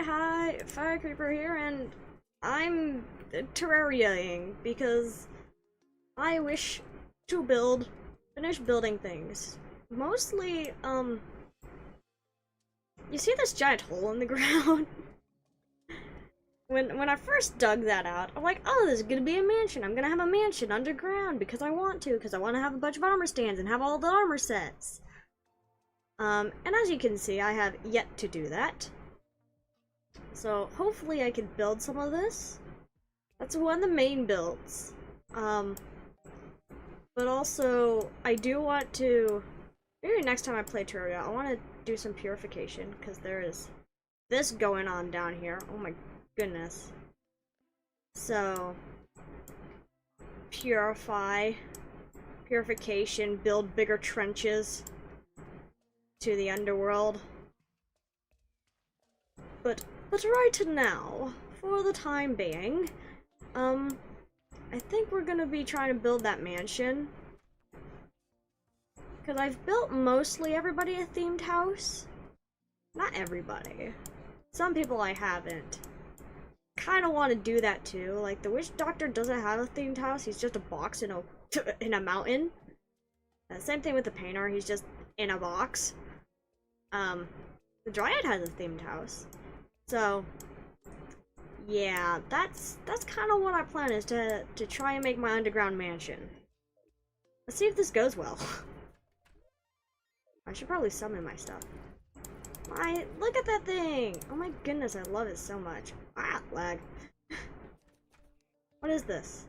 Hi, FireCreeper here, and I'm Terrariaing because I wish to finish building things. Mostly, you see this giant hole in the ground? When I first dug that out, I'm like, oh, this is gonna be a mansion. I'm gonna have a mansion underground because I want to have a bunch of armor stands and have all the armor sets. And as you can see, I have yet to do that. So hopefully I can build some of this. That's one of the main builds. But also, I do want to, maybe next time I play Terraria, I want to do some purification, because there is this going on down here. Oh my goodness. So, purification, build bigger trenches to the underworld. But right now, for the time being, I think we're gonna be trying to build that mansion. Because I've built mostly everybody a themed house. Not everybody. Some people I haven't. Kind of want to do that too. Like, the witch doctor doesn't have a themed house. He's just a box in a mountain. Same thing with the painter. He's just in a box. The dryad has a themed house. So, yeah, that's kind of what I plan, is to try and make my underground mansion. Let's see if this goes well. I should probably summon my stuff. Look at that thing! Oh my goodness, I love it so much. Ah, lag. What is this?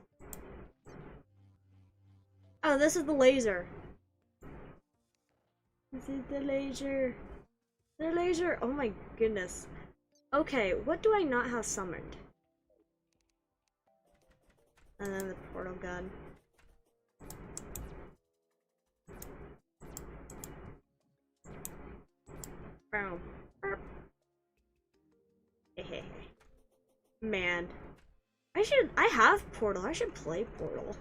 Oh, this is the laser. This is the laser. The laser! Oh my goodness. Okay, what do I not have summoned? And then the portal gun. Boom. Man. I have Portal. I should play Portal.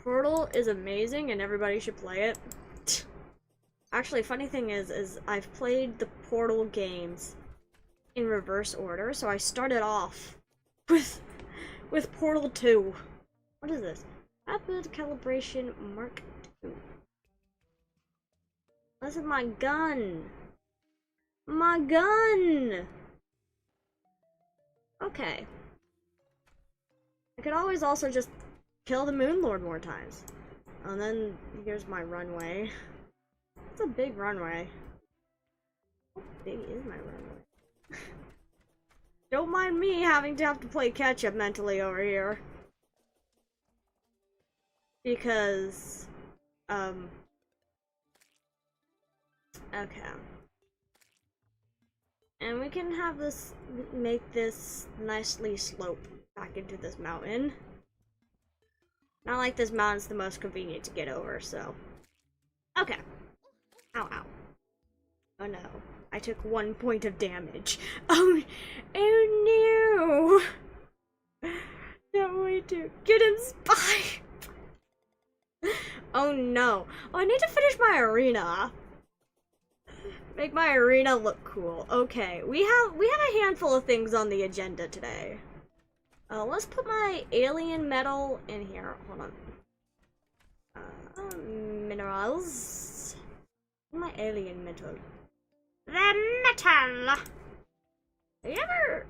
Portal is amazing and everybody should play it. Actually, funny thing is I've played the Portal games in reverse order, so I started off with Portal 2. What is this? Rapid calibration Mark 2. This is my gun. My gun! Okay. I could always also just kill the Moon Lord more times. And then here's my runway. It's a big runway. How big is my runway? Don't mind me having to play catch up mentally over here. Because, okay. And we can have this, make this nicely slope back into this mountain. Not like this mountain's the most convenient to get over, so. Okay. Ow, ow. Oh no. I took 1 point of damage. Oh no! Not way to get inspired. Oh no. Oh, I need to finish my arena. Make my arena look cool. Okay, we have a handful of things on the agenda today. Let's put my alien metal in here. Hold on. Minerals. My alien metal. The metal! Have you ever...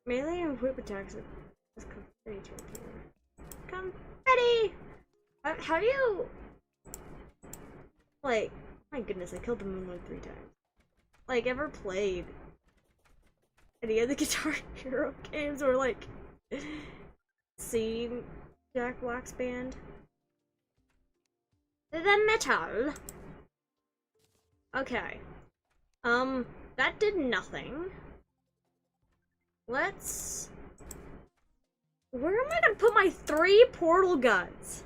Melee and whip attacks with confetti to appear. Confetti! Have you... Like, my goodness, I killed the Moon Lord 3 times. Like, ever played any of the Guitar Hero games, or like seen Jack Black's band? The metal. Okay. That did nothing. Let's... Where am I gonna put my 3 portal guns?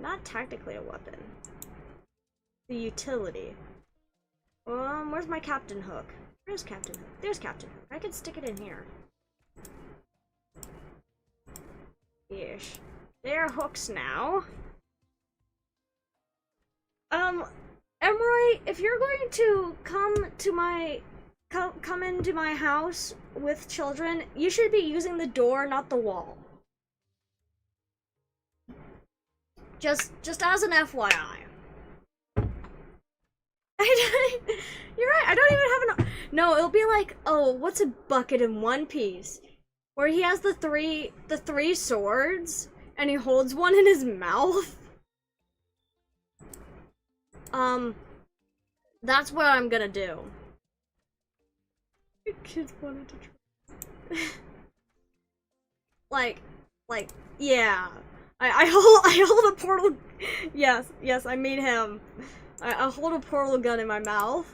Not technically a weapon. The utility. Where's my Captain Hook? Where's Captain Hook? There's Captain Hook. I can stick it in here. Ish. They're hooks now. Emery, if you're going to come into my house with children, you should be using the door, not the wall. Just as an FYI. You're right, I don't even have an... No, it'll be like, oh, what's a bucket in One Piece? Where he has the three swords, and he holds one in his mouth. That's what I'm gonna do. Your kids wanted to try. like, yeah. I hold a portal... Yes, I mean him. I hold a portal gun in my mouth.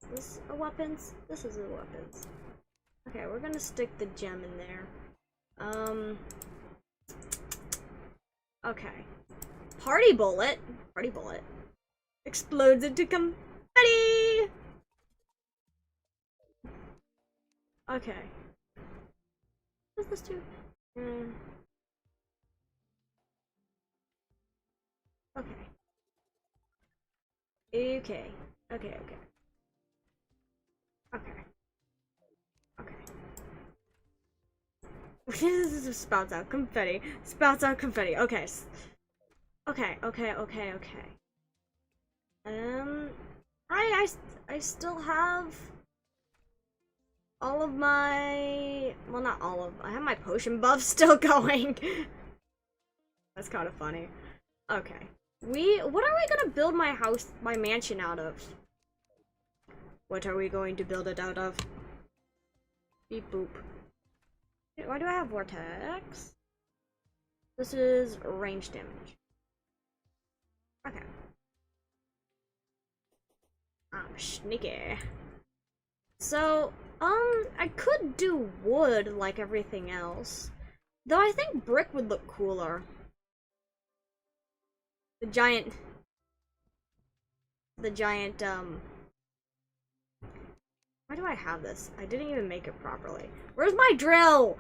Is this a weapons? This is a weapons. Okay, we're gonna stick the gem in there. Okay. Party bullet. Party bullet. Explodes into confetti! Okay. What's this do? Okay. Okay. Okay. Spouts out confetti. Spouts out confetti. Okay. Okay. I still have all of my... Well, not all of... I have my potion buff still going. That's kind of funny. Okay. What are we gonna build my house, my mansion out of? What are we going to build it out of? Beep boop. Why do I have vortex? This is range damage. Okay. I'm sneaky. So, I could do wood like everything else. Though I think brick would look cooler. The giant, why do I have this? I didn't even make it properly. Where's my drill?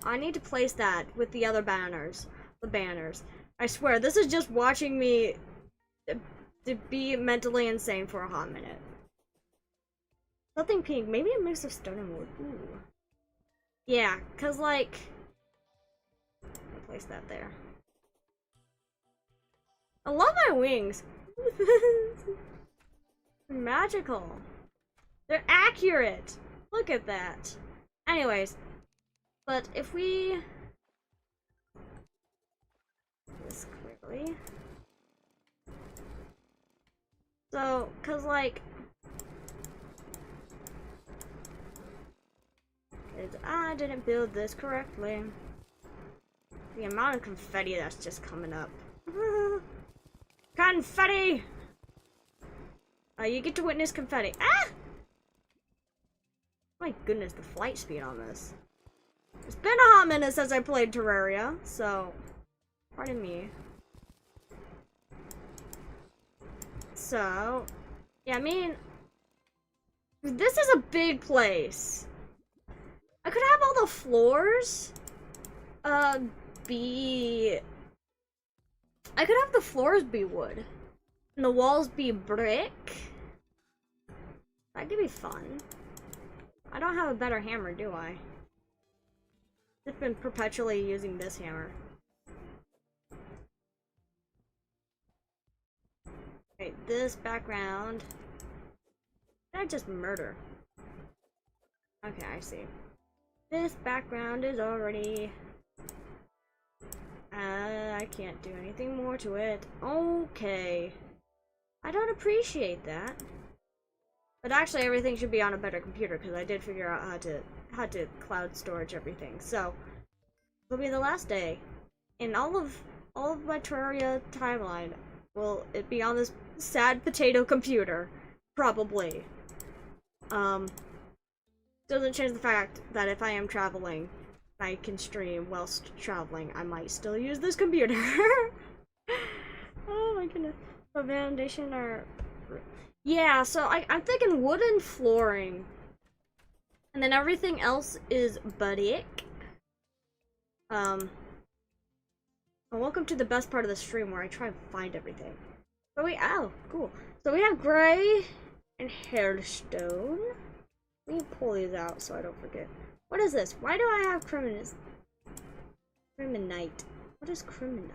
I need to place that with the other banners. The banners. I swear, this is just watching me to be mentally insane for a hot minute. Something pink. Maybe a mix of stone and wood. Ooh. Yeah, cause like... I'll place that there. I love my wings. Magical. They're accurate. Look at that. Anyways, but if we... this quickly. So, cause like... I didn't build this correctly. The amount of confetti that's just coming up. Confetti! You get to witness confetti. Ah! My goodness, the flight speed on this. It's been a hot minute since I played Terraria, so pardon me. So, yeah, I mean, this is a big place. I could have all the floors, be... I could have the floors be wood, and the walls be brick. That could be fun. I don't have a better hammer, do I? I've been perpetually using this hammer. Okay, this background. Did I just murder? Okay, I see. This background is already... I can't do anything more to it. Okay. I don't appreciate that. But actually everything should be on a better computer because I did figure out how to cloud storage everything. So it'll be the last day. And all of my Terraria timeline will it be on this sad potato computer. Probably. Doesn't change the fact that if I am traveling, I can stream whilst traveling. I might still use this computer. Oh my goodness. The foundation are... Yeah, so I'm thinking wooden flooring. And then everything else is brick. Well, welcome to the best part of the stream where I try and find everything. So oh, cool. So we have gray and hairstone. Let me pull these out so I don't forget. What is this? Why do I have criminals? Criminite. What is criminite?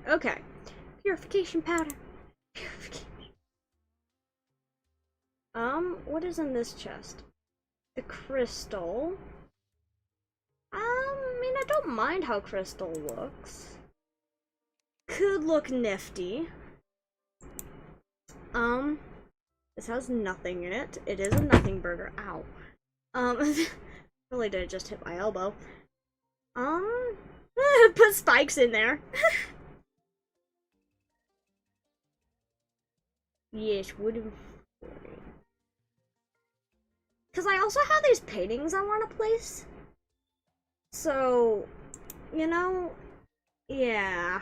Okay. Purification powder. Purification. What is in this chest? The crystal. I mean, I don't mind how crystal looks. Could look nifty. This has nothing in it. It is a nothing burger. Ow. Really did just hit my elbow. Put spikes in there. Yes, wooden. Because I also have these paintings I want to place. So, you know, yeah.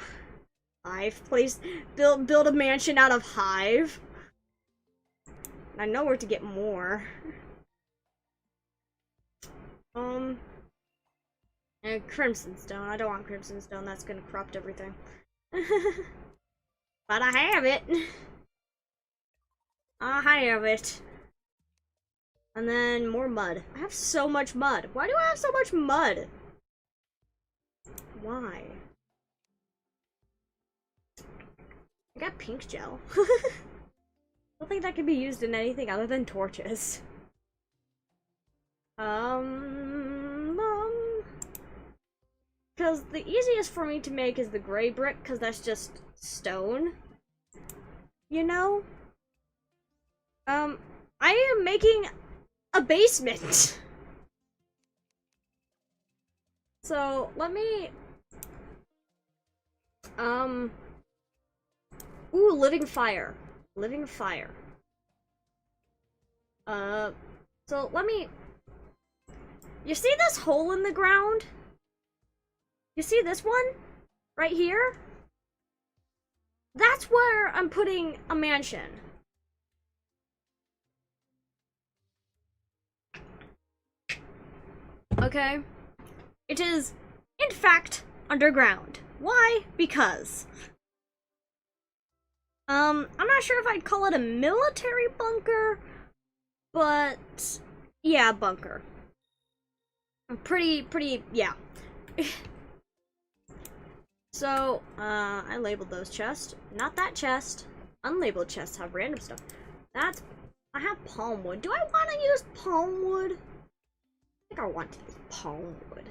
I've build a mansion out of hive. I know where to get more. And crimson stone. I don't want crimson stone. That's gonna corrupt everything. But I have it. I have it. And then more mud. I have so much mud. Why do I have so much mud? Why? I got pink gel. I don't think that can be used in anything other than torches. Because the easiest for me to make is the gray brick, because that's just stone. You know? I am making a basement. So, let me... Ooh, living fire. Living fire. So let me... You see this hole in the ground? You see this one? Right here? That's where I'm putting a mansion. Okay? It is, in fact, underground. Why? Because... I'm not sure if I'd call it a military bunker, but yeah, bunker. Pretty, yeah. So, I labeled those chests. Not that chest. Unlabeled chests have random stuff. I have palm wood. Do I want to use palm wood? I think I want to use palm wood.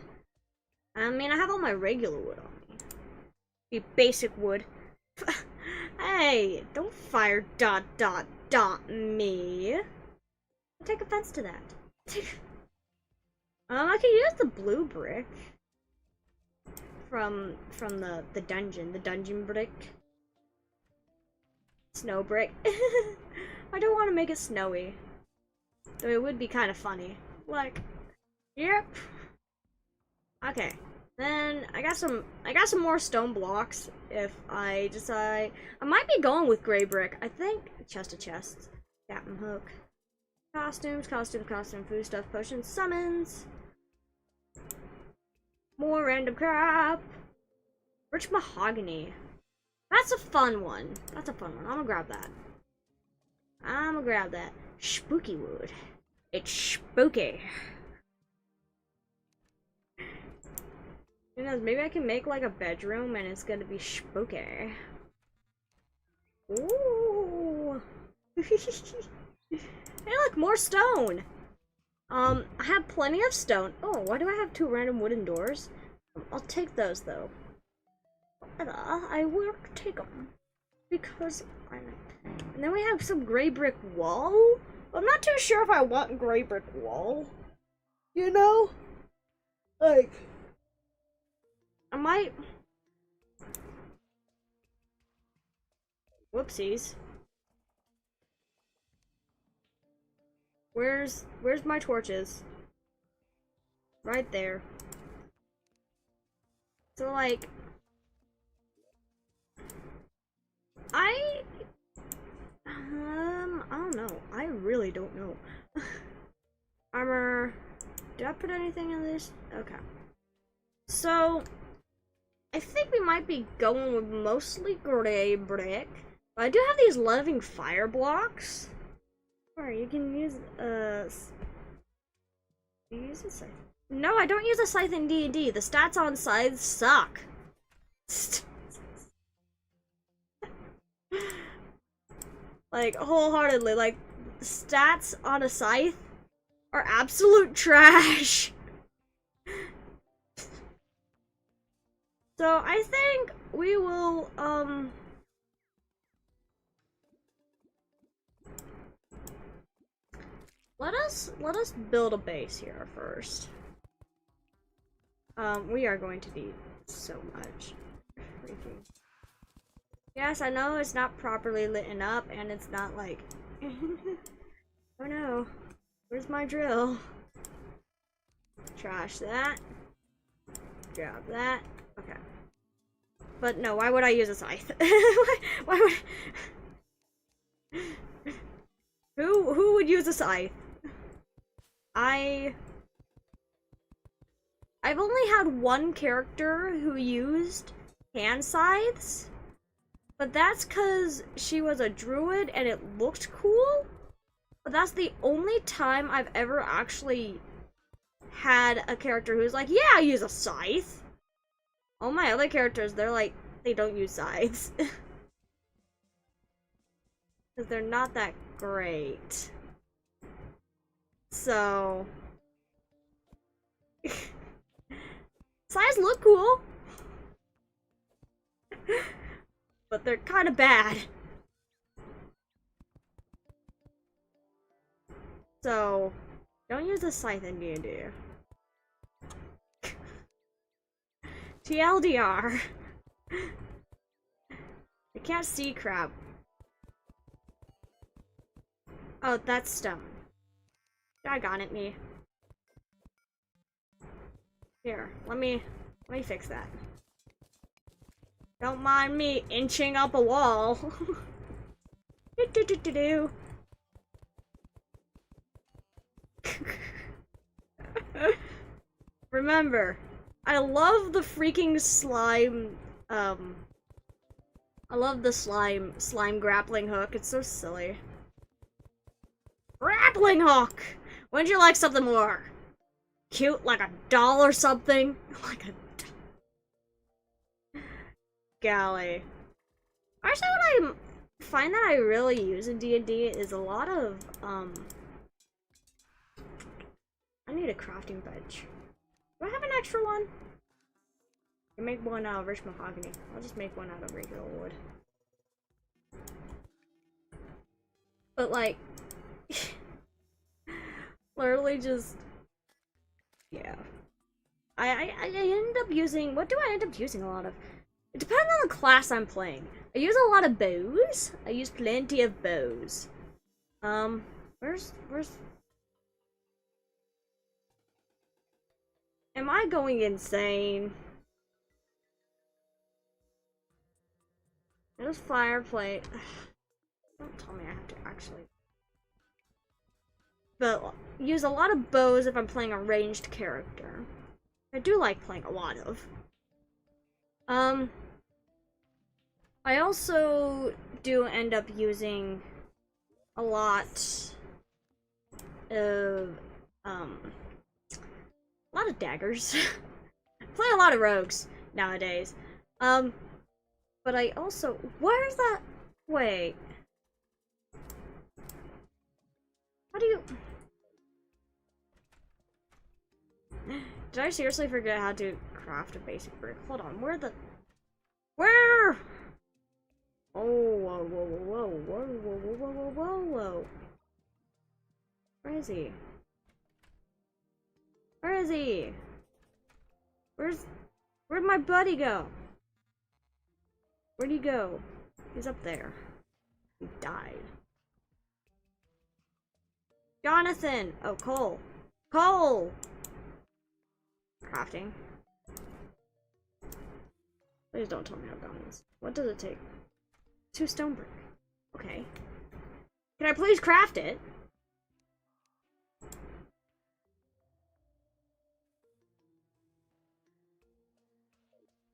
I mean, I have all my regular wood on me. Be basic wood. Hey, don't fire ... me. I take offense to that. I can use the blue brick from the dungeon brick. Snow brick. I don't want to make it snowy. Though it would be kind of funny. Like, yep. Okay. Then I got some more stone blocks if I decide. I might be going with gray brick. I think chest of chests. Captain hook. Costumes, food stuff, potions, summons. More random crap. Rich mahogany. That's a fun one. I'm gonna grab that. Spooky wood. It's spooky. Who knows, maybe I can make like a bedroom and it's gonna be spooky. Ooh. Hey look, more stone! I have plenty of stone. Oh, why do I have 2 random wooden doors? I'll take those though. I will take them. Because and then we have some gray brick wall. I'm not too sure if I want gray brick wall. You know? Like... I might... Whoopsies. Where's my torches? Right there. So like... I don't know. I really don't know. Armor... Did I put anything in this? Okay. So... I think we might be going with mostly gray brick. But I do have these living fire blocks. Or you can use Do you use a scythe? No, I don't use a scythe in D&D. The stats on scythes suck. Like, wholeheartedly, like, stats on a scythe are absolute trash. So I think we will, let us build a base here first. We are going to need so much. Freaking. Yes, I know it's not properly lit up, and it's not like, oh no, where's my drill? Trash that. Grab that. Okay. But no, why would I use a scythe? why would... Who would use a scythe? I've only had one character who used hand scythes, but that's because she was a druid and it looked cool. But that's the only time I've ever actually had a character who's like, yeah, I use a scythe. All my other characters, they're like, they don't use scythes. Because they're not that great. So... scythes look cool. But they're kind of bad. So, don't use a scythe in D&D. TLDR. I can't see crap. Oh, that's stone. Doggone it, me. Here, let me fix that. Don't mind me inching up a wall. Do. Remember, I love the freaking slime, I love the slime grappling hook. It's so silly. Grappling hook! Wouldn't you like something more cute, like a doll or something? Like a Golly. Actually, what I find that I really use in D&D is a lot of, I need a crafting bench. Do I have an extra one? I can make one out of rich mahogany. I'll just make one out of regular wood. But like, literally just, yeah. I end up using, what do I end up using a lot of? It depends on the class I'm playing. I use a lot of bows. I use plenty of bows. Where's... Am I going insane? There's fireplace. Don't tell me I have to actually... But use a lot of bows if I'm playing a ranged character. I do like playing a lot of. I also do end up using a lot of daggers. Play a lot of rogues nowadays. But I also, where's that? Wait. How do you? Did I seriously forget how to craft a basic brick? Hold on, where? Oh, whoa. Where is he? Where'd my buddy go? Where'd he go? He's up there. He died. Jonathan! Oh, coal. Coal! Crafting. Please don't tell me I've done this. What does it take? 2 stone brick. Okay. Can I please craft it?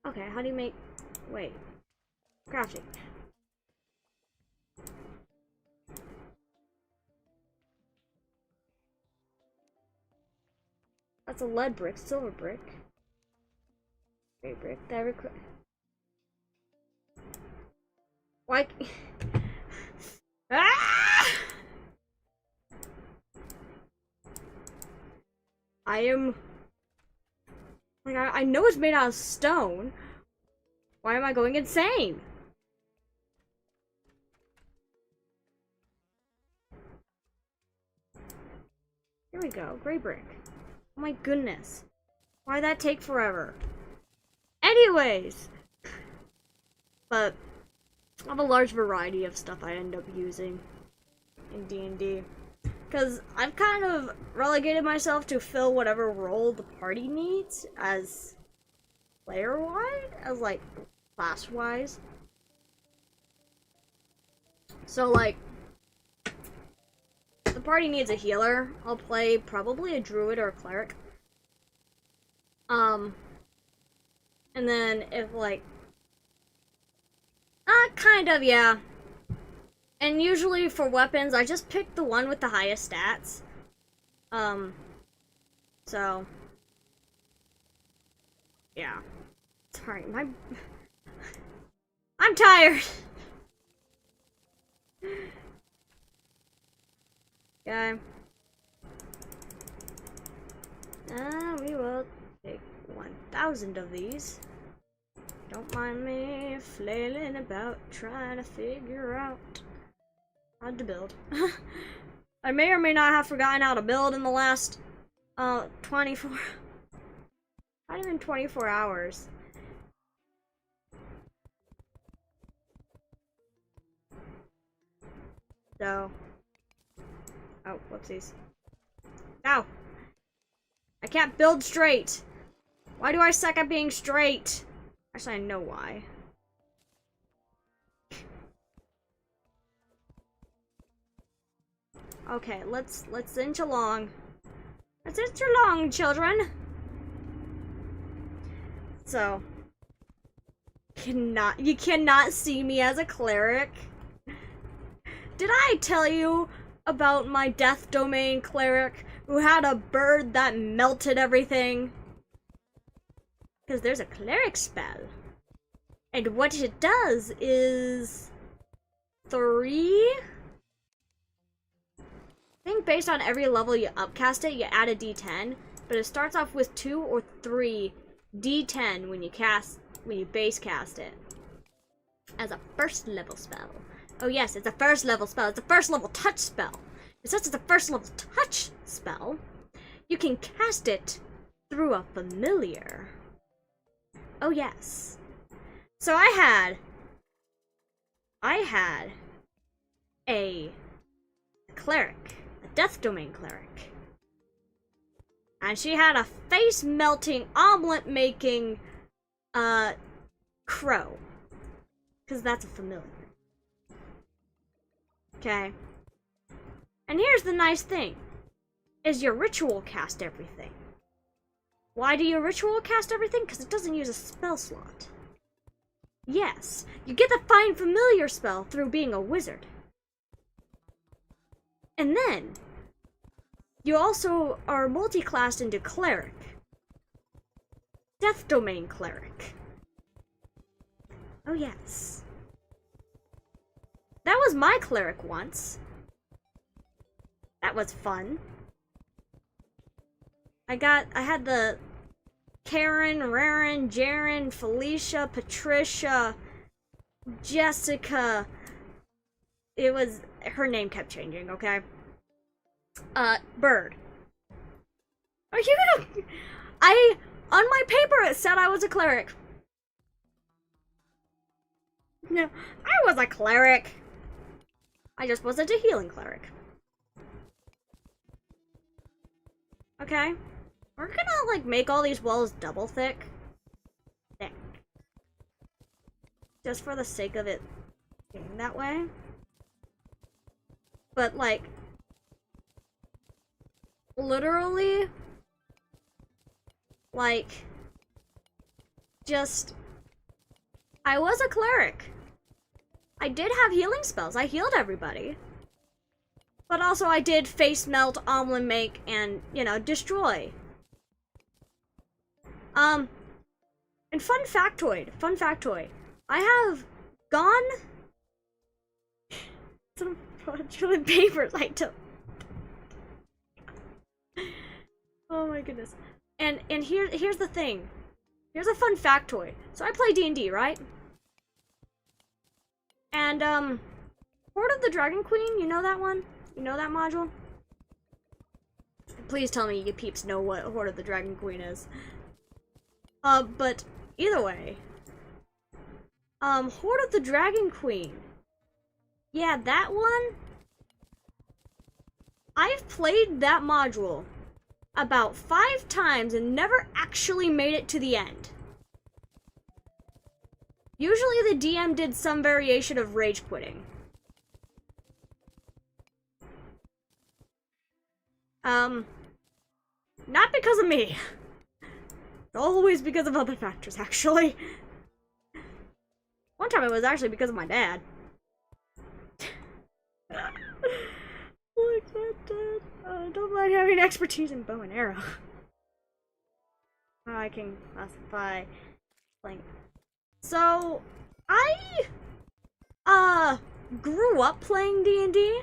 Okay, how do you make... Wait. Crafting. That's a lead brick, silver brick. Gray brick, that requires. Why? Ah! I am. Like, I know it's made out of stone. Why am I going insane? Here we go, gray brick. Oh my goodness. Why'd that take forever? Anyways! But I have a large variety of stuff I end up using in D&D. Because I've kind of relegated myself to fill whatever role the party needs as player-wide, as like class-wise. So like, if the party needs a healer, I'll play probably a druid or a cleric. And then if like, kind of, yeah. And usually for weapons, I just pick the one with the highest stats. So, yeah. Sorry, I'm tired. Okay. We will take 1,000 of these. Don't mind me flailing about, trying to figure out how to build. I may or may not have forgotten how to build in the last 24, not even 24 hours. So, oh, whoopsies. Ow! I can't build straight! Why do I suck at being straight? Actually, I know why. Okay, let's inch along. Let's inch along, children. So, you cannot see me as a cleric. Did I tell you about my death domain cleric who had a bird that melted everything? Because there's a cleric spell. And what it does is 3. I think based on every level you upcast it, you add a d10, but it starts off with 2 or 3 d10 when you base cast it as a first level spell. Oh yes, it's a first level spell. It's a first level touch spell. And since it's a first level touch spell, you can cast it through a familiar. Oh yes. So I had a cleric, a death domain cleric. And she had a face melting, omelet making crow. Because that's a familiar. Okay. And here's the nice thing, is your ritual cast everything. Why do you ritual cast everything? Because it doesn't use a spell slot. Yes, you get the Find Familiar spell through being a wizard. And then, you also are multi-classed into cleric. Death domain cleric. Oh yes. That was my cleric once. That was fun. I had the Karen, Raren, Jaren, Felicia, Patricia, Jessica. It was, her name kept changing, okay? Bird. Are you gonna... on my paper it said I was a cleric. No, I was a cleric. I just wasn't a healing cleric. Okay. We're gonna, like, make all these walls double thick. Thick. Just for the sake of it being that way. But, like, literally, like, just, I was a cleric. I did have healing spells. I healed everybody. But also I did face melt, omelet make, and, you know, destroy. And fun factoid, I have gone some fraudulent papers I took. Oh my goodness. And here's the thing. Here's a fun factoid. So I play D&D, right? And Horde of the Dragon Queen, you know that one? You know that module? Please tell me you peeps know what Horde of the Dragon Queen is. But either way. Horde of the Dragon Queen. Yeah, that one. I've played that module about 5 times and never actually made it to the end. Usually the DM did some variation of rage quitting. Not because of me. Always because of other factors, actually. One time it was actually because of my dad. Look at that. Don't mind having expertise in bow and arrow. I can classify playing. So, I grew up playing D&D,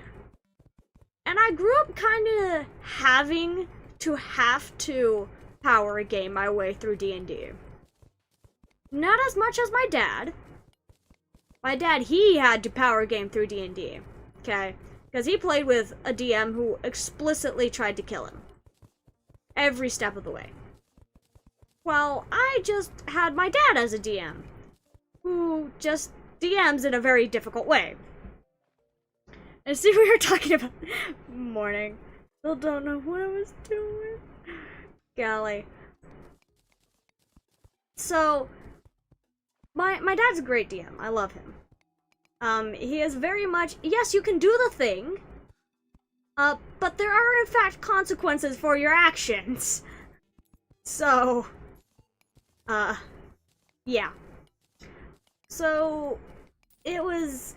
and I grew up kind of having to power game my way through D&D. Not as much as my dad. My dad, he had to power game through D&D, okay? Because he played with a DM who explicitly tried to kill him. Every step of the way. Well, I just had my dad as a DM, who just DMs in a very difficult way. And see, we were talking about morning. Still don't know what I was doing. Golly. So, my dad's a great DM. I love him. He is very much, yes, you can do the thing, but there are in fact consequences for your actions. So, yeah. So, it was,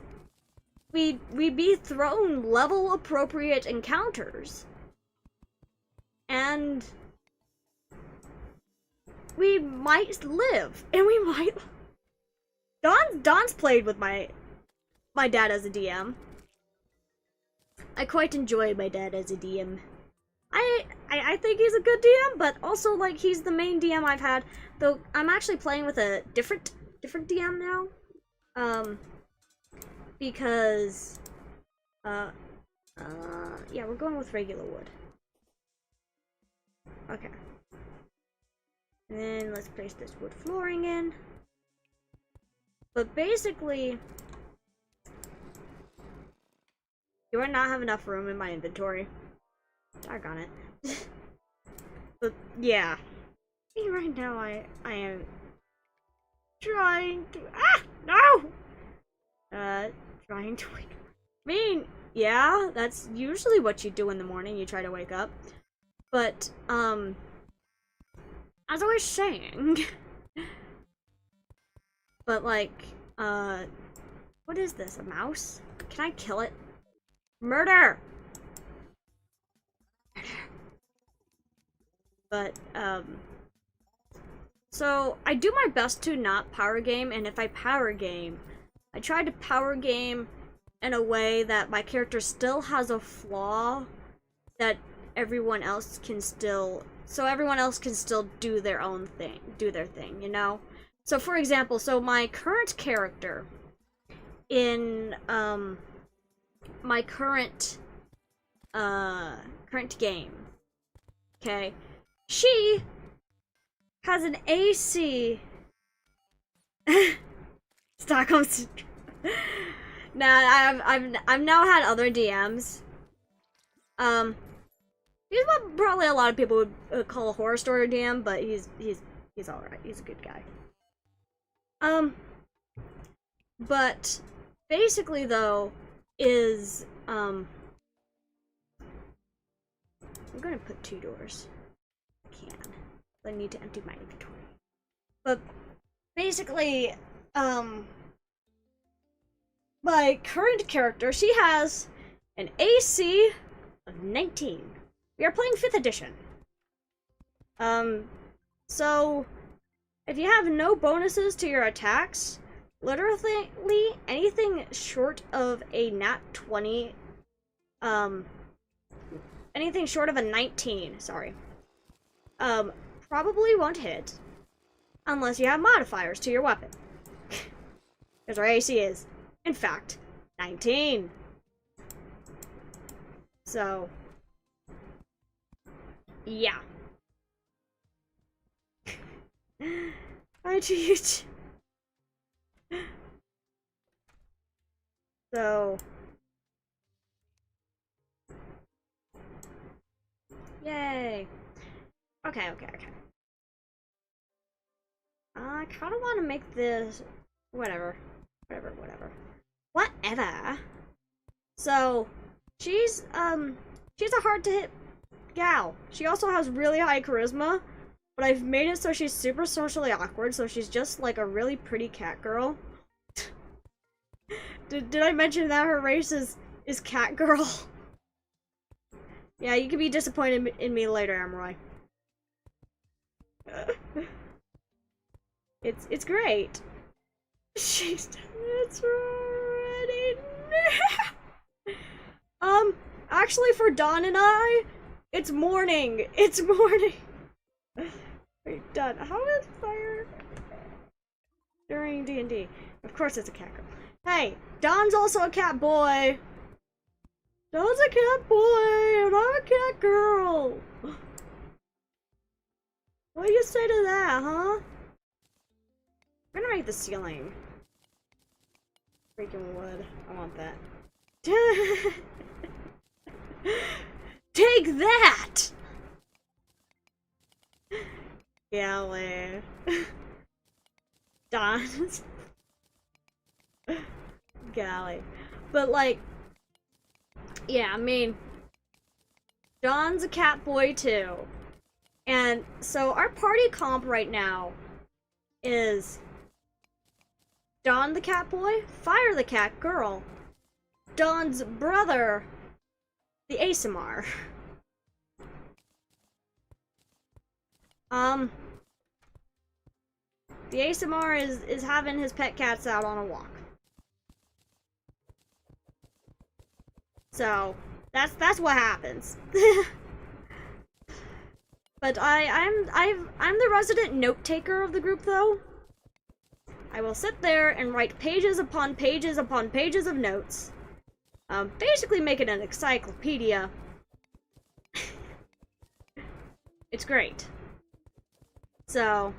we'd be thrown level appropriate encounters, and we might live, and we might. Don's played with my dad as a DM. I quite enjoy my dad as a DM. I think he's a good DM, but also like he's the main DM I've had. Though I'm actually playing with a different DM now. Because yeah, we're going with regular wood. Okay. And then let's place this wood flooring in. But basically, do I not have enough room in my inventory? Doggone it. But yeah. Right now I am trying to trying to wake up. I mean, yeah, that's usually what you do in the morning, you try to wake up. But as I was saying, but like, what is this? A mouse? Can I kill it? Murder! But, so I do my best to not power game, and if I power game, I try to power game in a way that my character still has a flaw that everyone else can still, so everyone else can still do their own thing, do their thing, you know? So for example, so my current character in, my current game, okay, she has an AC Stockholm syndrome. Nah, I've now had other DMs. He's what probably a lot of people would call a horror story DM, but he's all right. He's a good guy. But basically though is I'm gonna put 2 doors. I can. I need to empty my inventory. But basically, my current character, she has an AC of 19. We are playing 5th edition. So If you have no bonuses to your attacks, literally anything short of a nat 20, anything short of a 19, sorry, probably won't hit unless you have modifiers to your weapon. Because our AC is, in fact, 19. So, yeah. I cheat. So, yay. Okay. I kind of want to make this, whatever. So, she's a hard to hit gal. She also has really high charisma, but I've made it so she's super socially awkward, so she's just like a really pretty cat girl. Did I mention that her race is cat girl? Yeah, you can be disappointed in me later, Emeroy. It's great. It's ready now. Actually, for Dawn and I, it's morning. Wait, done. How is fire during D&D? Of course, it's a cat girl. Hey, Dawn's also a cat boy. Dawn's a cat boy, and I'm a cat girl. What do you say to that, huh? I'm gonna make the ceiling. Freaking wood. I want that. Take that! Golly. Dawn. Golly. But like, yeah, I mean, Dawn's a cat boy too. And so our party comp right now is Dawn the cat boy, Fire the cat girl, Dawn's brother, the ASMR. The ASMR is having his pet cats out on a walk. So that's what happens. But I'm the resident note taker of the group though. I will sit there and write pages upon pages upon pages of notes. Basically make it an encyclopedia. It's great. So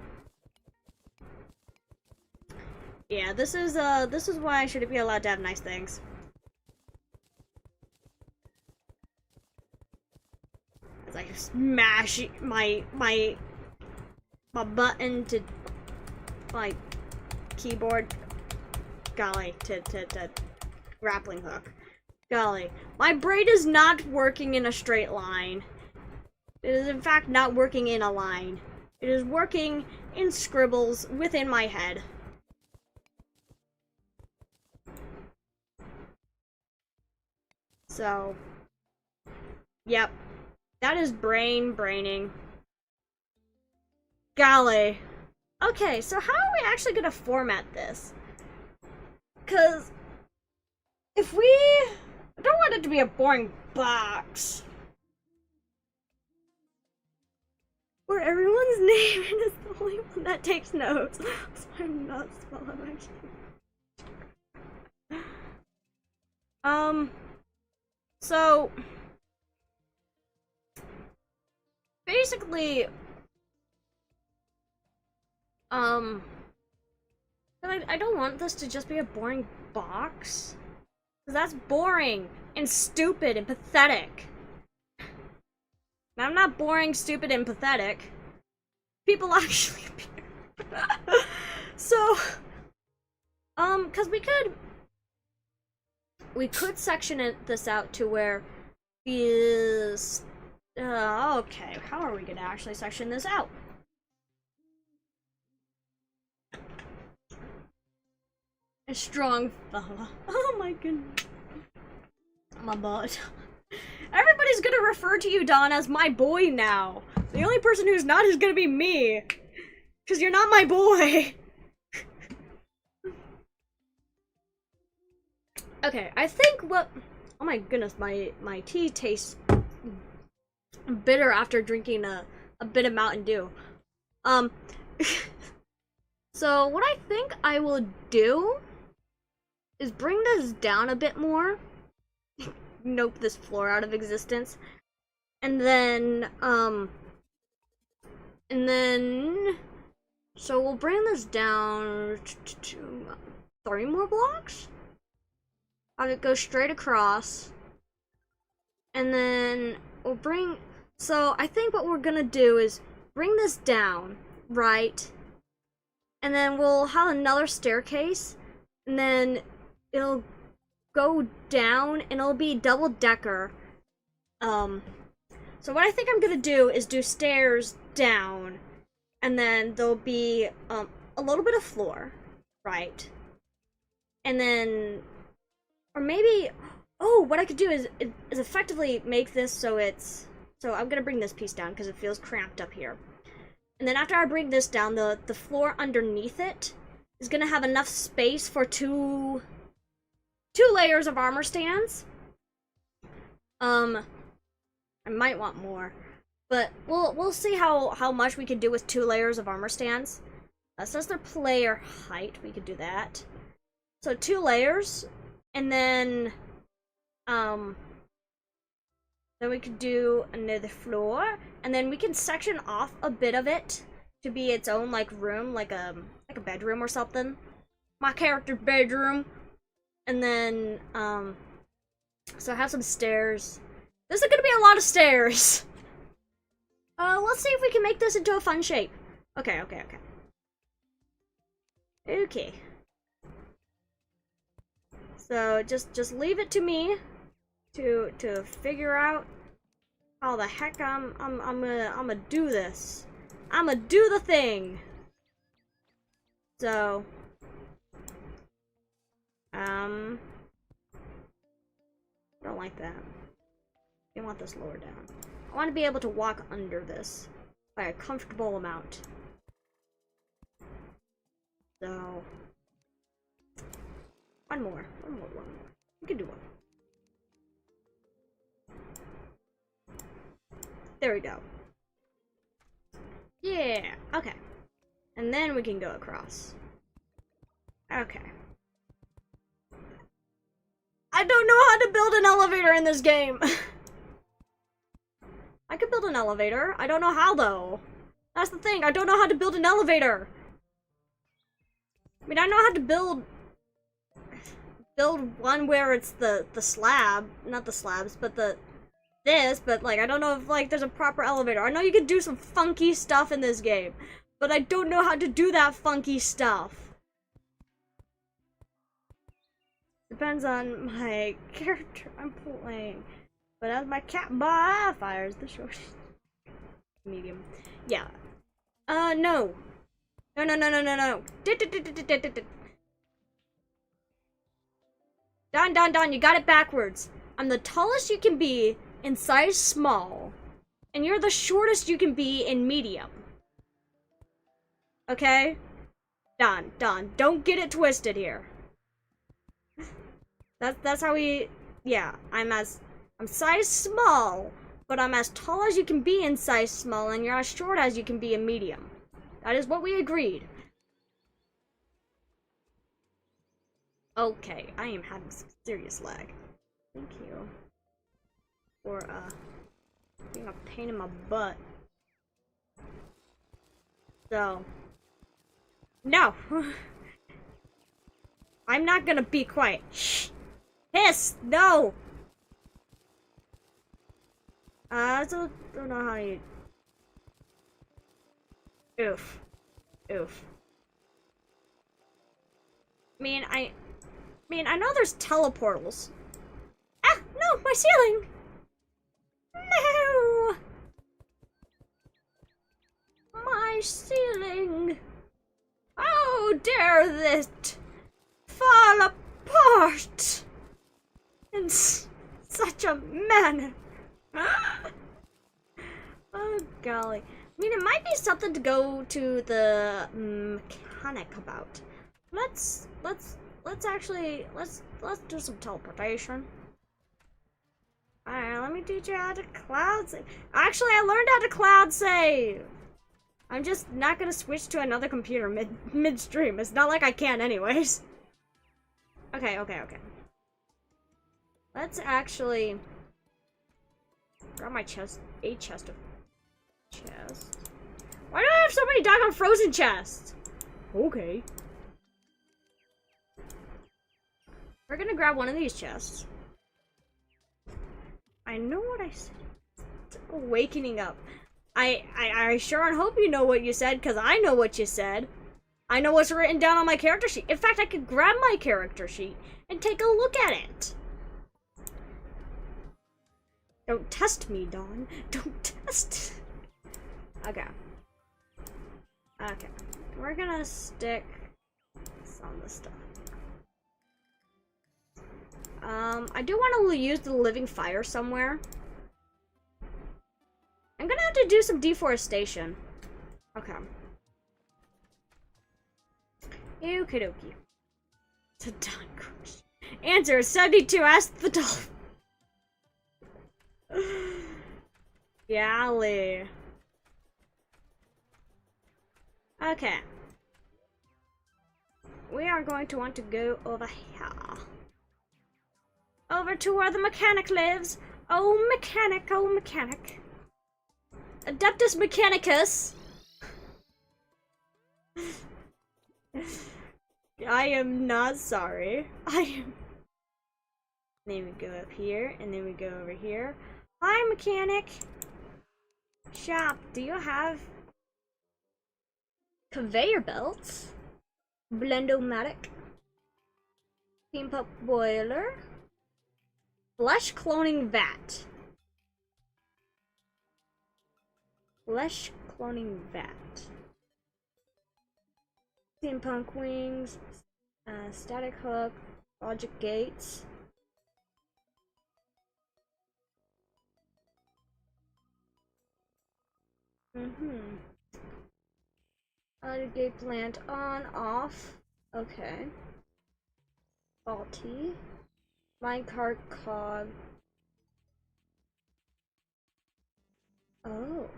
yeah, this is why I shouldn't be allowed to have nice things. As I smash my button to my keyboard. Golly, to grappling hook. Golly, my brain is not working in a straight line. It is in fact not working in a line. It is working in scribbles within my head. So, yep. That is braining. Golly. Okay, so how are we actually gonna format this? Cause if I don't want it to be a boring box where everyone's name is the only one that takes notes. So I'm not spelling actually. So basically, I don't want this to just be a boring box. Because that's boring and stupid and pathetic. Now, I'm not boring, stupid, and pathetic. People actually appear. So, because we could section this out to where is, okay, how are we gonna actually section this out? A strong fella. Oh my goodness. My butt. Everybody's gonna refer to you, Dawn, as my boy now. The only person who's not is gonna be me. Because you're not my boy. Okay, I think what... Oh my goodness, my tea tastes bitter after drinking a bit of Mountain Dew. So what I think I will do is bring this down a bit more. Nope this floor out of existence. And then, so we'll bring this down to 3 more blocks? Have it go straight across. And then we'll bring, so I think what we're gonna do is bring this down, right? And then we'll have another staircase, and then it'll go down, and it'll be double-decker. So what I think I'm gonna do is do stairs down, and then there'll be a little bit of floor, right? And then, or maybe, oh, what I could do is effectively make this so it's, so I'm gonna bring this piece down because it feels cramped up here. And then after I bring this down, the floor underneath it is gonna have enough space for two layers of armor stands. I might want more, but we'll see how much we can do with 2 layers of armor stands. Since they're player height, we could do that. So 2 layers, and then we could do another floor, and then we can section off a bit of it to be its own like room, like a bedroom or something. My character's bedroom, and then so I have some stairs. This is gonna be a lot of stairs. Let's see if we can make this into a fun shape. Okay. So just leave it to me to figure out how the heck I'm gonna do this. I'm gonna do the thing. So I don't like that. I want this lower down. I want to be able to walk under this by a comfortable amount. So one more. We can do one. There we go. Yeah, okay. And then we can go across. Okay. I don't know how to build an elevator in this game. I could build an elevator. I don't know how, though. That's the thing. I don't know how to build an elevator. I mean, I know how to build one where it's the slab, not the slabs, but this, but like I don't know if like there's a proper elevator. I know you can do some funky stuff in this game, but I don't know how to do that funky stuff. Depends on my character I'm playing. But as my cat fires the short medium. Yeah. No. No. Don, you got it backwards. I'm the tallest you can be in size small, and you're the shortest you can be in medium. Okay? Don, don't get it twisted here. That's how we, yeah, I'm size small, but I'm as tall as you can be in size small, and you're as short as you can be in medium. That is what we agreed. Okay, I am having some serious lag. Thank you for being a pain in my butt. So, no, I'm not gonna be quiet. Shh, hiss, no. I don't know how you. Oof. I know there's teleportals. Ah, no, my ceiling! No! My ceiling! How dare it fall apart in such a manner? Oh, golly. mean, it might be something to go to the mechanic about. Let's do some teleportation. Alright, let me teach you how to cloud save. Actually, I learned how to cloud save. I'm just not gonna switch to another computer midstream. It's not like I can anyways. Okay. Let's actually grab my chest. A chest of chests. Why do I have so many doggone frozen chests? Okay. We're gonna grab one of these chests. I know what I said. Awakening up. I sure and hope you know what you said, because I know what you said. I know what's written down on my character sheet. In fact, I could grab my character sheet and take a look at it. Don't test me, Dawn. Don't test. Okay. We're gonna stick some of this stuff. I do want to use the living fire somewhere. I'm gonna have to do some deforestation. Okay. Okie dokie. It's a done crush. Answer is 72. Ask the dolphin. Golly. Okay. We are going to want to go over here. Over to where the mechanic lives. Oh, mechanic, oh, mechanic. Adeptus Mechanicus. I am not sorry. Then we go up here, and then we go over here. Hi, mechanic. Shop, do you have conveyor belts? Blend-o-matic? Steam pump boiler? Flesh cloning vat. Flesh cloning vat. Steampunk wings. Static hook. Logic gates. Logic gate plant on, off. Okay. Faulty. Minecart cog. Oh.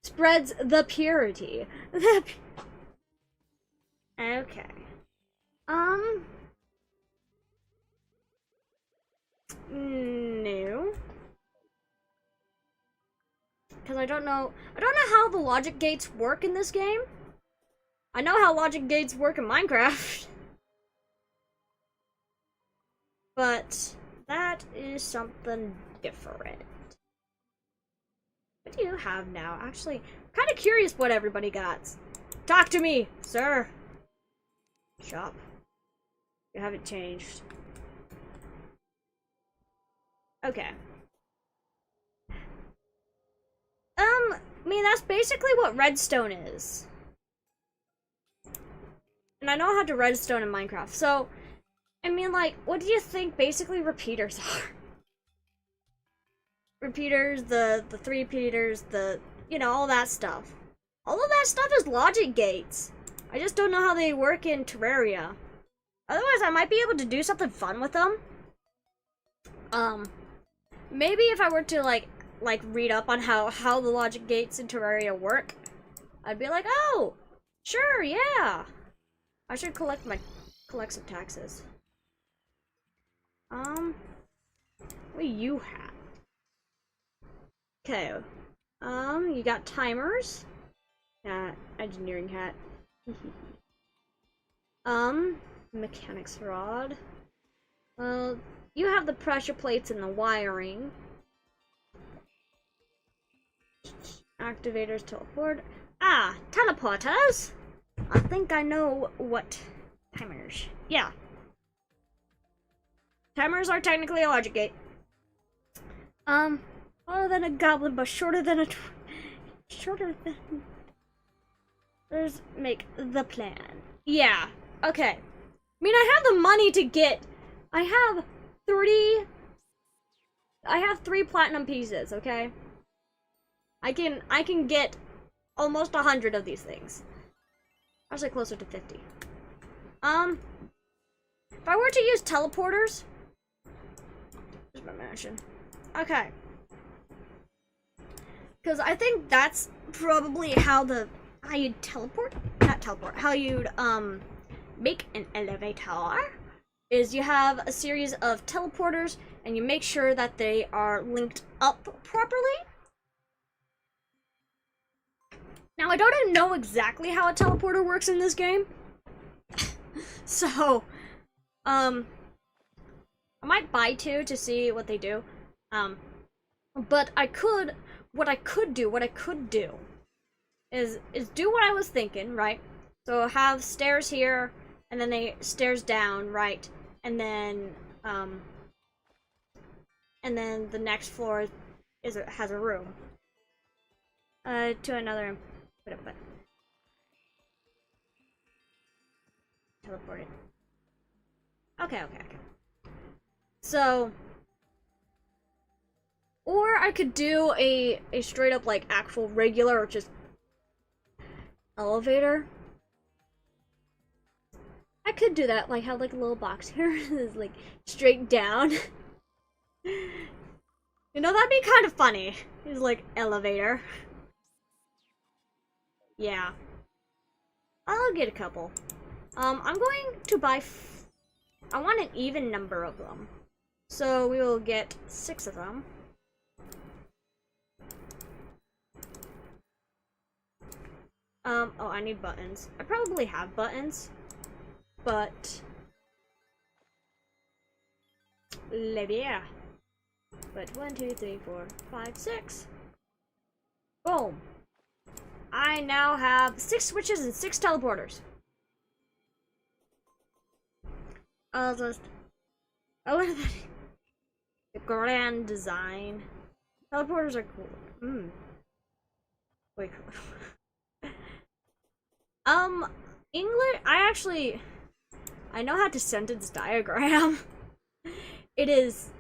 Spreads the purity. Okay. No. Because I don't know how the logic gates work in this game. I know how logic gates work in Minecraft. But that is something different. What do you have now? Actually, I'm kind of curious what everybody got. Talk to me, sir. Shop. You haven't changed. Okay. I mean, that's basically what redstone is. And I know how to redstone in Minecraft, so I mean, like, what do you think basically repeaters are? Repeaters, the three-peaters, you know, all that stuff. All of that stuff is logic gates. I just don't know how they work in Terraria. Otherwise, I might be able to do something fun with them. Maybe if I were to, like read up on how the logic gates in Terraria work, I'd be like, oh, sure, yeah. I should collect some taxes. What do you have? Okay. You got timers. Engineering hat. Mechanics rod. Well, you have the pressure plates and the wiring. Activators, teleport. Ah, teleporters! I think I know what timers. Yeah. Timers are technically a logic gate. Taller than a goblin, but shorter than a Let's make the plan. Yeah. Okay. I mean, I have the money to get. I have three platinum pieces. Okay. I can get almost 100 of these things. Actually closer to 50. If I were to use teleporters, here's my mansion. Okay. Because I think that's probably how you'd how you'd make an elevator, is you have a series of teleporters and you make sure that they are linked up properly. Now I don't know exactly how a teleporter works in this game. So I might buy two to see what they do. But what I could do is do what I was thinking, right? So have stairs here, and then they stairs down, right? And then the next floor has a room. To another but teleport it. Okay. So, or I could do a straight up like actual regular or just elevator. I could do that, like have like a little box here that's like straight down. You know, that'd be kind of funny. It's like elevator. Yeah. I'll get a couple. I'm going to buy I want an even number of them. So we will get 6 of them. Oh, I need buttons. I probably have buttons, but yeah. But 1, 2, 3, 4, 5, 6. Boom. I now have 6 switches and 6 teleporters. I'll just... Oh, look at that. The grand design. Teleporters are cool. Wait. English... I know how to sentence diagram. It is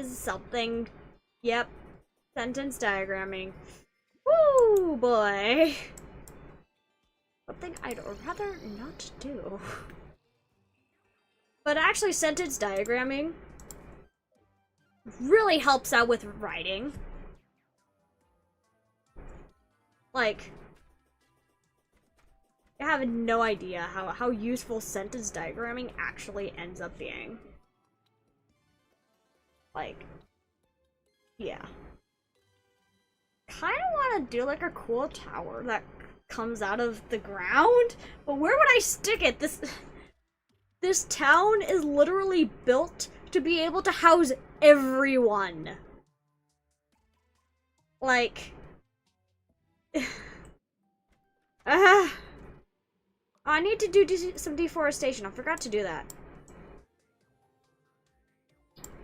something. Yep. Sentence diagramming. Woo, boy. Something I'd rather not do. But actually, sentence diagramming really helps out with writing. Like, I have no idea how useful sentence diagramming actually ends up being. Like, yeah. Kind of want to do like a cool tower that comes out of the ground, but where would I stick it? This town is literally built to be able to house everyone. Like, I need to do some deforestation. I forgot to do that.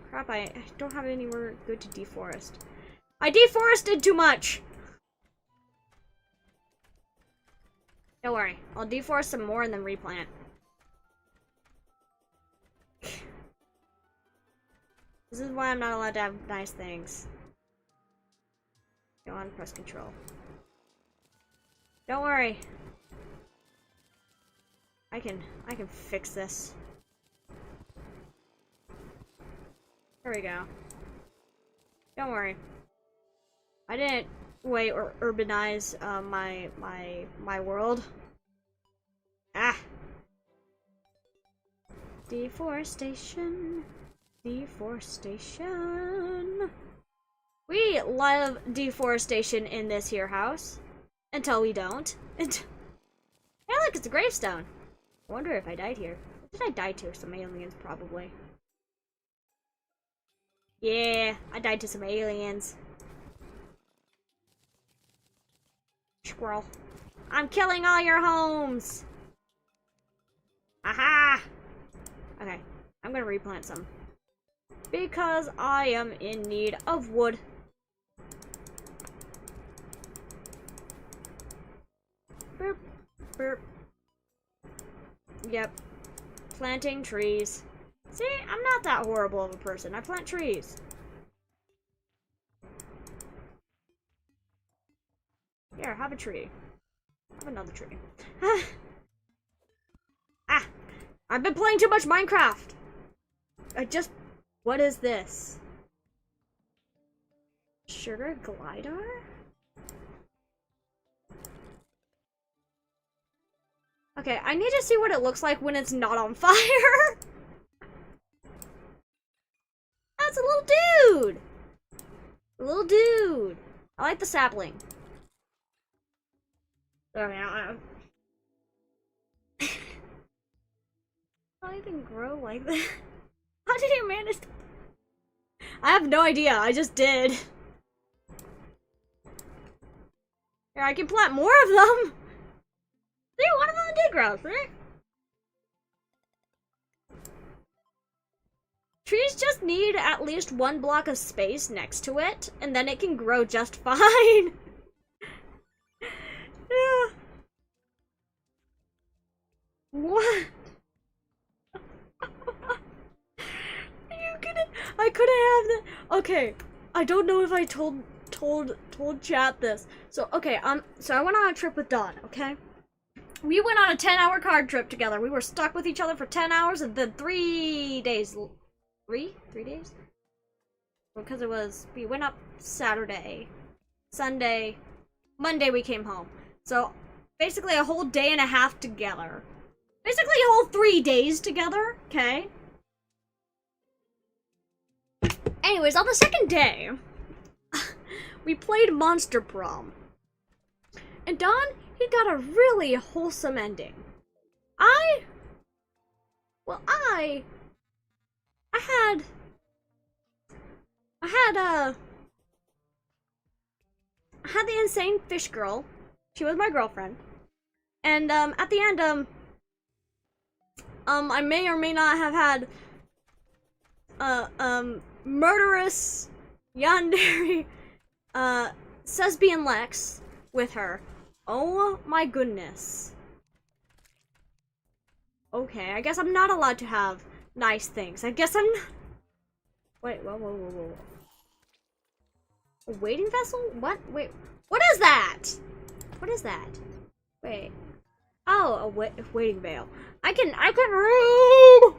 Crap, I don't have anywhere good to deforest. I deforested too much! Don't worry, I'll deforest some more and then replant. This is why I'm not allowed to have nice things. Go on, press control. Don't worry. I can fix this. There we go. Don't worry. I didn't or urbanize my world. Ah. Deforestation. Deforestation. We love deforestation in this here house. Until we don't. Hey look, it's a gravestone. I wonder if I died here. What did I die to? Some aliens, probably. Yeah, I died to some aliens. Squirrel. I'm killing all your homes! Aha! Okay, I'm gonna replant some. Because I am in need of wood. Burp, burp. Yep. Planting trees. See, I'm not that horrible of a person. I plant trees. There, have a tree. Have another tree. Ah! I've been playing too much Minecraft! What is this? Sugar glider? Okay, I need to see what it looks like when it's not on fire! That's a little dude! A little dude! I like the sapling. Okay, how did it grow like that? How did he manage to... I have no idea, I just did. Here, I can plant more of them! See, one of them did grow, see? Trees just need at least one block of space next to it, and then it can grow just fine. Yeah. What? I couldn't have that. Okay, I don't know if I told chat this. So okay, so I went on a trip with Dawn. Okay, we went on a 10-hour car trip together. We were stuck with each other for 10 hours, and then 3 days. Three days? Because we went up Saturday, Sunday, Monday we came home. So basically a whole day and a half together. Basically a whole 3 days together, okay? Anyways, on the second day, we played Monster Prom. And Don, he got a really wholesome ending. I had the insane fish girl. She was my girlfriend. And at the end, I may or may not have had murderous yandere Lesbian Lex with her. Oh my goodness. Okay, I guess I'm not allowed to have nice things. I guess I'm not... Wait, whoa. A waiting vessel? What? Wait, what is that? What is that? Wait. Oh, a waiting veil. I can read!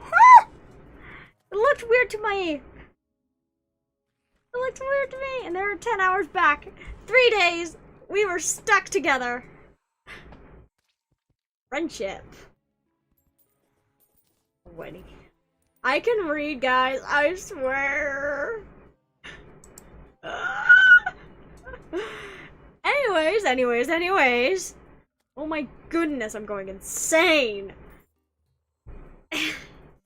It looked weird to me. It looked weird to me. And there were 10 hours back. 3 days. We were stuck together. Friendship. Wedding. I can read, guys. I swear. Anyways. Oh my goodness, I'm going insane.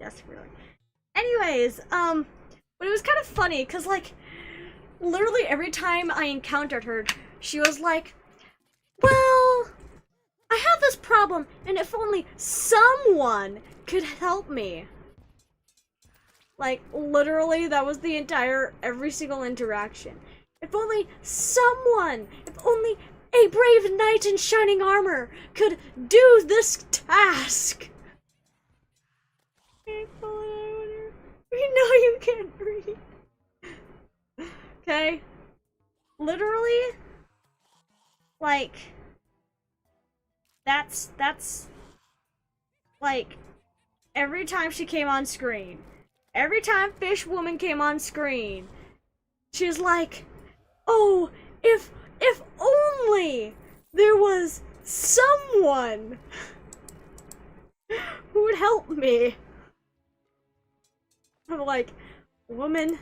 Yes, really. Anyways, but it was kind of funny, cause like, literally every time I encountered her, she was like, well, I have this problem, and if only someone could help me. Like, literally, that was the entire, every single interaction. If only someone, if only a brave knight in shining armor could do this task. We know you can't read. Okay? Literally, like, that's, like, every time she came on screen, every time Fish Woman came on screen, she's like, oh, if only there was someone who would help me. I'm like, woman.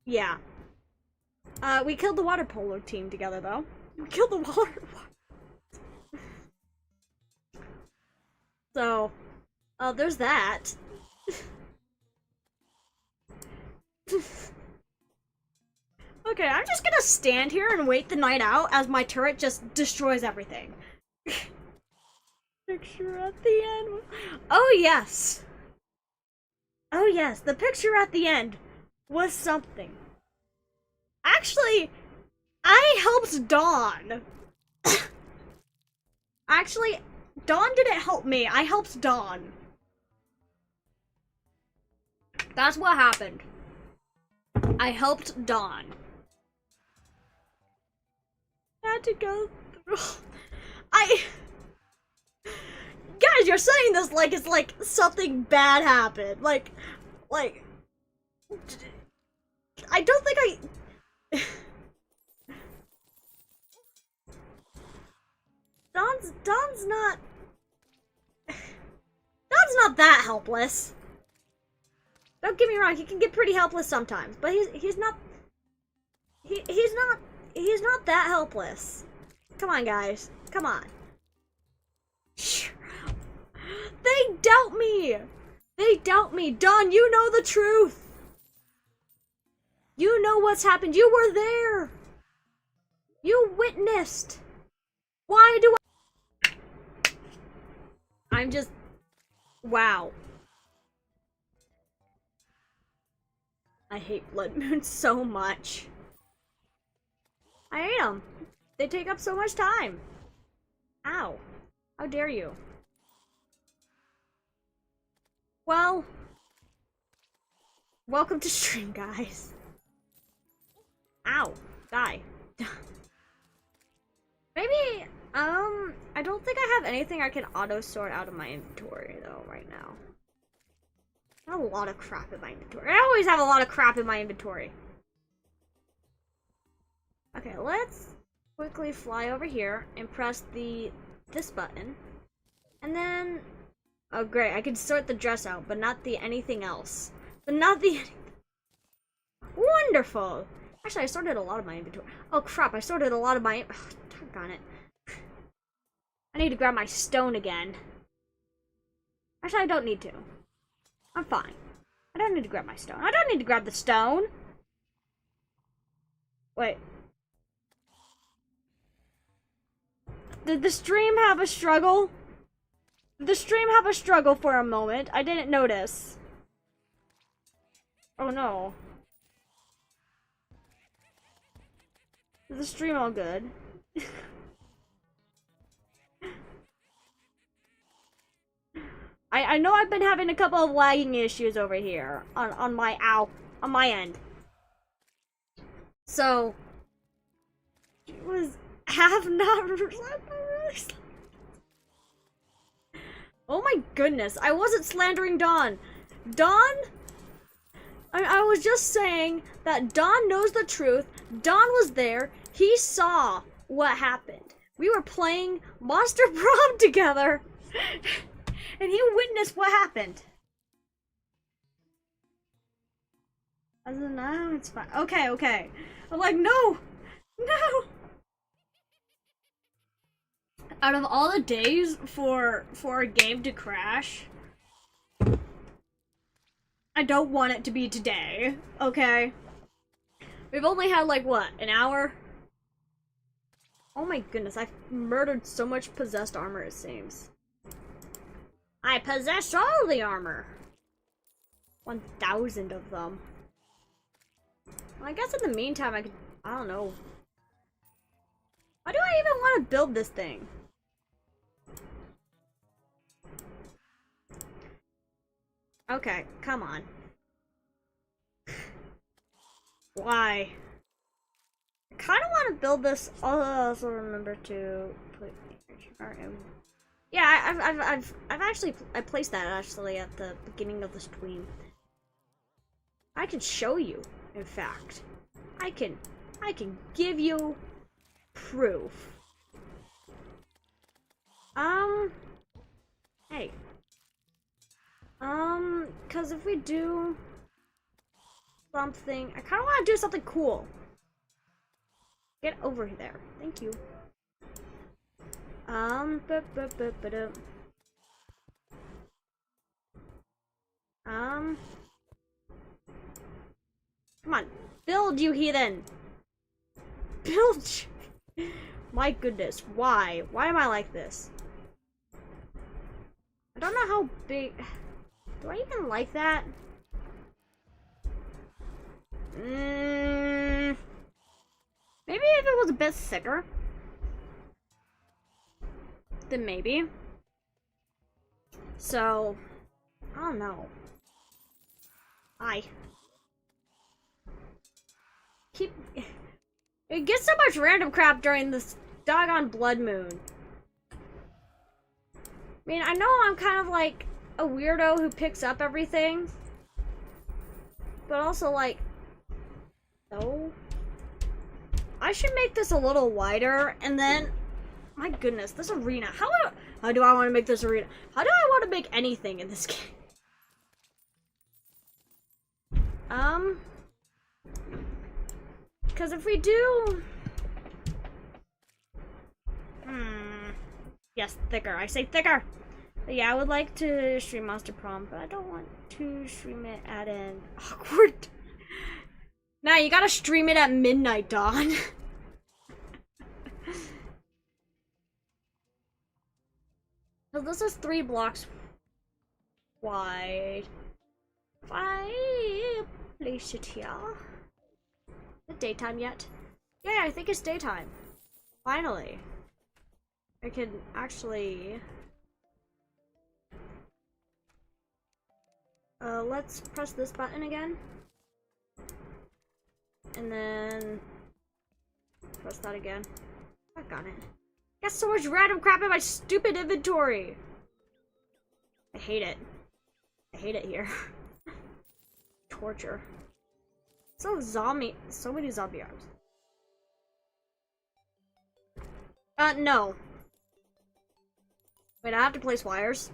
Yeah. We killed the water polo team together, though. We killed the water. So, there's that. Okay, I'm just gonna stand here and wait the night out as my turret just destroys everything. Picture at the end. Oh yes. Oh yes, the picture at the end was something. Actually, I helped Dawn. Actually, Dawn didn't help me. I helped Dawn. That's what happened. I helped Dawn. I had to go through. Guys, you're saying this like it's like something bad happened. Like, I don't think I. Don's not. Don's not that helpless. Don't get me wrong, he can get pretty helpless sometimes, but he's not. He's not that helpless. Come on, guys. Come on. They doubt me. They doubt me. Don, you know the truth. You know what's happened. You were there. You witnessed. Why do I'm just... Wow. I hate blood moons so much. I hate them. They take up so much time. Ow. How dare you? Well, welcome to stream, guys. Ow. Die. Maybe, I don't think I have anything I can auto-sort out of my inventory, though, right now. I have a lot of crap in my inventory. I always have a lot of crap in my inventory. Okay, let's quickly fly over here and press this button. And then... Oh, great. I can sort the dress out, but not the anything else. But not the anything. Wonderful! Actually, I sorted a lot of my inventory. Oh, crap. I sorted a lot of my... Oh, doggone it. I need to grab my stone again. Actually, I don't need to. I'm fine. I don't need to grab my stone. I don't need to grab the stone! Wait. Did the stream have a struggle? Did the stream have a struggle for a moment? I didn't notice. Oh no. Is the stream all good? I know I've been having a couple of lagging issues over here on my end. So it was have not really. Oh my goodness, I wasn't slandering Dawn. Dawn? I was just saying that Dawn knows the truth. Dawn was there. He saw what happened. We were playing Monster Prom together. And he witnessed what happened. Other than that, it's fine. Okay, okay. I'm like, no! No! Out of all the days for a game to crash, I don't want it to be today, okay? We've only had like, what, an hour? Oh my goodness, I've murdered so much possessed armor, it seems. I possess all the armor! 1,000 of them. Well, I guess in the meantime I don't know. Why do I even want to build this thing? Okay, come on. Why? I kind of want to build this. Also remember to put. Yeah, I've actually placed that actually at the beginning of the stream. I can show you. In fact, I can give you proof. Hey. Cause if we do something, I kind of want to do something cool. Get over there. Thank you. Come on, build, you heathen. Build. My goodness, why? Why am I like this? I don't know how big. Do I even like that? Maybe if it was a bit thicker, then maybe. So, I don't know. Hi. It gets so much random crap during this doggone blood moon. I mean, I know I'm kind of like a weirdo who picks up everything, but also like, no. I should make this a little wider, and then, my goodness, this arena. How do I want to make this arena? How do I want to make anything in this game? Because if we do... Yes, thicker. I say thicker! But yeah, I would like to stream Monster Prom, but I don't want to stream it at an awkward... Nah, you gotta stream it at midnight, Dawn. So this is 3 blocks wide. If I place it here... Is it daytime yet? Yeah, I think it's daytime. Finally. I can actually... let's press this button again. And then... press that again. Back on it. Got so much random crap in my stupid inventory! I hate it. I hate it here. Torture. So many zombie arms. No. Wait, I have to place wires?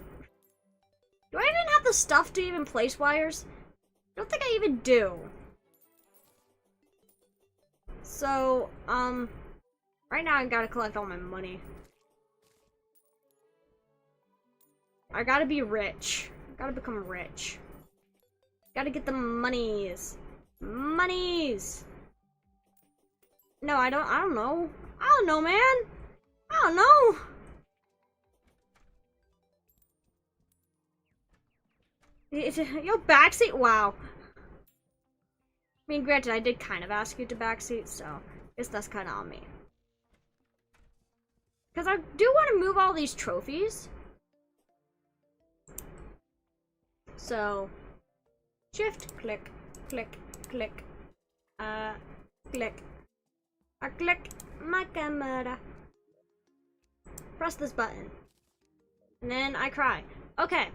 Do I even have the stuff to even place wires? I don't think I even do. So, right now I gotta collect all my money. I gotta be rich. I gotta become rich. Gotta get the monies. Monies! No, I don't know. I don't know, man. I don't know. Yo, backseat? Wow. I mean, granted, I did kind of ask you to backseat, so I guess that's kind of on me. Because I do want to move all these trophies. So, shift, click, click, click, click. I click my camera. Press this button. And then I cry. Okay.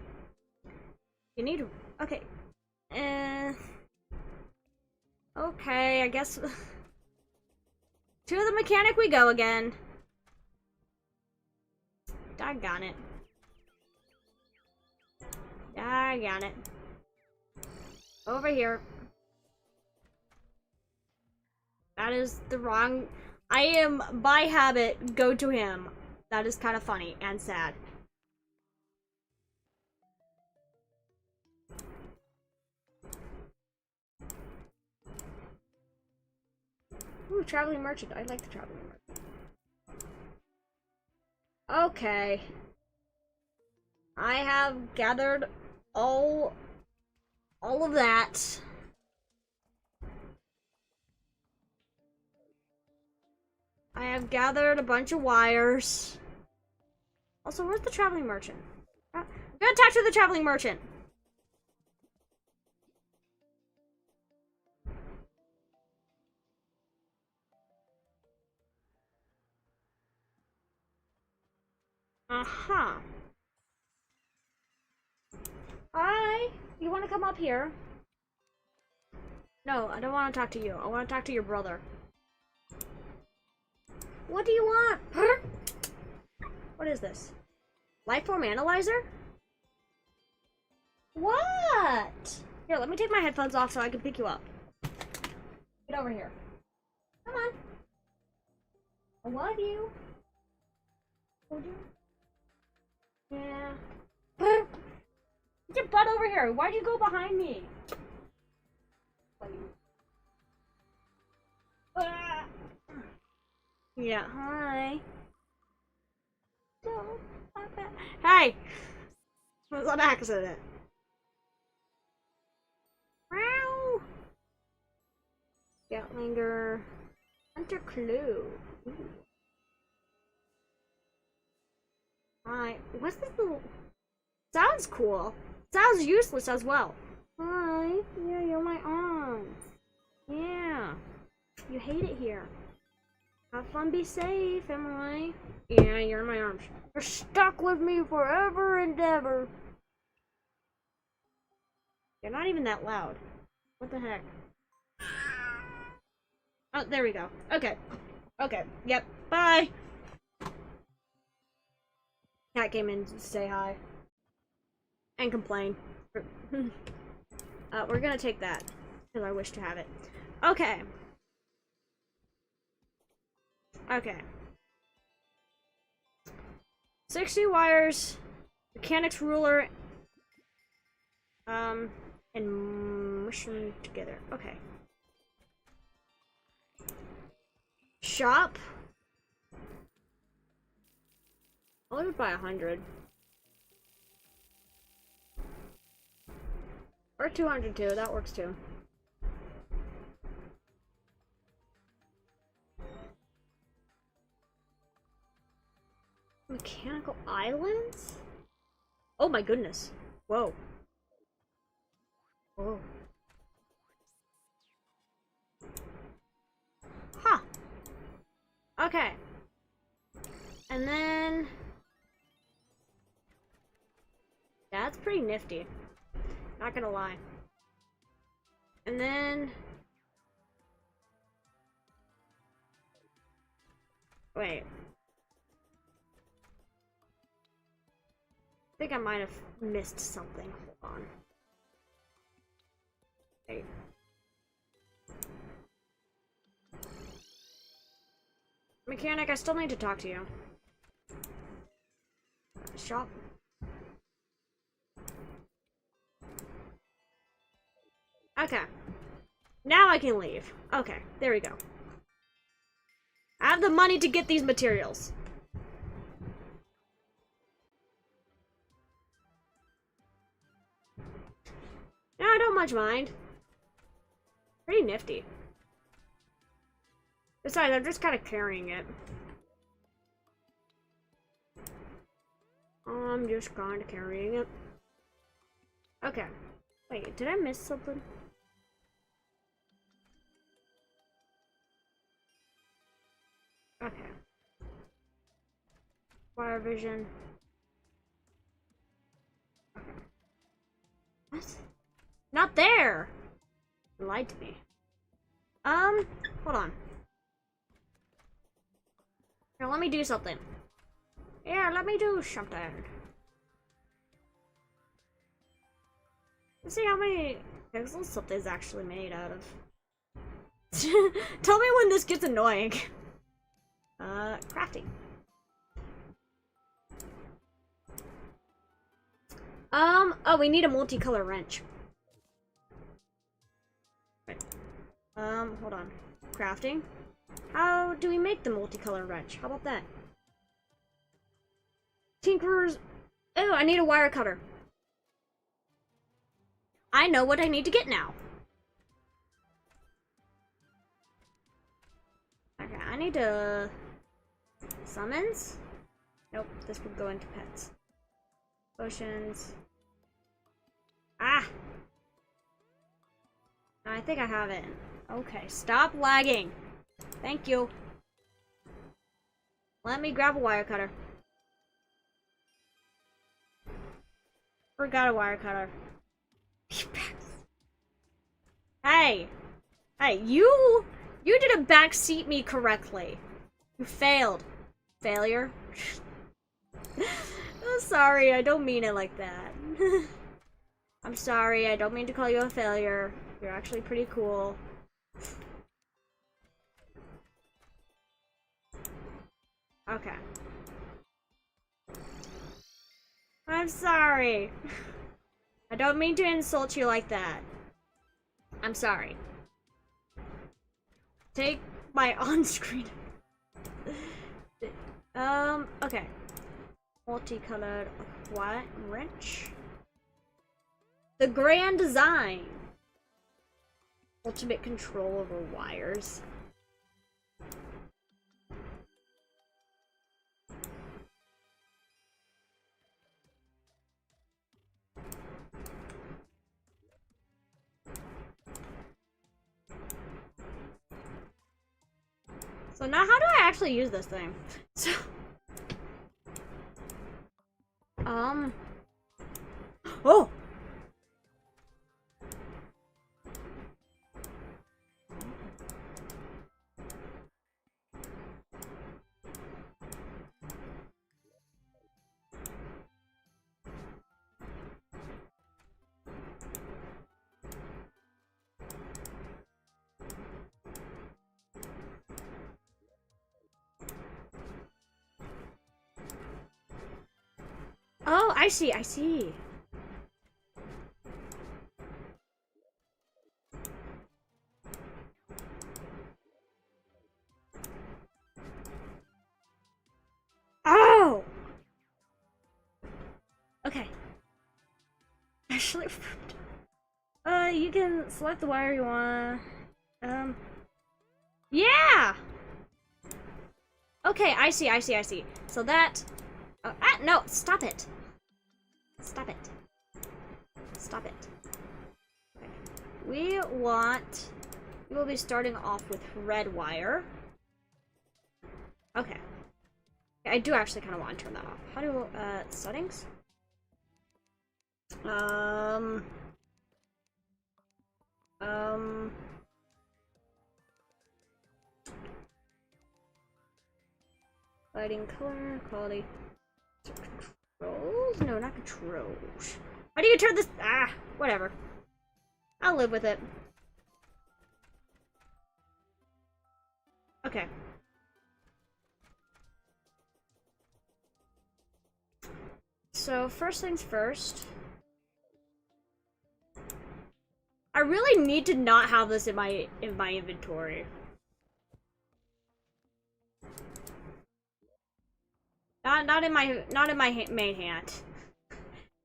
You need to... Okay. Okay, I guess... To the mechanic we go again. Doggone it. Doggone it. Over here. That is the wrong... I am, by habit, go to him. That is kind of funny and sad. Ooh, traveling merchant. I like the traveling merchant. Okay. I have gathered all of that. I have gathered a bunch of wires. Also, where's the traveling merchant? I'm gonna talk to the traveling merchant. Uh-huh. Hi. You want to come up here? No, I don't want to talk to you. I want to talk to your brother. What do you want? Huh? What is this? Lifeform analyzer? What? Here, let me take my headphones off so I can pick you up. Get over here. Come on. I love you. Hold you. Yeah. Get your butt over here. Why'd you go behind me? Yeah, hi. Hey! It was an accident. Meow! Gatlinger. Hunter Clue. Ooh. Hi. What's this little... Sounds cool. Sounds useless as well. Hi. Yeah, you're my aunt. Yeah. You hate it here. Have fun, be safe, Emily. Yeah, you're in my arms. You're stuck with me forever and ever. You're not even that loud. What the heck? Oh, there we go. Okay. Okay. Yep. Bye. Cat came in to say hi. And complain. We're gonna take that. Because I wish to have it. Okay. Okay. 60 wires. Mechanics ruler. And mush them together. Okay. Shop. I would buy 100. Or 200 too, that works too. Mechanical islands? Oh my goodness. Whoa. Whoa. Huh. Okay. And then... that's pretty nifty. Not gonna lie. And then... wait. I think I might have missed something. Hold on. Wait. Mechanic, I still need to talk to you. Shop. Okay. Now I can leave. Okay, there we go. I have the money to get these materials. No, I don't much mind. Pretty nifty. Besides, I'm just kind of carrying it. I'm just kind of carrying it. Okay. Wait, did I miss something? Okay. Wire vision. Okay. What? Not there! You lied to me. Hold on. Here, let me do something. Yeah, let me do something. Let's see how many pixels something's actually made out of. Tell me when this gets annoying. Crafting. Oh, we need a multicolor wrench. Wait. Hold on. Crafting? How do we make the multicolor wrench? How about that? Tinkerers. Oh, I need a wire cutter. I know what I need to get now. Okay, I need to... summons? Nope, this would go into pets. Potions. Ah! I think I have it. Okay, stop lagging. Thank you. Let me grab a wire cutter. Forgot a wire cutter. Hey! Hey, you didn't backseat me correctly. You failed. Failure? I'm sorry, I don't mean it like that. I'm sorry, I don't mean to call you a failure. You're actually pretty cool. Okay. I'm sorry. I don't mean to insult you like that. I'm sorry. Take my on-screen. Okay. Multicolored white wrench. The grand design. Ultimate control over wires. So now how do I actually use this thing? So, oh! Oh, I see, I see. Oh! Okay. Actually, you can select the wire you want. Yeah! Okay, I see, I see, I see. So that... no, stop it. Stop it. Stop it. Okay. We will be starting off with red wire. Okay. I do actually kind of want to turn that off. How do, settings? Lighting, color, quality. Controls? No, not controls. How do you turn this? Ah, whatever. I'll live with it. Okay. So, first things first. I really need to not have this in my inventory. Not in my main hand.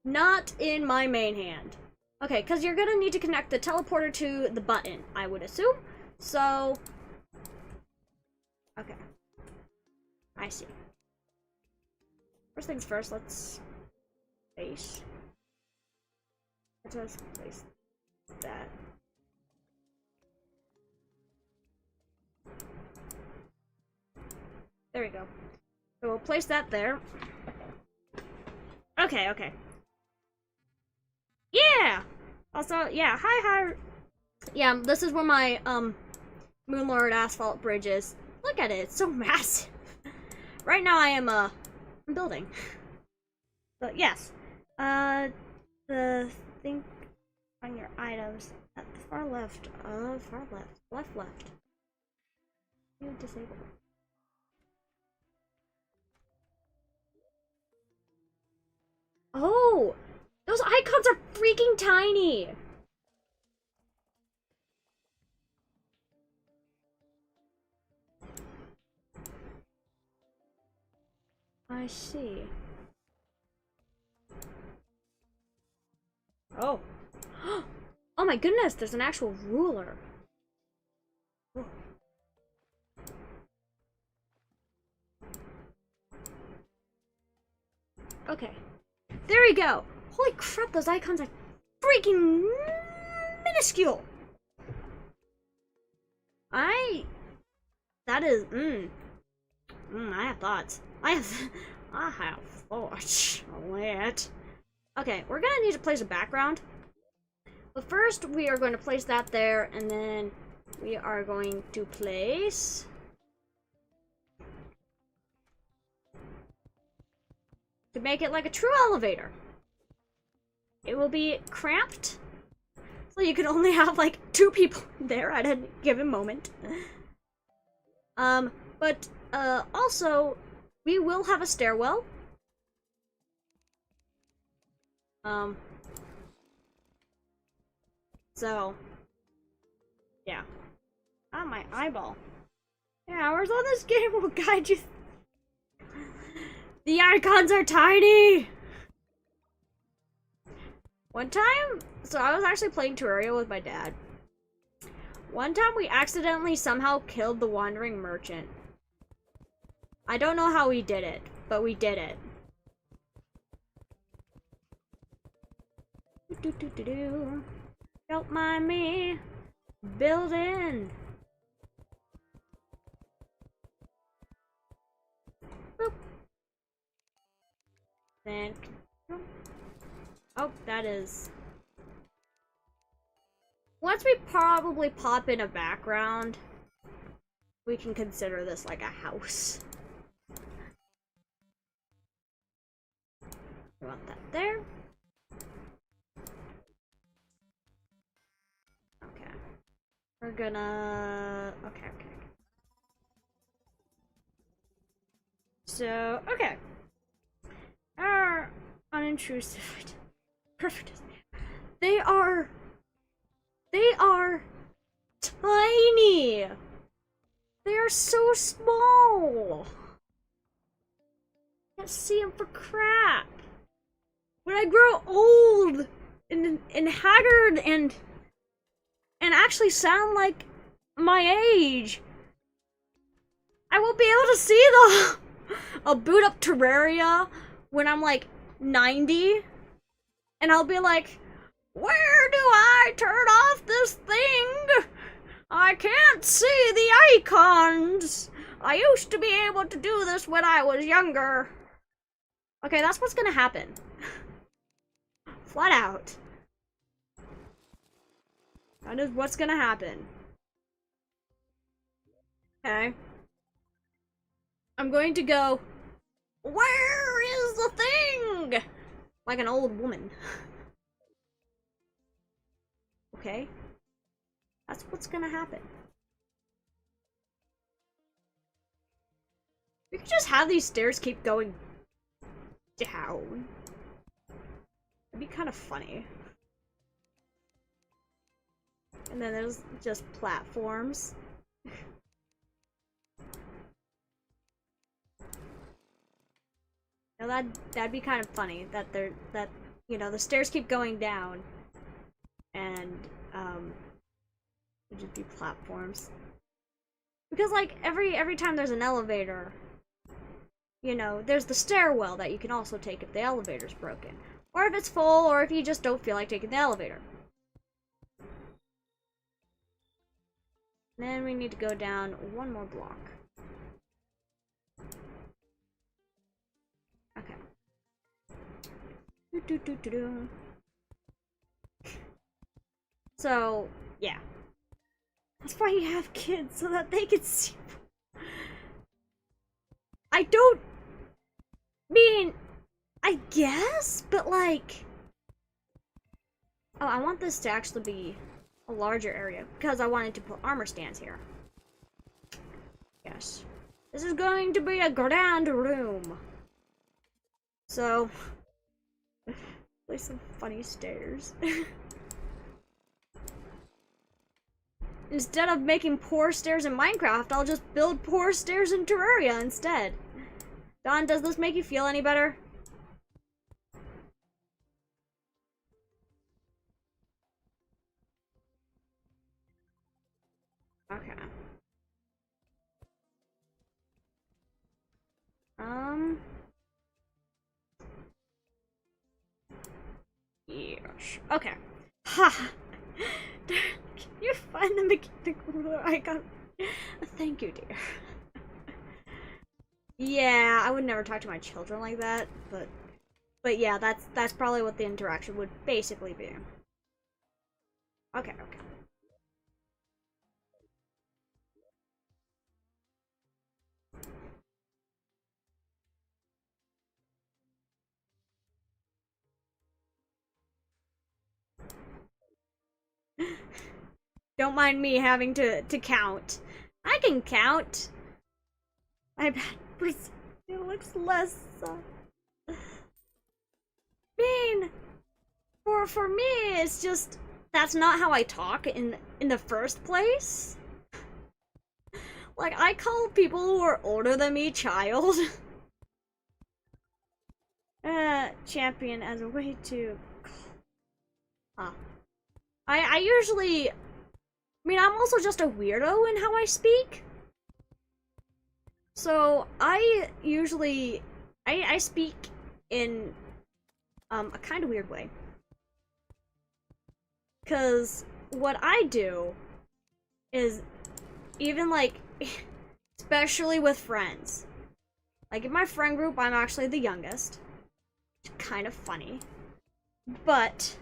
Not in my main hand. Okay, because you're gonna need to connect the teleporter to the button, I would assume. So, okay. I see. First things first, let's place. Let's place that. There we go. So we'll place that there. Okay, okay. Yeah! Also, yeah, hi. Yeah, this is where my, Moonlord asphalt bridge is. Look at it, it's so massive. Right now I am, I'm building. But yes. The thing on your items at the far left, left. You disable. Oh! Those icons are freaking tiny! I see. Oh. Oh my goodness, there's an actual ruler. Oh. Okay. There we go! Holy crap, those icons are freaking minuscule! That is, I have thoughts. I have thoughts on it. Okay, we're gonna need to place a background. But first, we are going to place that there, and then we are going to place... to make it like a true elevator. It will be cramped, so you can only have like 2 people there at a given moment. But also, we will have a stairwell. So, yeah. Ah, my eyeball. Yeah, hours on this game will guide you. The icons are tiny! One time, so I was actually playing Terraria with my dad. One time we accidentally somehow killed the wandering merchant. I don't know how we did it, but we did it. Don't mind me building. Then, oh, that is. Once we probably pop in a background, we can consider this like a house. We want that there. Okay. We're gonna. Okay. So, okay. Our unintrusive. Perfect. They are tiny. They are so small. Can't see them for crap. When I grow old and haggard and actually sound like my age, I won't be able to see them. I'll boot up Terraria when I'm like 90, and I'll be like, where do I turn off this thing? I can't see the icons. I used to be able to do this when I was younger. Okay, that's what's gonna happen. Flat out. That is what's gonna happen. Okay. I'm going to go, where is the thing? Like an old woman. Okay. That's what's gonna happen. We could just have these stairs keep going down. It'd be kind of funny. And then there's just platforms. Now that'd be kind of funny that you know, the stairs keep going down, and it'd just be platforms. Because like every time there's an elevator, you know, there's the stairwell that you can also take if the elevator's broken, or if it's full, or if you just don't feel like taking the elevator. And then we need to go down one more block. Okay. So, yeah. That's why you have kids, so that they can see. I don't mean, I guess, but like, oh, I want this to actually be a larger area because I wanted to put armor stands here. Yes. This is going to be a grand room. So, place some funny stairs. Instead of making poor stairs in Minecraft, I'll just build poor stairs in Terraria instead. Don, does this make you feel any better? Okay. Yes. Okay. Ha! Can you find the mechanical ruler? I got. Thank you, dear. Yeah, I would never talk to my children like that, but yeah, that's probably what the interaction would basically be. Okay. Don't mind me having to count. I can count. I bet it looks less. Mean. For me, it's just that's not how I talk in the first place. Like, I call people who are older than me child. Champion as a way to. I usually. I mean, I'm also just a weirdo in how I speak. So, I usually. I speak in a kind of weird way. Because what I do is, even like, especially with friends. Like, in my friend group, I'm actually the youngest. It's kind of funny. But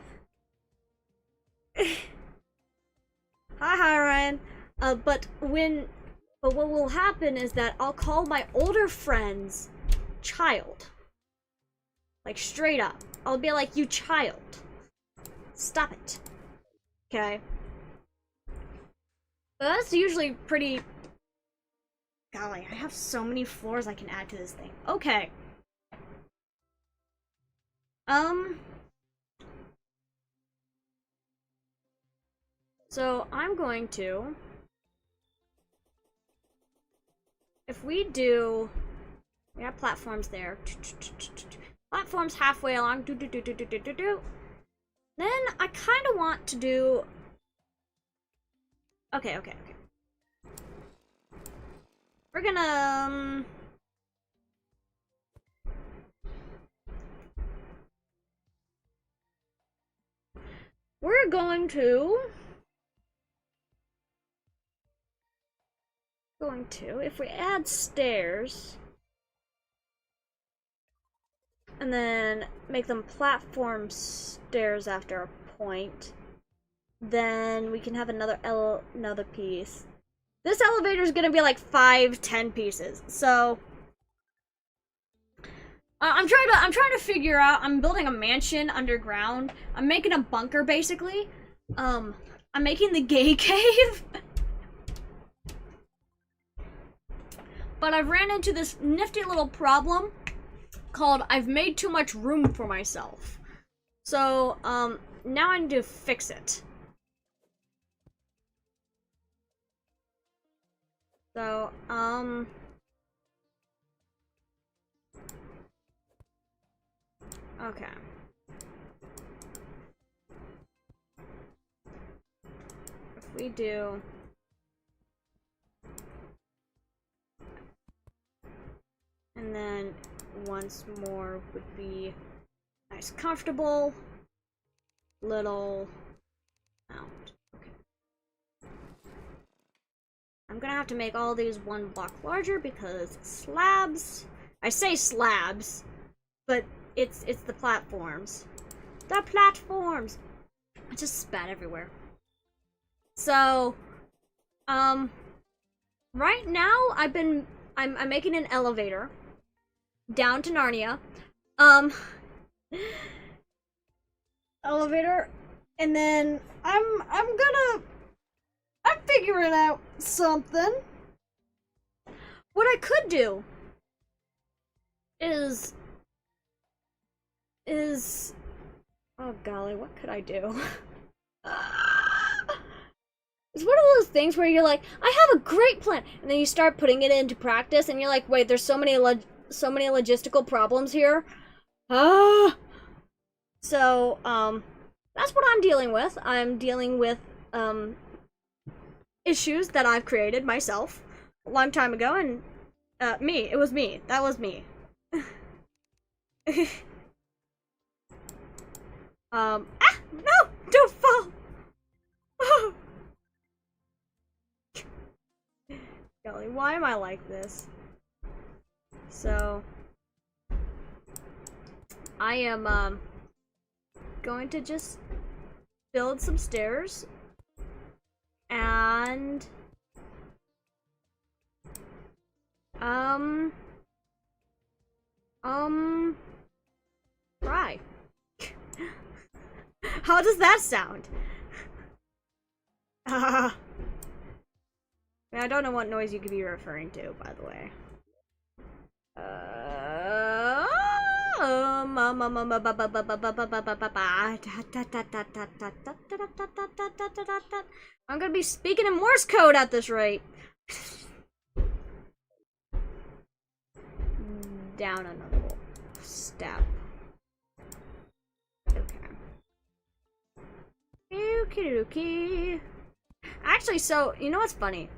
hi Ryan. But what will happen is that I'll call my older friend's child. Like straight up. I'll be like, you child. Stop it. Okay. But that's usually pretty... Golly, I have so many floors I can add to this thing. Okay. So I'm going to... If we do... We have platforms there. Platforms halfway along. Then I kind of want to do... Okay. We're gonna... We're going to... If we add stairs... And then make them platform stairs after a point. Then we can have another piece. This elevator is gonna be like 5-10 pieces. So I'm trying to figure out. I'm building a mansion underground. I'm making a bunker basically. I'm making the gay cave. But I've ran into this nifty little problem called I've made too much room for myself. So now I need to fix it. So, okay. If we do... And then once more would be nice, comfortable little mount. Okay. I'm gonna have to make all these 1 block larger because slabs. I say slabs, but it's the platforms. The platforms. I just spat everywhere. So, right now I'm making an elevator down to Narnia. Elevator, and then I'm figuring out something. What I could do is oh golly, what could I do? It's one of those things where you're like, I have a great plan, and then you start putting it into practice, and you're like, wait, there's so many logistical problems here. So, that's what I'm dealing with. I'm dealing with, issues that I've created myself a long time ago, and, it was me. That was me. No! Don't fall! Golly, why am I like this? So, I am, going to just build some stairs and try. How does that sound? I don't know what noise you could be referring to, by the way. I'm gonna be speaking in Morse code at this rate. Down another step. Okay. Actually, so, you know what's funny?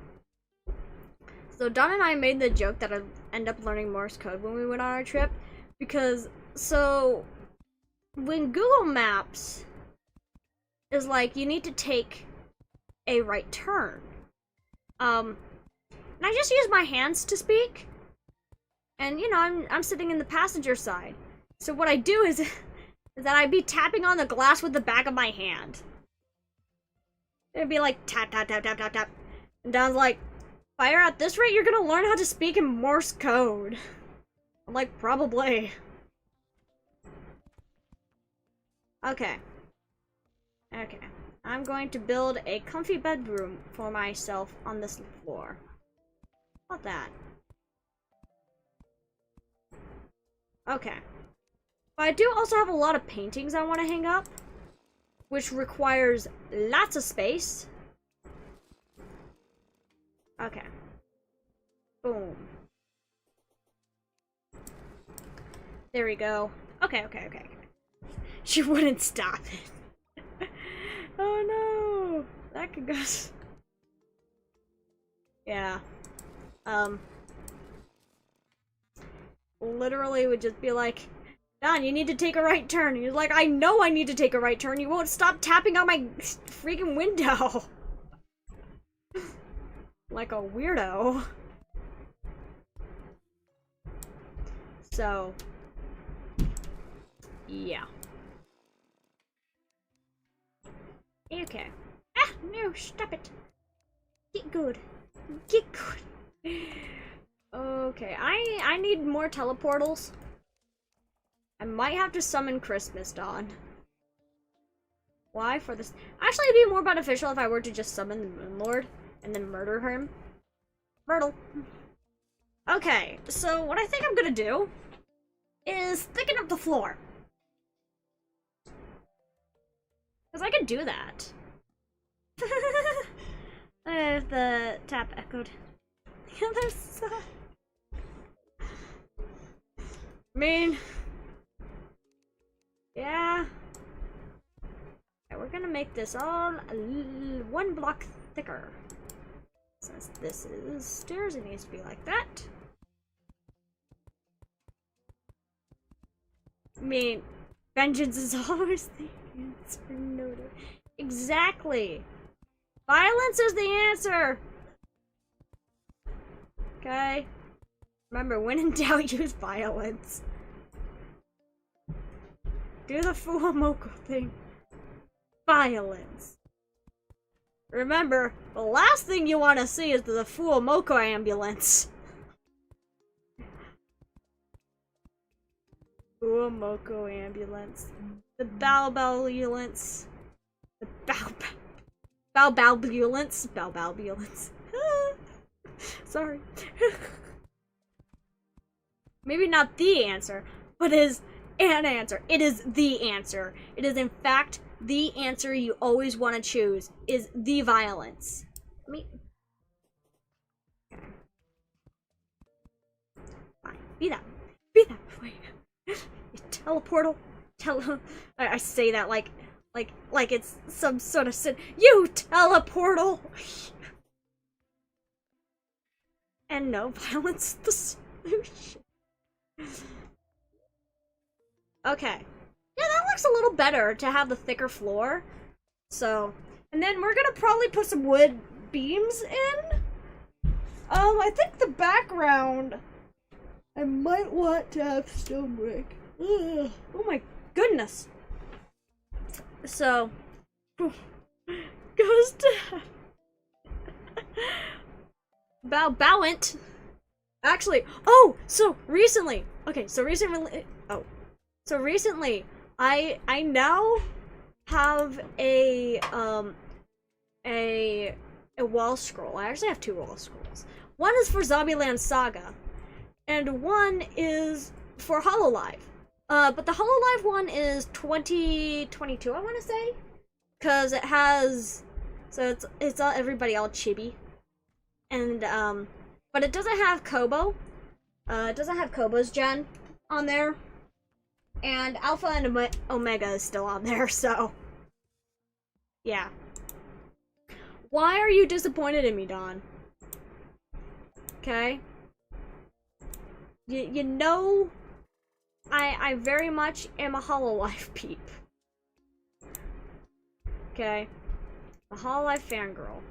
So, Don and I made the joke that I'd end up learning Morse code when we went on our trip. Because, so, when Google Maps is like, you need to take a right turn. And I just use my hands to speak. And, you know, I'm sitting in the passenger side. So what I do is that I'd be tapping on the glass with the back of my hand. It'd be like tap, tap, tap, tap, tap, tap. And Don's like, Fire, at this rate, you're gonna learn how to speak in Morse code. I'm like, probably. Okay. Okay. I'm going to build a comfy bedroom for myself on this floor. How about that? Okay. But I do also have a lot of paintings I want to hang up, which requires lots of space. Okay. Boom. There we go. Okay. She wouldn't stop it. Oh no! That could go. Yeah. Literally would just be like, Don, you need to take a right turn. He's like, I know I need to take a right turn. You won't stop tapping on my freaking window. Like a weirdo. So, yeah. Okay. Ah, no, stop it. Get good. Get good. Okay, I need more teleportals. I might have to summon Christmas Dawn. Why? For this? Actually, it'd be more beneficial if I were to just summon the Moon Lord and then murder him. Myrtle. Okay, so what I think I'm gonna do is thicken up the floor. Because I could do that. The tap echoed. The other side. I mean, yeah. Okay, we're gonna make this all 1 block thicker. Since this is stairs, it needs to be like that. I mean, vengeance is always the answer. Noted. Exactly. Violence is the answer. Okay. Remember, when in doubt, use violence. Do the Fuamoko thing. Violence. Remember, the last thing you want to see is the Fuamoko ambulance. Fuamoko ambulance. The Balbalulance. The Balbalulance. Balbalulance. Sorry. Maybe not the answer, but is an answer. It is the answer. It is in fact the answer you always want to choose, is the violence. Okay. Fine. Be that way. Teleportal. I say that like it's some sort of sin. You teleportal. And no, violence is the solution. Okay. Yeah, that looks a little better to have the thicker floor. So, and then we're gonna probably put some wood beams in. I think the background, I might want to have stone brick. Ugh. Oh my goodness. So, goes to Bowent. Actually, so recently, I now have a wall scroll. I actually have 2 wall scrolls. One is for Zombieland Saga, and one is for Hololive. But the Hololive one is 2022, I want to say, because it has, so it's all everybody all chibi, and but it doesn't have Kobo. It doesn't have Kobo's gen on there. And Alpha and Omega is still on there, so. Yeah. Why are you disappointed in me, Dawn? Okay? You know, I very much am a Hololive peep. Okay? A Hololive fangirl.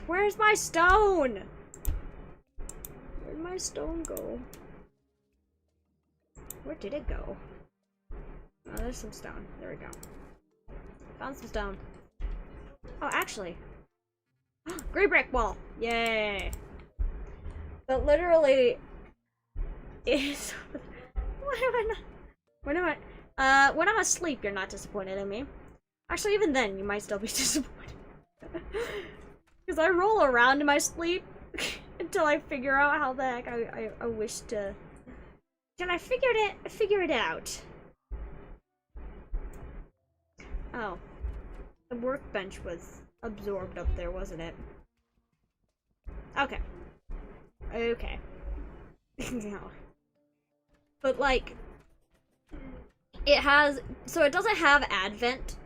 Where's my stone? Where'd my stone go? Where did it go? Oh, there's some stone. There we go. Found some stone. Oh, actually. Gray brick wall! Yay! But literally... is... when I'm asleep, you're not disappointed in me. Actually, even then, you might still be disappointed. Because I roll around in my sleep until I figure out how the heck I wish to... Till I figure it out. Oh. The workbench was absorbed up there, wasn't it? Okay. Okay. No. But like... It has... So it doesn't have Advent.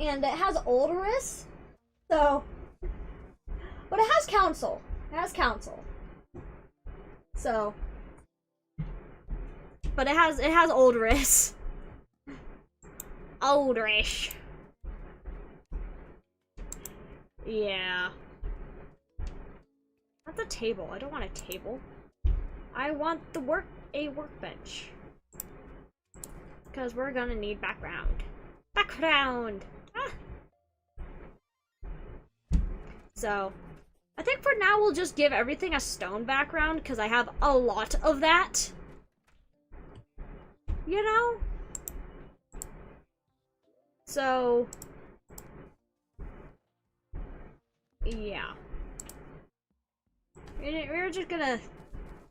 And it has Odorous. So... But it has Council. It has Council. So... But it has Odorous. Odorish. Yeah. Not the table. I don't want a table. I want a workbench. Because we're gonna need background. Background! Ah. So, I think for now we'll just give everything a stone background, because I have a lot of that. You know? So... yeah. We're just gonna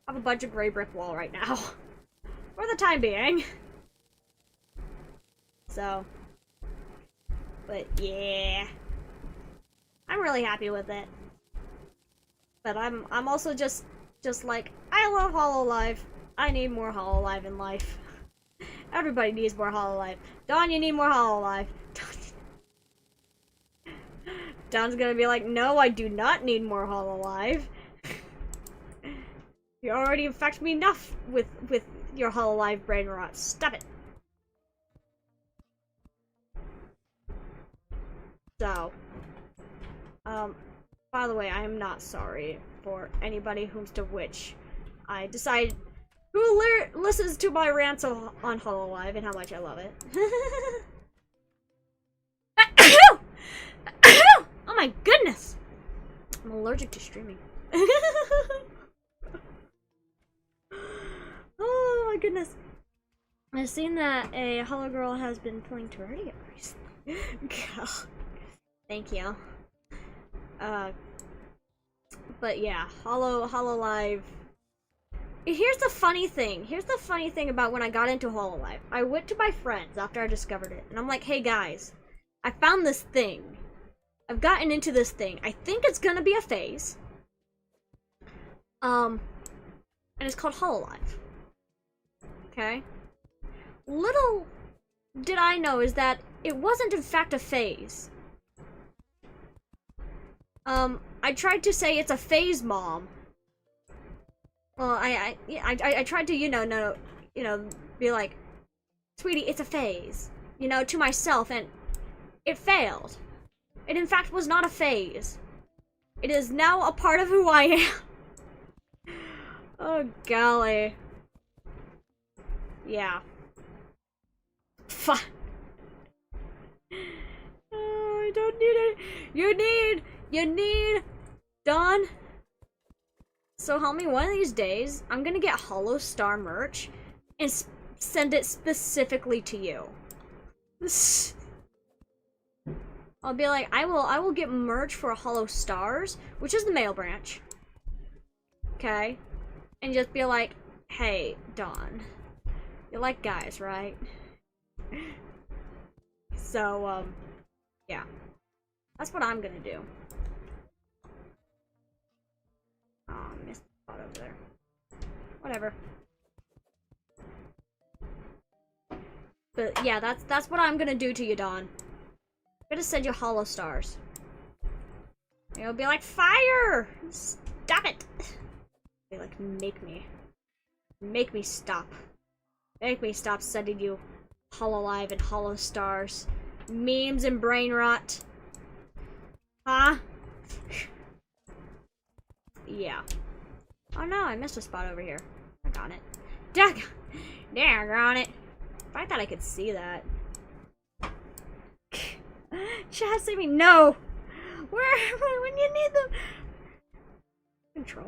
have a bunch of gray brick wall right now. For the time being. So. But yeah. I'm really happy with it. But I'm also just like, I love Hololive. I need more Hololive in life. Everybody needs more Hololive. Dawn, you need more Hololive. Dawn's gonna be like, no, I do not need more Hololive. You already infect me enough with your Hololive brain rot. Stop it. So, by the way, I am not sorry for anybody to which I decide who listens to my rants on Hololive and how much I love it. Oh my goodness! I'm allergic to streaming. Oh my goodness. I've seen that a Hollow Girl has been playing Terraria recently. Thank you. But yeah, Hololive. Here's the funny thing about when I got into Hololive. I went to my friends after I discovered it, and I'm like, hey guys, I found this thing. I've gotten into this thing. I think it's gonna be a phase. And it's called Hololive. Okay? Little did I know is that it wasn't in fact a phase. I tried to say it's a phase, Mom. Well, I tried to, be like, sweetie, it's a phase, to myself, and it failed. It in fact was not a phase. It is now a part of who I am. Oh, golly. Yeah. Fuck. Oh, I don't need it. You need, Dawn. So help me, one of these days, I'm gonna get Hollow Star merch and send it specifically to you. I'll be like, I will get merch for Hollow Stars, which is the male branch. Okay? And just be like, hey, Dawn, you like guys, right? So, yeah. That's what I'm gonna do. Oh, I missed the spot over there. Whatever. But yeah, that's what I'm gonna do to you, Dawn. I'm gonna send you Hollow Stars. And you'll be like, fire! Stop it! Be like, make me stop. Make me stop sending you Hololive and Hollow Stars. Memes and brain rot. Huh? Yeah. Oh no, I missed a spot over here. I got it. Dag! Daggone it. If I thought I could see that. Jazzy, no! When you need them?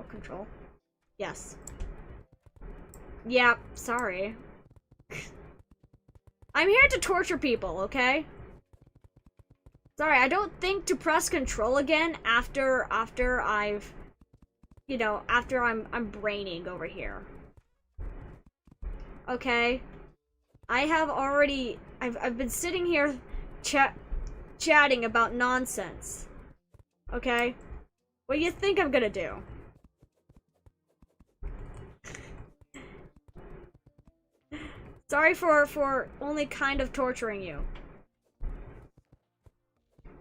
Control. Yes. Yeah, sorry. I'm here to torture people, okay? Sorry, I don't think to press control again after I've, you know, after I'm braining over here. Okay? I have already, I've been sitting here chatting about nonsense. Okay? What do you think I'm gonna do? Sorry for only kind of torturing you.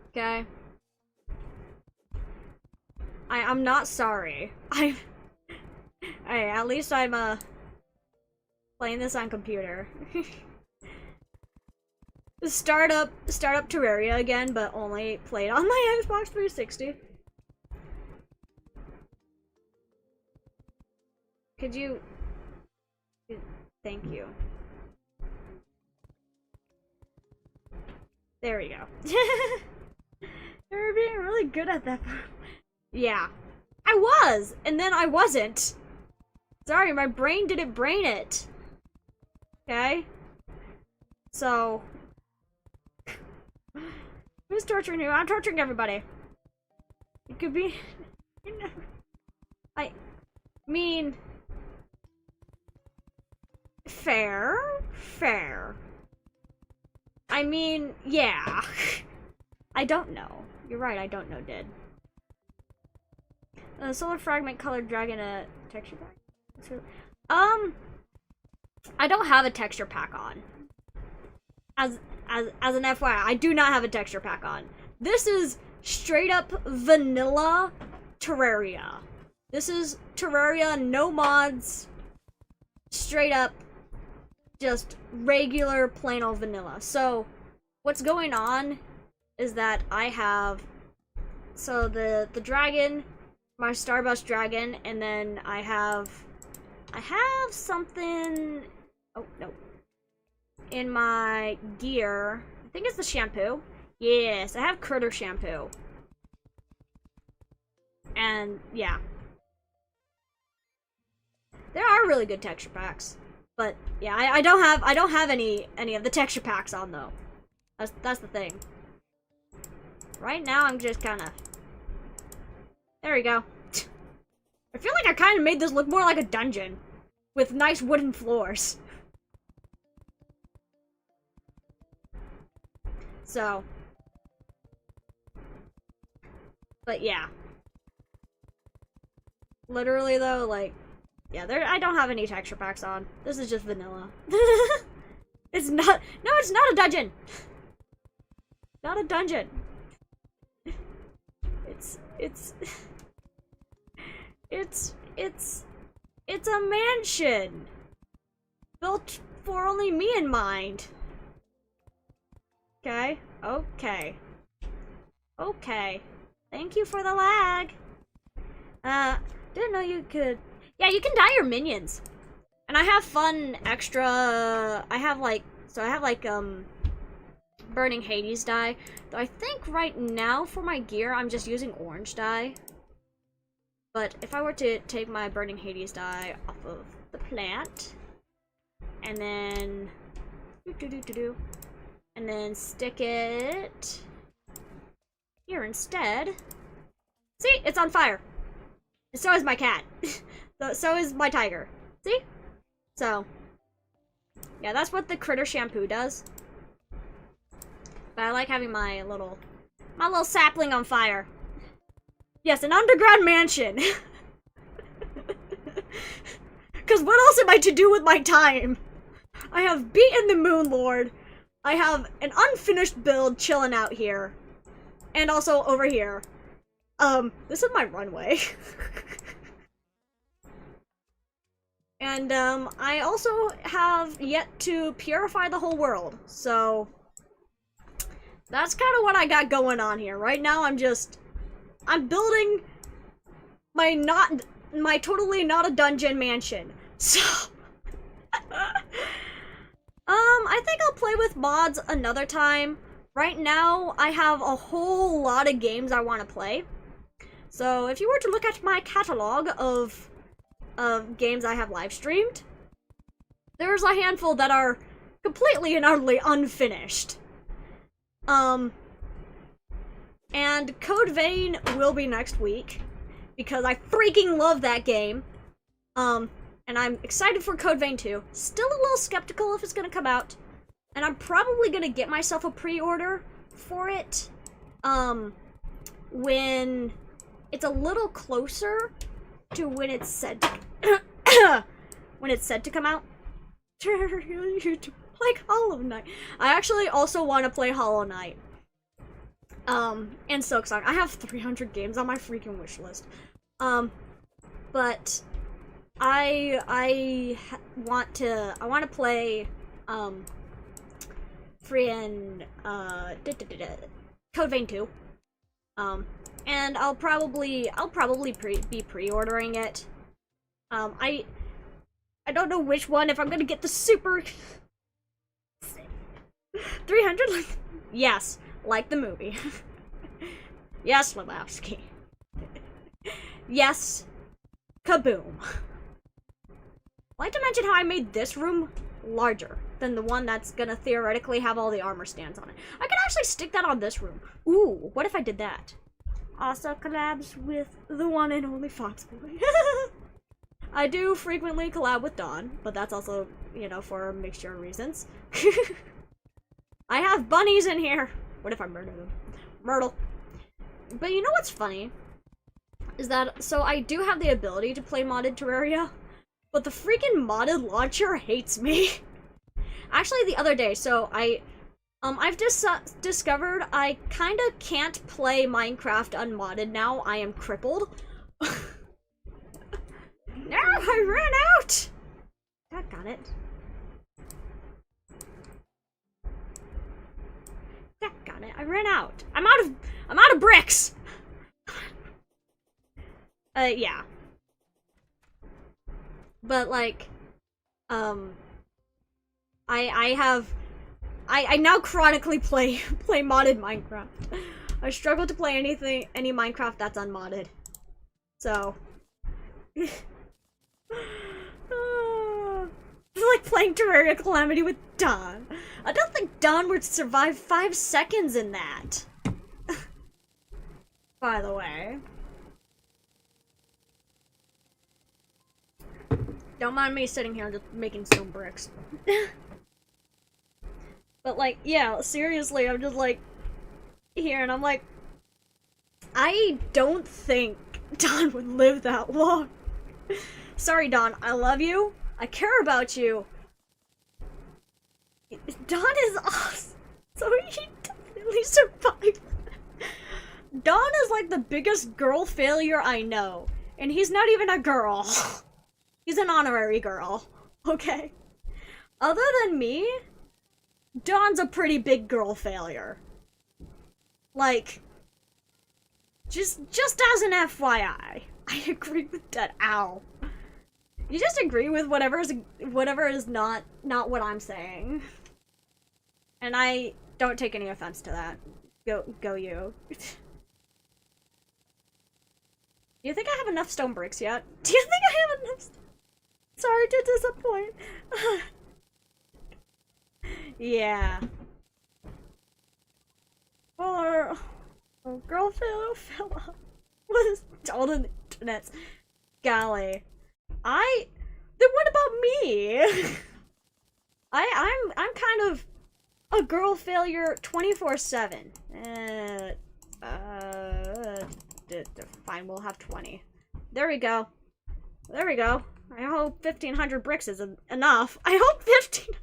Okay? I'm not sorry. At least I'm playing this on computer. Start up Terraria again, but only played on my Xbox 360. Could you... Thank you. There we go. You're being really good at that. Yeah. I was! And then I wasn't. Sorry, my brain didn't brain it. Okay? So... Who's torturing who? I'm torturing everybody. It could be... I mean... Fair. I mean, yeah. I don't know. You're right, I don't know, Did. Solar fragment colored dragon texture pack? I don't have a texture pack on. As an FYI, I do not have a texture pack on. This is straight up vanilla Terraria. This is Terraria, no mods. Straight up just regular plain old vanilla. So what's going on is that I have the dragon, my Starburst dragon, and then I have something, oh no, in my gear. I think it's the shampoo. Yes, I have critter shampoo. And yeah. There are really good texture packs. But yeah, I don't have any of the texture packs on though. That's the thing. Right now I'm just kinda... There we go. I feel like I kinda made this look more like a dungeon. With nice wooden floors. So. But yeah. Literally though, like... Yeah, I don't have any texture packs on. This is just vanilla. It's not... No, it's not a dungeon! Not a dungeon. It's a mansion! Built for only me in mind. Okay. Thank you for the lag. Didn't know you could... Yeah, you can dye your minions. And I have fun extra... I have like Burning Hades dye. Though I think right now for my gear, I'm just using orange dye. But if I were to take my Burning Hades dye off of the plant, and then... and then stick it... here instead. See? It's on fire. And so is my cat. So is my tiger. See? So. Yeah, that's what the critter shampoo does. But I like having my little sapling on fire. Yes, an underground mansion. Because what else am I to do with my time? I have beaten the Moon Lord. I have an unfinished build chilling out here. And also over here. This is my runway. And, I also have yet to purify the whole world, so... That's kind of what I got going on here. Right now, I'm building my totally not a dungeon mansion. So... I think I'll play with mods another time. Right now, I have a whole lot of games I want to play. So if you were to look at my catalog of games I have live streamed, there's a handful that are completely and utterly unfinished. And Code Vein will be next week because I freaking love that game. And I'm excited for Code Vein 2. Still a little skeptical if it's gonna come out. And I'm probably gonna get myself a pre-order for it, when it's a little closer to when it's said to when it's said to come out. Like Hollow Knight. I actually also want to play Hollow Knight. And Silksong. I have 300 games on my freaking wish list. But I want to play freaking Code Vein 2. And I'll probably be pre-ordering it. I don't know which one, if I'm gonna get the super 300. Yes, like the movie. Yes, Lebowski. Yes, kaboom. I'd like to mention how I made this room larger than the one that's gonna theoretically have all the armor stands on it. I could actually stick that on this room. Ooh, what if I did that? Also collabs with the one and only Foxboy. I do frequently collab with Dawn, but that's also, you know, for a mixture of reasons. I have bunnies in here. What if I murder them? Myrtle. But you know what's funny? Is that, so I do have the ability to play modded Terraria, but the freaking modded launcher hates me. Actually, the other day, so I've just discovered I kinda can't play Minecraft unmodded now. I am crippled. No, I ran out! Got it. Got it. I ran out. I'm out of bricks! Yeah. But, like, I now chronically play modded Minecraft. I struggle to play any Minecraft that's unmodded. So. It's like playing Terraria Calamity with Dawn. I don't think Dawn would survive 5 seconds in that. By the way. Don't mind me sitting here just making stone bricks. But like, yeah, seriously, I'm just like here and I'm like, I don't think Dawn would live that long. Sorry, Dawn, I love you. I care about you. Dawn is awesome. So he definitely survived. Dawn is like the biggest girl failure I know. And he's not even a girl. He's an honorary girl. Okay? Other than me, Dawn's a pretty big girl failure. Like, just as an FYI, I agree with that. Ow. You just agree with whatever is not what I'm saying. And I don't take any offense to that. Go you. Do you think I have enough stone bricks yet? Do you think I have enough? Sorry to disappoint. Yeah. Or girl fell off. What is all the internet's golly. Then what about me? I'm kind of a girl failure 24/7. Fine, we'll have 20. There we go. There we go. I hope 1,500 bricks is enough. I hope 1,500.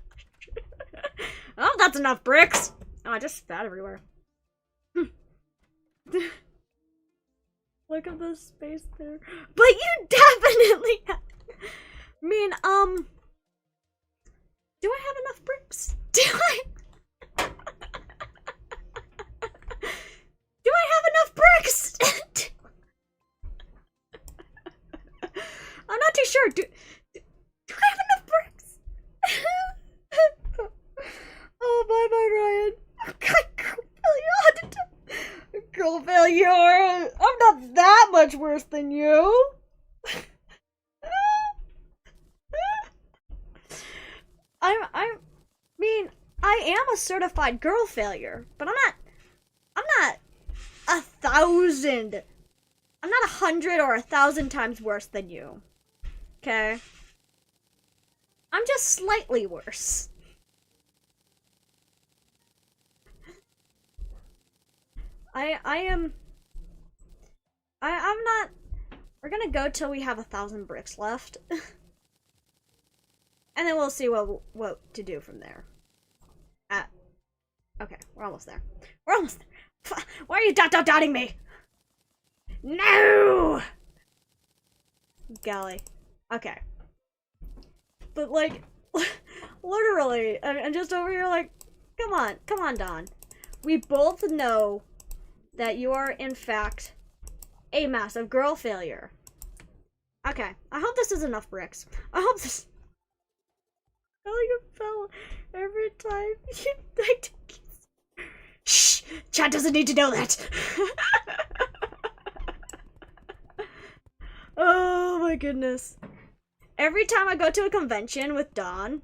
Oh, that's enough bricks. Oh, I just spat everywhere. Look at the space there. But you definitely have. I mean, do I have enough bricks? Do I have enough bricks? I'm not too sure. Do I have enough bricks? girl failure. I'm not that much worse than you. I mean, I am a certified girl failure, but I'm not 1,000. I'm not 100 or 1,000 times worse than you. Okay? I'm just slightly worse. I'm not. We're gonna go till we have 1,000 bricks left. And then we'll see what to do from there. Okay, we're almost there. We're almost there. Why are you dotting me? No! Golly. Okay. But like, literally, I'm just over here like, come on, Don. We both know that you are, in fact, a massive girl failure. Okay, I hope this is enough bricks. I hope this... You fell every time you like to kiss. Shh! Chad doesn't need to know that! Oh my goodness. Every time I go to a convention with Dawn,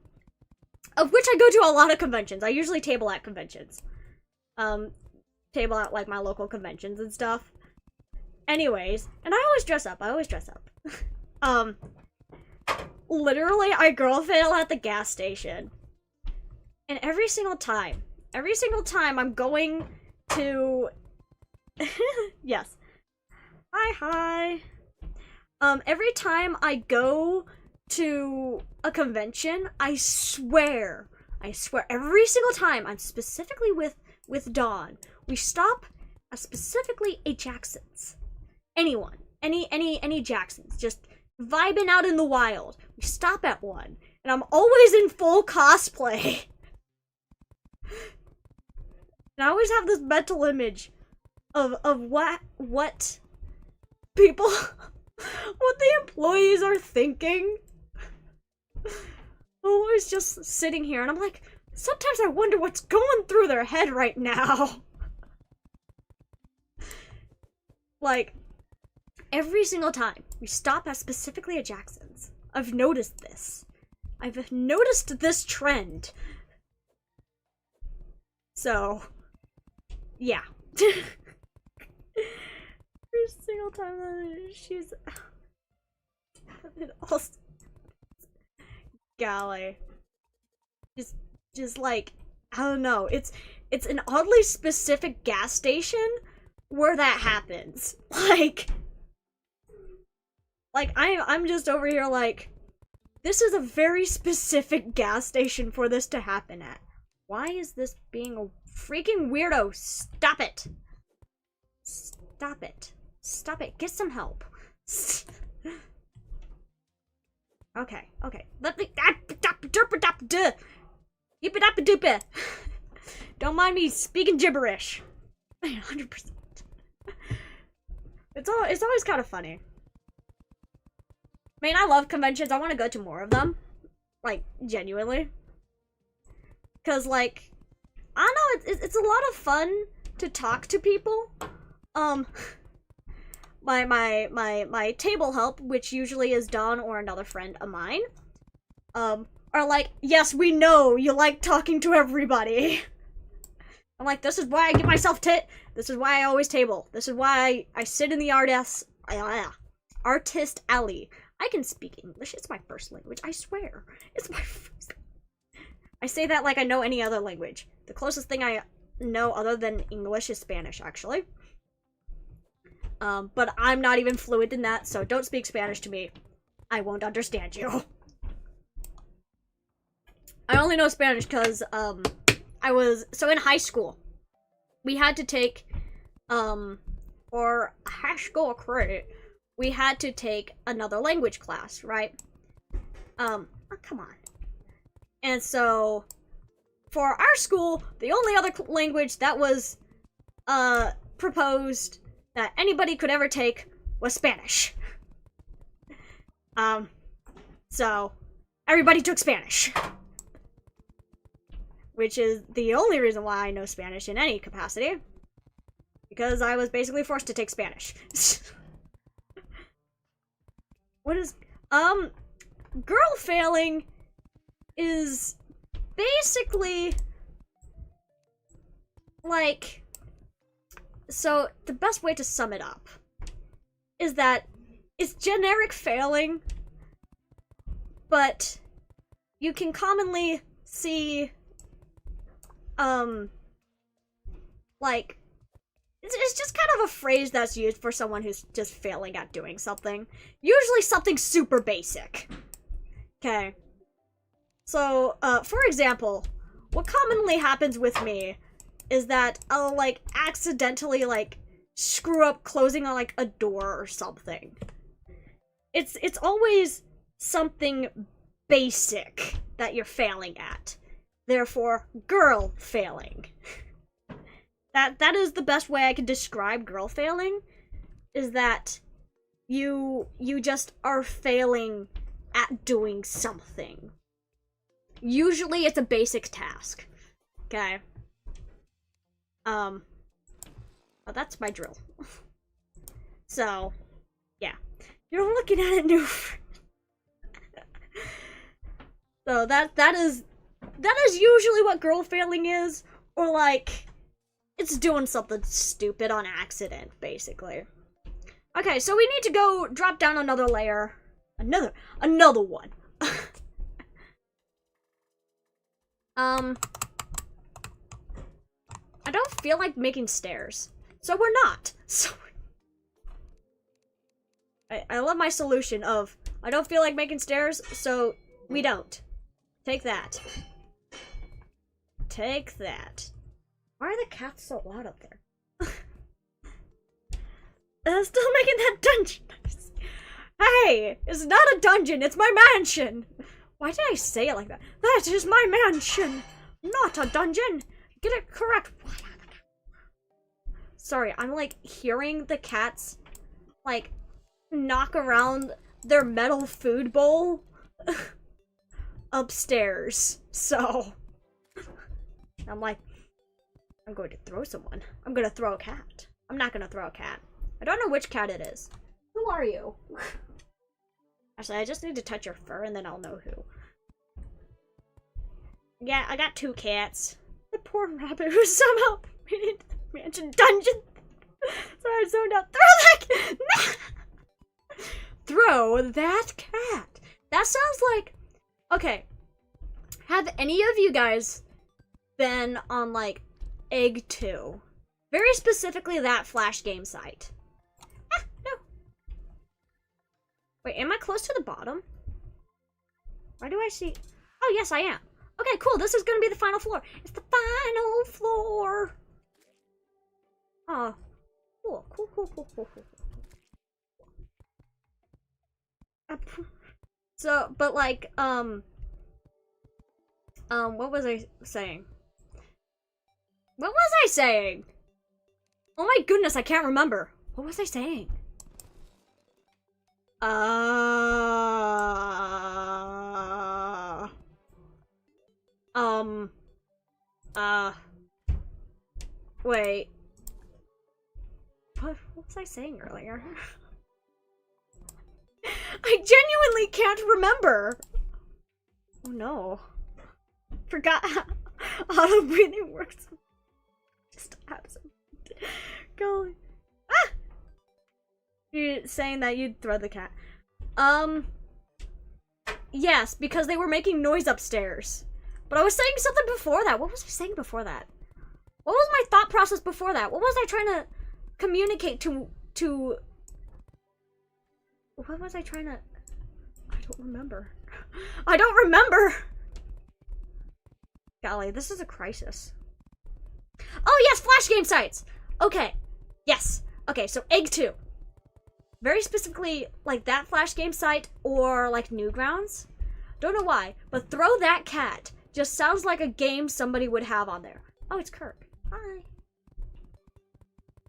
of which I go to a lot of conventions. I usually table at conventions. Table at like my local conventions and stuff. Anyways, and I always dress up. Literally, I girl fail at the gas station. And every single time I'm going to... Yes. Hi. Every time I go to a convention, I swear, every single time, I'm specifically with Dawn, we stop at specifically a Jackson's. Anyone. Any Jackson's. Just vibing out in the wild. We stop at one. And I'm always in full cosplay. And I always have this mental image of what people, what the employees are thinking. I'm always just sitting here and I'm like, sometimes I wonder what's going through their head right now. Like, every single time we stop at specifically a Jackson's, I've noticed this. I've noticed this trend. So, yeah. Every single time that she's... also... Golly. Just like, I don't know, it's an oddly specific gas station where that happens. Like I'm just over here like, this is a very specific gas station for this to happen at. Why is this being a freaking weirdo? Stop it. Stop it. Stop it. Get some help. Okay. Let me... Don't mind me speaking gibberish. 100%. It's always kind of funny. I mean, I love conventions. I want to go to more of them. Like, genuinely. Because, like, I don't know, it's a lot of fun to talk to people. My table help, which usually is Dawn or another friend of mine, are like, yes, we know you like talking to everybody. I'm like, this is why I give myself this is why I always table. This is why I sit in the artist alley. I can speak English. It's my first language. I swear. It's my first. I say that like I know any other language. The closest thing I know other than English is Spanish, actually. But I'm not even fluent in that, so don't speak Spanish to me. I won't understand you. I only know Spanish because, so in high school, we had to take, or high school credit, we had to take another language class, right? Oh, come on. And so, for our school, the only other language that was, proposed that anybody could ever take was Spanish. So, everybody took Spanish. Which is the only reason why I know Spanish in any capacity. because I was basically forced to take Spanish. What is, girl failing is basically, like, so the best way to sum it up is that it's generic failing, but you can commonly see, like, it's just kind of a phrase that's used for someone who's just failing at doing something. Usually something super basic. Okay. So, for example, what commonly happens with me is that I'll, like, accidentally, like, screw up closing on, like, a door or something. It's always something basic that you're failing at. Therefore, girl failing. That is the best way I can describe girl failing, is that you just are failing at doing something. Usually it's a basic task. Okay. Well, that's my drill. So, yeah. You're looking at it new. So that is usually what girl failing is, or like, it's doing something stupid on accident, basically. Okay, so we need to go drop down another layer. Another one. I don't feel like making stairs, so we're not. So I love my solution of, I don't feel like making stairs, so we don't. Take that. Take that. Why are the cats so loud up there? I'm still making that dungeon. Hey, it's not a dungeon, it's my mansion. Why did I say it like that? That is my mansion, not a dungeon. Get it correct. Sorry, I'm like hearing the cats like knock around their metal food bowl upstairs. So I'm like, I'm going to throw someone. I'm gonna throw a cat. I'm not gonna throw a cat. I don't know which cat it is. Who are you? Actually, I just need to touch your fur and then I'll know who. Yeah, I got 2 cats. The poor rabbit who somehow made it to the mansion dungeon. Sorry, I zoned out. Throw that cat. That sounds like... Okay. Have any of you guys been on, like, Egg 2? Very specifically that Flash game site. Ah, no. Wait, am I close to the bottom? Why do I see... Oh, yes, I am. Okay, cool. This is gonna be the final floor. It's the final floor. Oh, cool, cool. So, but like, what was I saying? What was I saying? Oh my goodness, I can't remember. What was I saying? Wait. What was I saying earlier? I genuinely can't remember. Oh no. Forgot how auto breathing works. Just absent. Go. Ah! You're saying that you'd throw the cat. Yes, because they were making noise upstairs. But I was saying something before that. What was I saying before that? What was my thought process before that? What was I trying to communicate to... What was I trying to... I don't remember. I don't remember! Golly, this is a crisis. Oh yes, Flash game sites! Okay, yes. Okay, so Egg 2. Very specifically, like that Flash game site or like Newgrounds. Don't know why, but Throw That Cat just sounds like a game somebody would have on there. Oh, it's Kirk. Hi.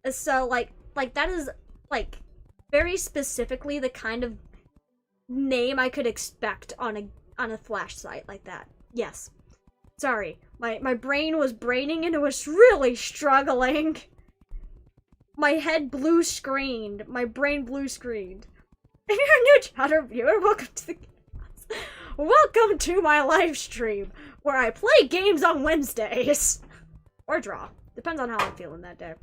So like that is like very specifically the kind of name I could expect on a Flash site like that. Yes. Sorry. My brain was braining and it was really struggling. My head blue screened. My brain blue screened. If you're a new chatter viewer, welcome to my live stream, where I play games on Wednesdays. Or draw. Depends on how I'm feeling that day.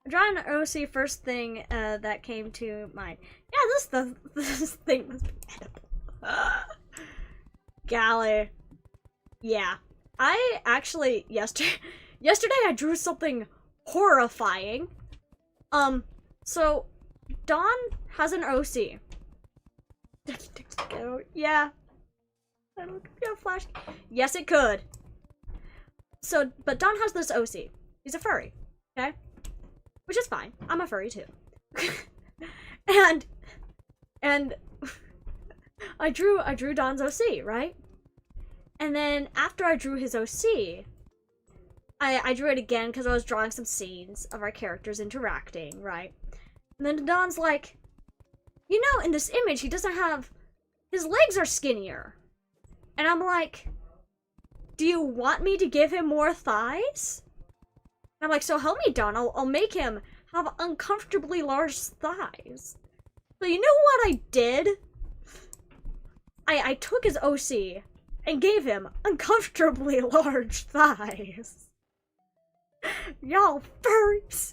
Drawing an OC first thing that came to mind. Yeah, this thing must be edible. Golly. Yeah. I actually yesterday I drew something horrifying. So Dawn has an OC. Yeah. I don't have flash. Yes, it could. So, but Dawn has this OC. He's a furry. Okay? Which is fine. I'm a furry too. and I drew Dawn's OC, right? And then after I drew his OC, I drew it again because I was drawing some scenes of our characters interacting, right? And then Dawn's like, you know, in this image, he doesn't have... His legs are skinnier. And I'm like, do you want me to give him more thighs? And I'm like, so help me, Dawn. I'll make him have uncomfortably large thighs. So you know what I did? I took his OC and gave him uncomfortably large thighs. Y'all furries.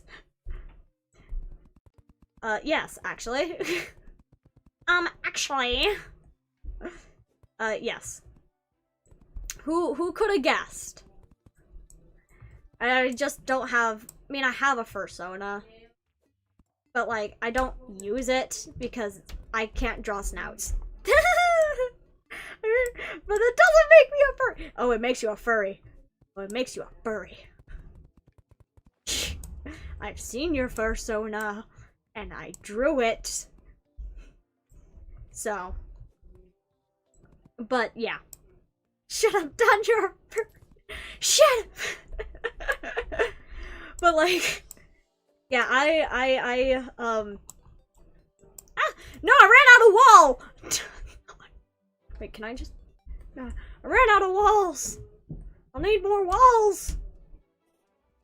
Yes, actually. Actually. Yes. Who could have guessed? I just don't have, I mean, I have a fursona. But, like, I don't use it because I can't draw snouts. But it doesn't make me a furry. Oh, it makes you a furry. Oh, it makes you a furry. I've seen your fursona, and I drew it. So. But, yeah. Shut up, Don, you're a furry. Shut up! But, like, yeah, no, I ran out of wall! Wait, can I just... No, I ran out of walls! I'll need more walls!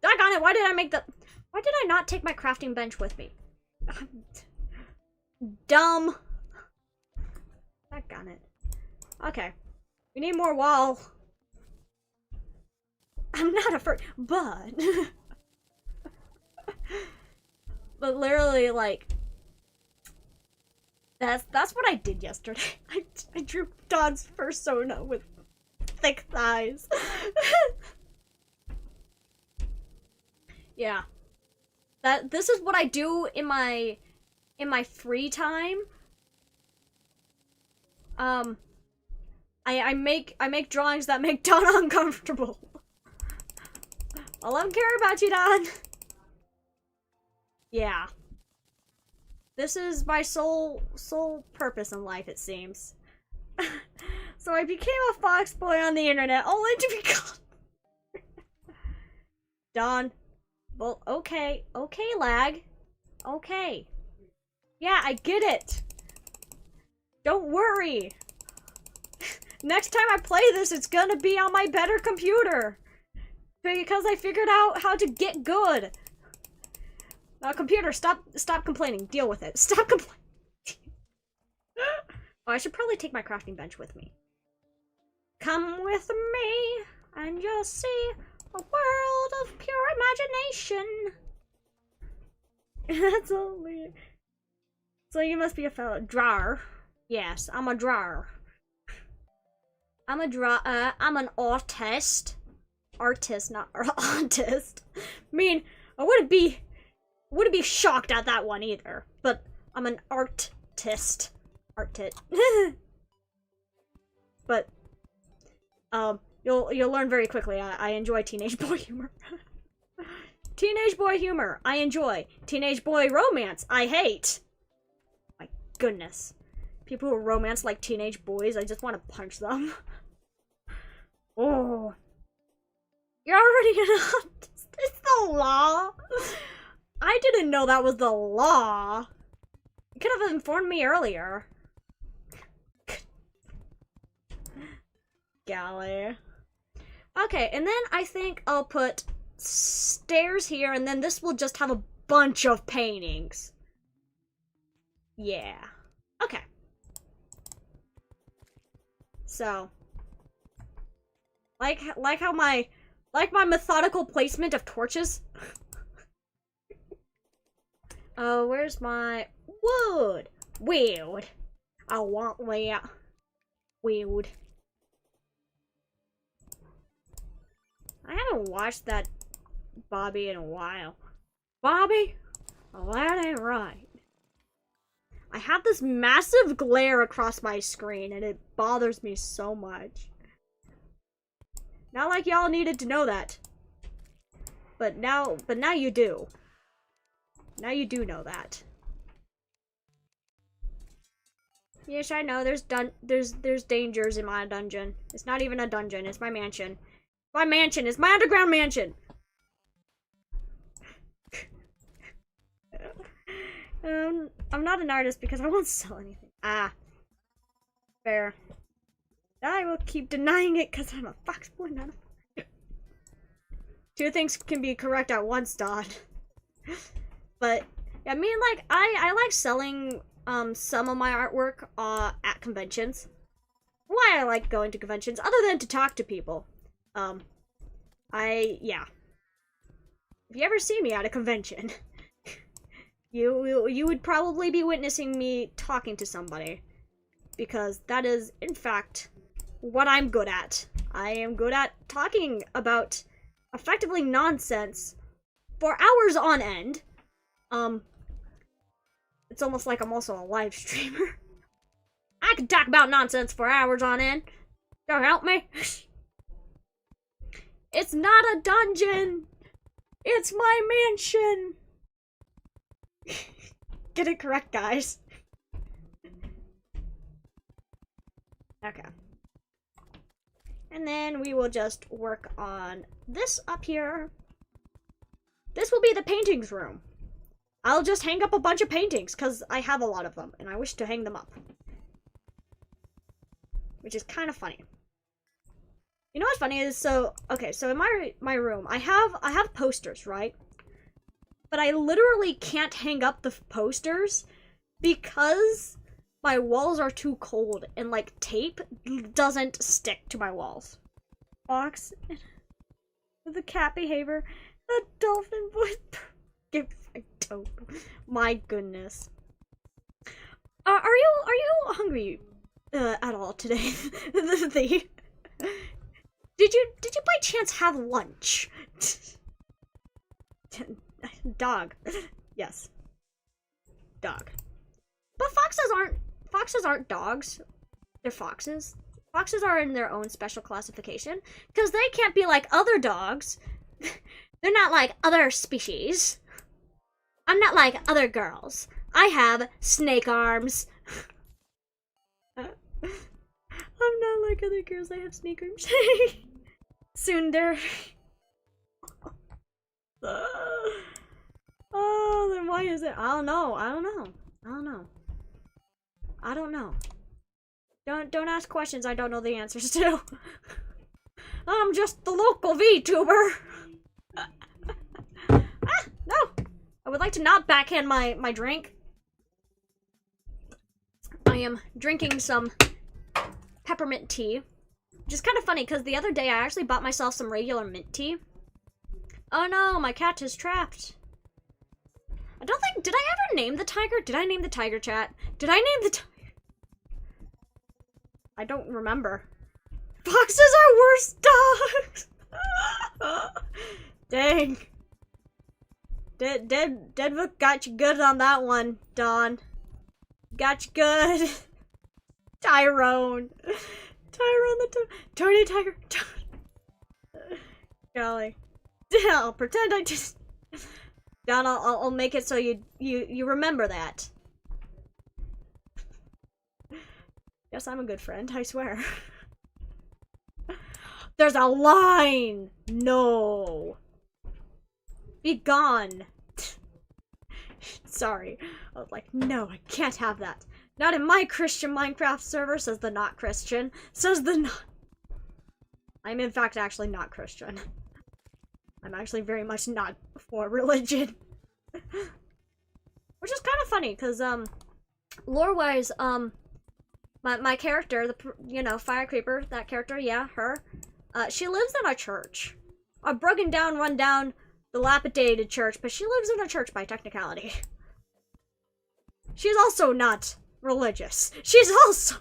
Doggone it, why did I make the... Why did I not take my crafting bench with me? Dumb. Doggone it. Okay. We need more wall. I'm not a furry, but... But literally, like... That's what I did yesterday. I drew Dawn's fursona with thick thighs. Yeah. This is what I do in my free time. I make drawings that make Dawn uncomfortable. I'll let him care about you, Dawn. Yeah. This is my sole purpose in life, it seems. So I became a fox boy on the internet, only to become... Dawn. Well, okay, lag. Okay. Yeah, I get it. Don't worry. Next time I play this, it's gonna be on my better computer. Because I figured out how to get good. Computer, stop complaining. Deal with it. Stop complaining. Oh, I should probably take my crafting bench with me. Come with me, and you'll see a world of pure imagination. That's only... So you must be a fellow drawer. Yes, I'm a drawer. I'm an artist. Artist, not artist. I mean, I wouldn't be shocked at that one either. But I'm an artist. But you'll learn very quickly. I enjoy teenage boy humor. Teenage boy humor, I enjoy. Teenage boy romance, I hate. My goodness. People who romance like teenage boys, I just want to punch them. Oh. You're already an artist. It's the law. I didn't know that was the law. You could have informed me earlier. Golly. Okay, and then I think I'll put stairs here, and then this will just have a bunch of paintings. Yeah. Okay. So, like my methodical placement of torches. Oh, where's my wood? Wood. I want that. Wood. I haven't watched that Bobby in a while. Bobby? Oh, that ain't right. I have this massive glare across my screen, and it bothers me so much. Not like y'all needed to know that. But now you do. Now you do know that. Yes, I know. There's dangers in my dungeon. It's not even a dungeon. It's my mansion. My mansion is my underground mansion. I'm not an artist because I won't sell anything. Ah, fair. I will keep denying it because I'm a fox boy, not a. Two things can be correct at once, Dot. But I mean, like, I like selling some of my artwork at conventions. Why I like going to conventions, other than to talk to people. Yeah. If you ever see me at a convention, you would probably be witnessing me talking to somebody, because that is, in fact, what I'm good at. I am good at talking about effectively nonsense for hours on end. It's almost like I'm also a live streamer. I can talk about nonsense for hours on end. Don't help me. It's not a dungeon. It's my mansion. Get it correct, guys. Okay. And then we will just work on this up here. This will be the paintings room. I'll just hang up a bunch of paintings, because I have a lot of them, and I wish to hang them up. Which is kind of funny. You know what's funny is, so in my room, I have posters, right? But I literally can't hang up the posters because my walls are too cold, and, like, tape doesn't stick to my walls. Fox, the cat behavior, the dolphin voice. Give a dope. My goodness. Are you hungry at all today? Did you by chance have lunch? Dog. Yes. Dog. But foxes aren't dogs. They're foxes. Foxes are in their own special classification because they can't be like other dogs. They're not like other species. I'm not like other girls. I have snake arms. I'm not like other girls. I have snake arms. Sunder. Oh, then why is it? I don't know. Don't ask questions I don't know the answers to. I'm just the local VTuber. No. I would like to not backhand my drink. I am drinking some peppermint tea. Which is kind of funny, because the other day I actually bought myself some regular mint tea. Oh no, my cat is trapped. I don't think, did I ever name the tiger? Did I name the tiger, chat? Did I name the tiger? I don't remember. Foxes are worse dogs! Dang. Deadbook got you good on that one, Dawn. Got you good. Tyrone the Tony Tiger. Golly. I'll pretend I just. Dawn, I'll make it so you remember that. Yes, I'm a good friend, I swear. There's a line! No! Be gone! Sorry. I was like, no, I can't have that. Not in my Christian Minecraft server, says the not Christian. Says the not. I'm in fact actually not Christian. I'm actually very much not for religion. Which is kind of funny, because, lore-wise, my character, FireCreeper, that character, yeah, her, she lives in a church. A broken down, run down, dilapidated church, but she lives in a church by technicality. She's also not religious. She's also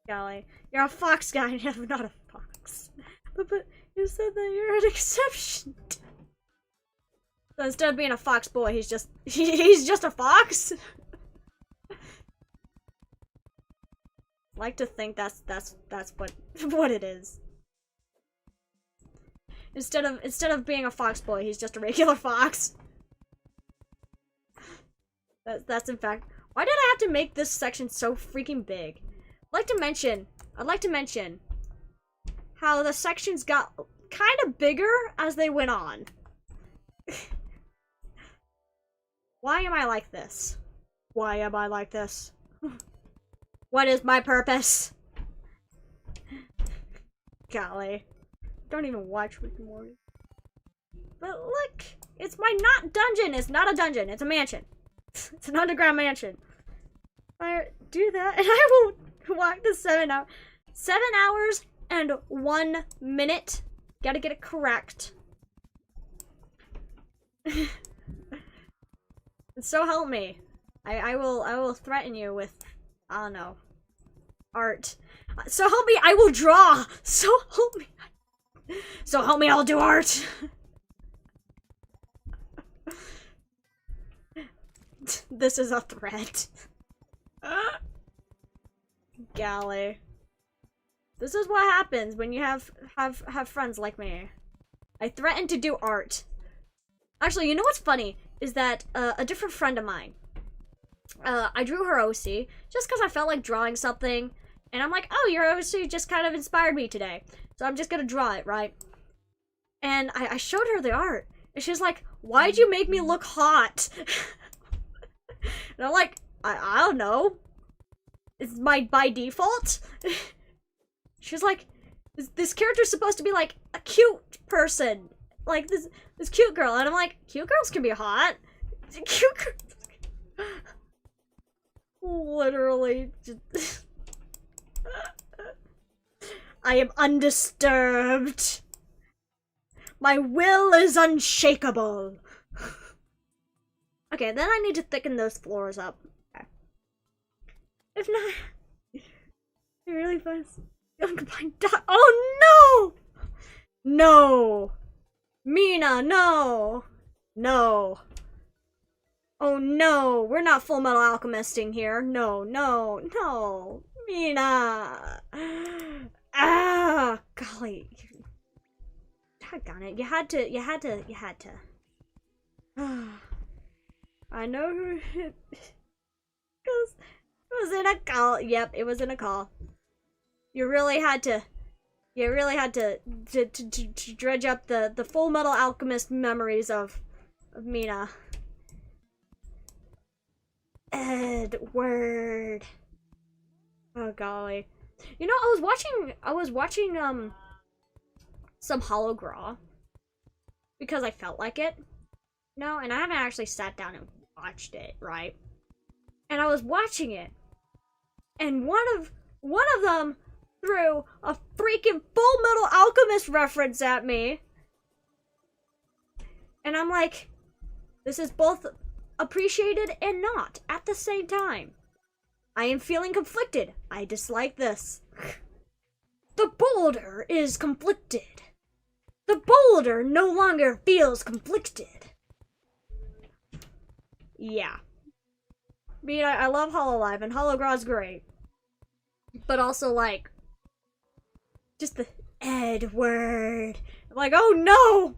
Golly. You're a fox guy and you're not a fox. But you said that you're an exception. So instead of being a fox boy, he's just a fox? Like to think that's what it is. Instead of being a fox boy, he's just a regular fox. That's in fact. Why did I have to make this section so freaking big? I'd like to mention how the sections got kind of bigger as they went on. Why am I like this? Why am I like this? What is my purpose? Golly. Don't even watch Rick and Morty. But look, it's my not dungeon. It's not a dungeon. It's a mansion. It's an underground mansion. I do that, and I will walk the 7 hours. 7 hours and 1 minute. Gotta get it correct. So help me. I will threaten you with, I don't know, art. So help me, I will draw. So help me. So help me, I'll do art. This is a threat. Golly. This is what happens when you have friends like me. I threaten to do art. Actually, you know what's funny? Is that a different friend of mine. I drew her OC just because I felt like drawing something. And I'm like, oh, your OC just kind of inspired me today. So I'm just gonna draw it, right? And I showed her the art. And she's like, why'd you make me look hot? And I'm like, I don't know. It's by default? She's like, this character's supposed to be like a cute person. Like this cute girl. And I'm like, cute girls can be hot. Cute girls. Literally. I am undisturbed. My will is unshakable. Okay, then I need to thicken those floors up. Okay. If not, it really fast. Oh no! No! Mina, no! No. Oh no, we're not Full Metal Alchemisting here. No, no, no. Mina! Ah! Golly. Doggone it. You had to. I know who it was in a call. Yep, it was in a call. You really had to dredge up the Full Metal Alchemist memories of Mina. Edward. Oh golly. You know, I was watching some Holograw because I felt like it. No, and I haven't actually sat down and watched it, right? And I was watching it, and one of them threw a freaking Full Metal Alchemist reference at me. And I'm like, this is both appreciated and not at the same time. I am feeling conflicted. I dislike this. The boulder is conflicted. The boulder no longer feels conflicted. Yeah. I mean, I love Hololive, and Holograw's great. But also, like, just the Edward. I'm like, oh no!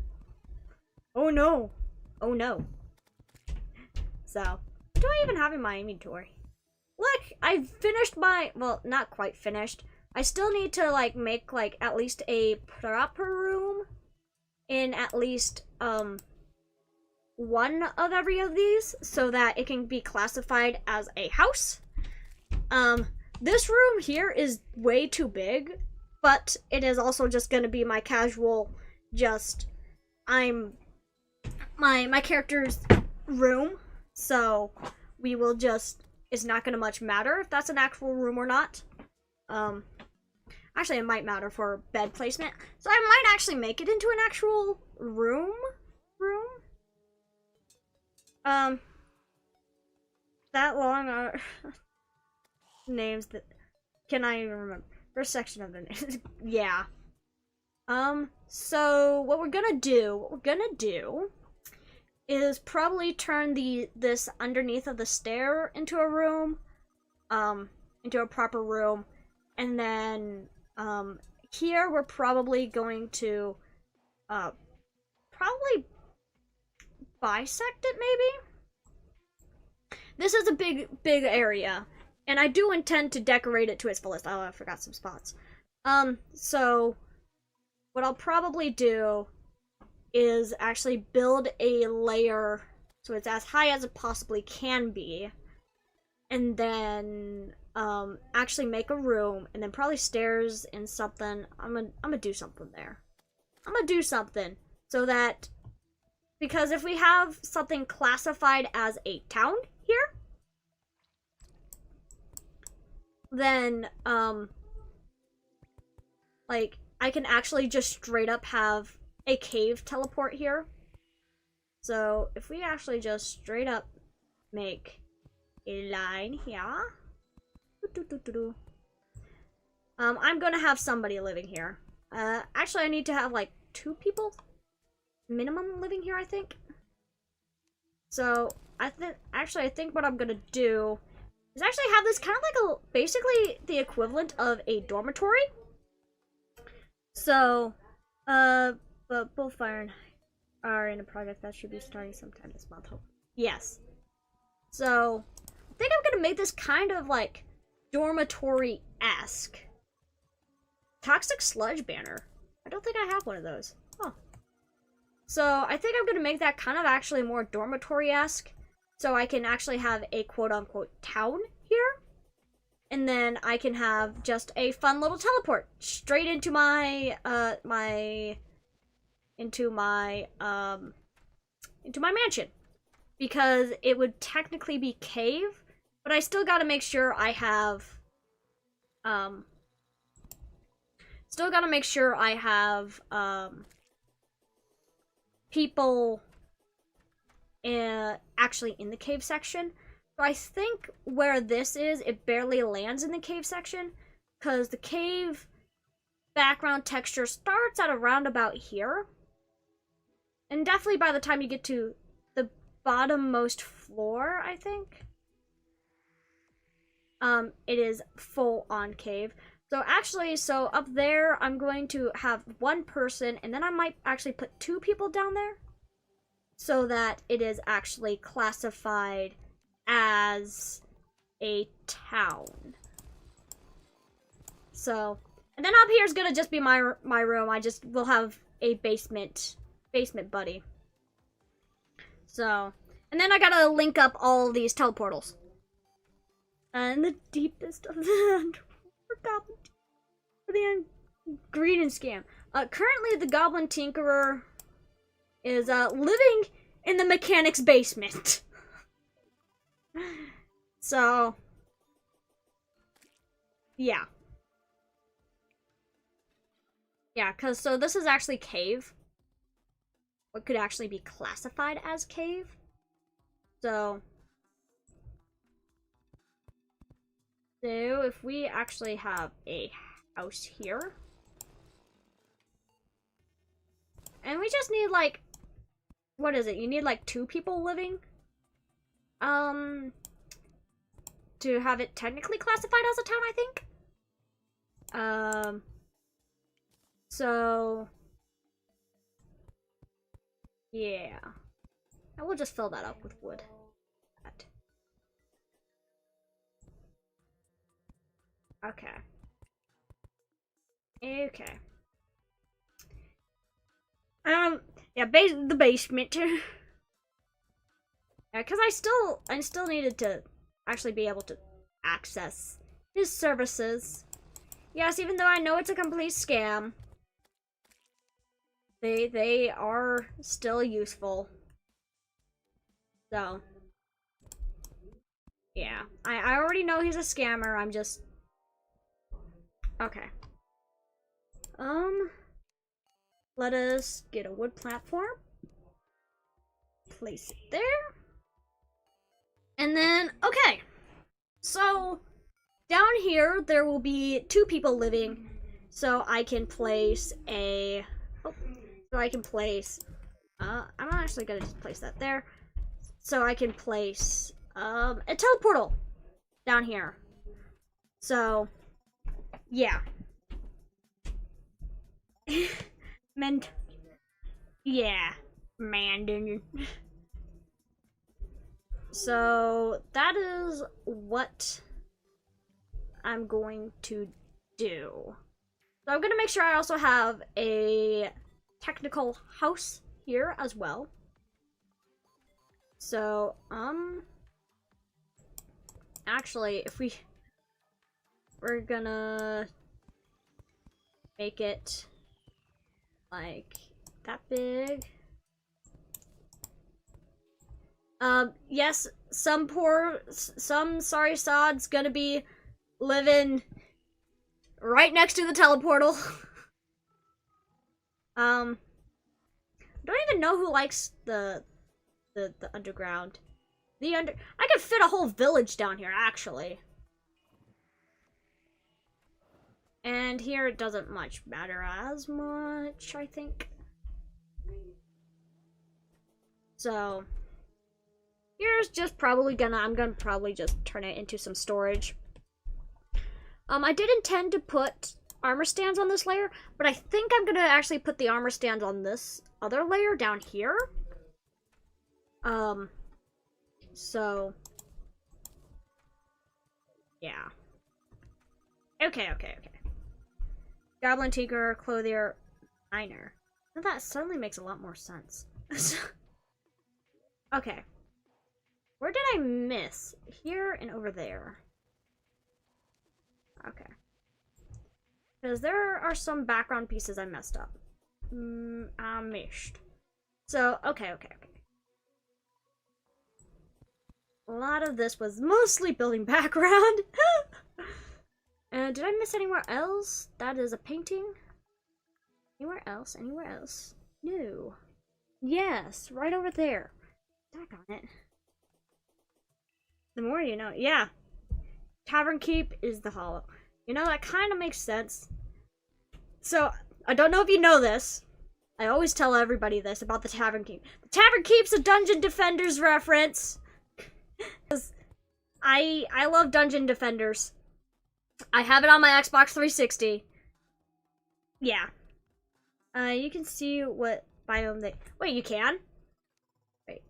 Oh no. Oh no. So, what do I even have in my inventory? Look, I finished my, well, not quite finished. I still need to, like, make, like, at least a proper room in at least, one of every of these so that it can be classified as a house. This room here is way too big. but it is also just gonna be my casual, just, I'm, my character's room, so we will just, it's not gonna much matter if that's an actual room or not. Actually, it might matter for bed placement, so I might actually make it into an actual room. That long are names that can I even remember? First section of the names. Yeah. So what we're gonna do is probably turn this underneath of the stair into a room, into a proper room, and then here we're probably going to probably bisect it maybe. This is a big area, and I do intend to decorate it to its fullest. Oh, I forgot some spots. So what I'll probably do is actually build a layer so it's as high as it possibly can be, and then actually make a room, and then probably stairs and something. I'm gonna do something there. I'm gonna do something so that, because if we have something classified as a town here, then like I can actually just straight up have a cave teleport here. So if we actually just straight up make a line here, I'm gonna have somebody living here. Actually I need to have like 2 people minimum living here, I think. So I think what I'm gonna do is actually have this kind of like basically the equivalent of a dormitory. So, but both Fire and I are in a project that should be starting sometime this month. Yes. So, I think I'm gonna make this kind of like dormitory-esque. Toxic sludge banner. I don't think I have one of those. Huh. So, I think I'm gonna make that kind of actually more dormitory-esque. So I can actually have a quote-unquote town here. And then I can have just a fun little teleport straight into my into my mansion, because it would technically be cave, but I still got to make sure I have people actually in the cave section. So I think where this is, it barely lands in the cave section, because the cave background texture starts at around about here. And definitely by the time you get to the bottommost floor, I think, it is full on cave. So actually, so up there, I'm going to have 1 person, and then I might actually put 2 people down there, so that it is actually classified as a town. So, and then up here is gonna just be my room. I just will have a basement buddy. So, and then I gotta link up all these teleportals. And the deepest of the underworld for the greed and scam. Currently, the Goblin Tinkerer is living in the mechanic's basement. So, yeah. Yeah, because so this is actually cave. What could actually be classified as cave. So if we actually have a house here, and we just need like, what is it? You need like 2 people living to have it technically classified as a town, I think. So yeah, I will just fill that up with wood. Okay. Yeah, the basement. Yeah, because I still needed to actually be able to access his services. Yes, even though I know it's a complete scam, they are still useful. So, yeah. I already know he's a scammer, I'm just... Okay. Let us get a wood platform. Place it there. And then, okay. So, down here, there will be 2 people living. So I can place a... Oh, so I can place... I'm actually gonna just place that there. So I can place, a teleportal down here. So, yeah. Yeah. Man. So, that is what I'm going to do. So I'm gonna make sure I also have a technical house here as well. So, actually, if we're gonna make it like that big. Yes, some sorry sod's gonna be living right next to the teleportal. I don't even know who likes the underground. I could fit a whole village down here, actually. And here it doesn't much matter as much, I think. So, here's just I'm gonna probably just turn it into some storage. I did intend to put armor stands on this layer, but I think I'm gonna actually put the armor stands on this other layer down here. So, yeah. Okay. Goblin Tinker, Clothier, Miner. Now that suddenly makes a lot more sense. Okay. Where did I miss? Here and over there. Okay. Because there are some background pieces I messed up. I missed. So, okay. A lot of this was mostly building background. And did I miss anywhere else? That is a painting. Anywhere else? No. Yes, right over there. Doggone it. The more you know. Yeah. Tavern Keep is the hollow. You know, that kind of makes sense. So, I don't know if you know this. I always tell everybody this about the Tavern Keep. The Tavern Keep's a Dungeon Defenders reference. I love Dungeon Defenders. I have it on my Xbox 360. Yeah. You can see what biome they... Wait, you can? Wait.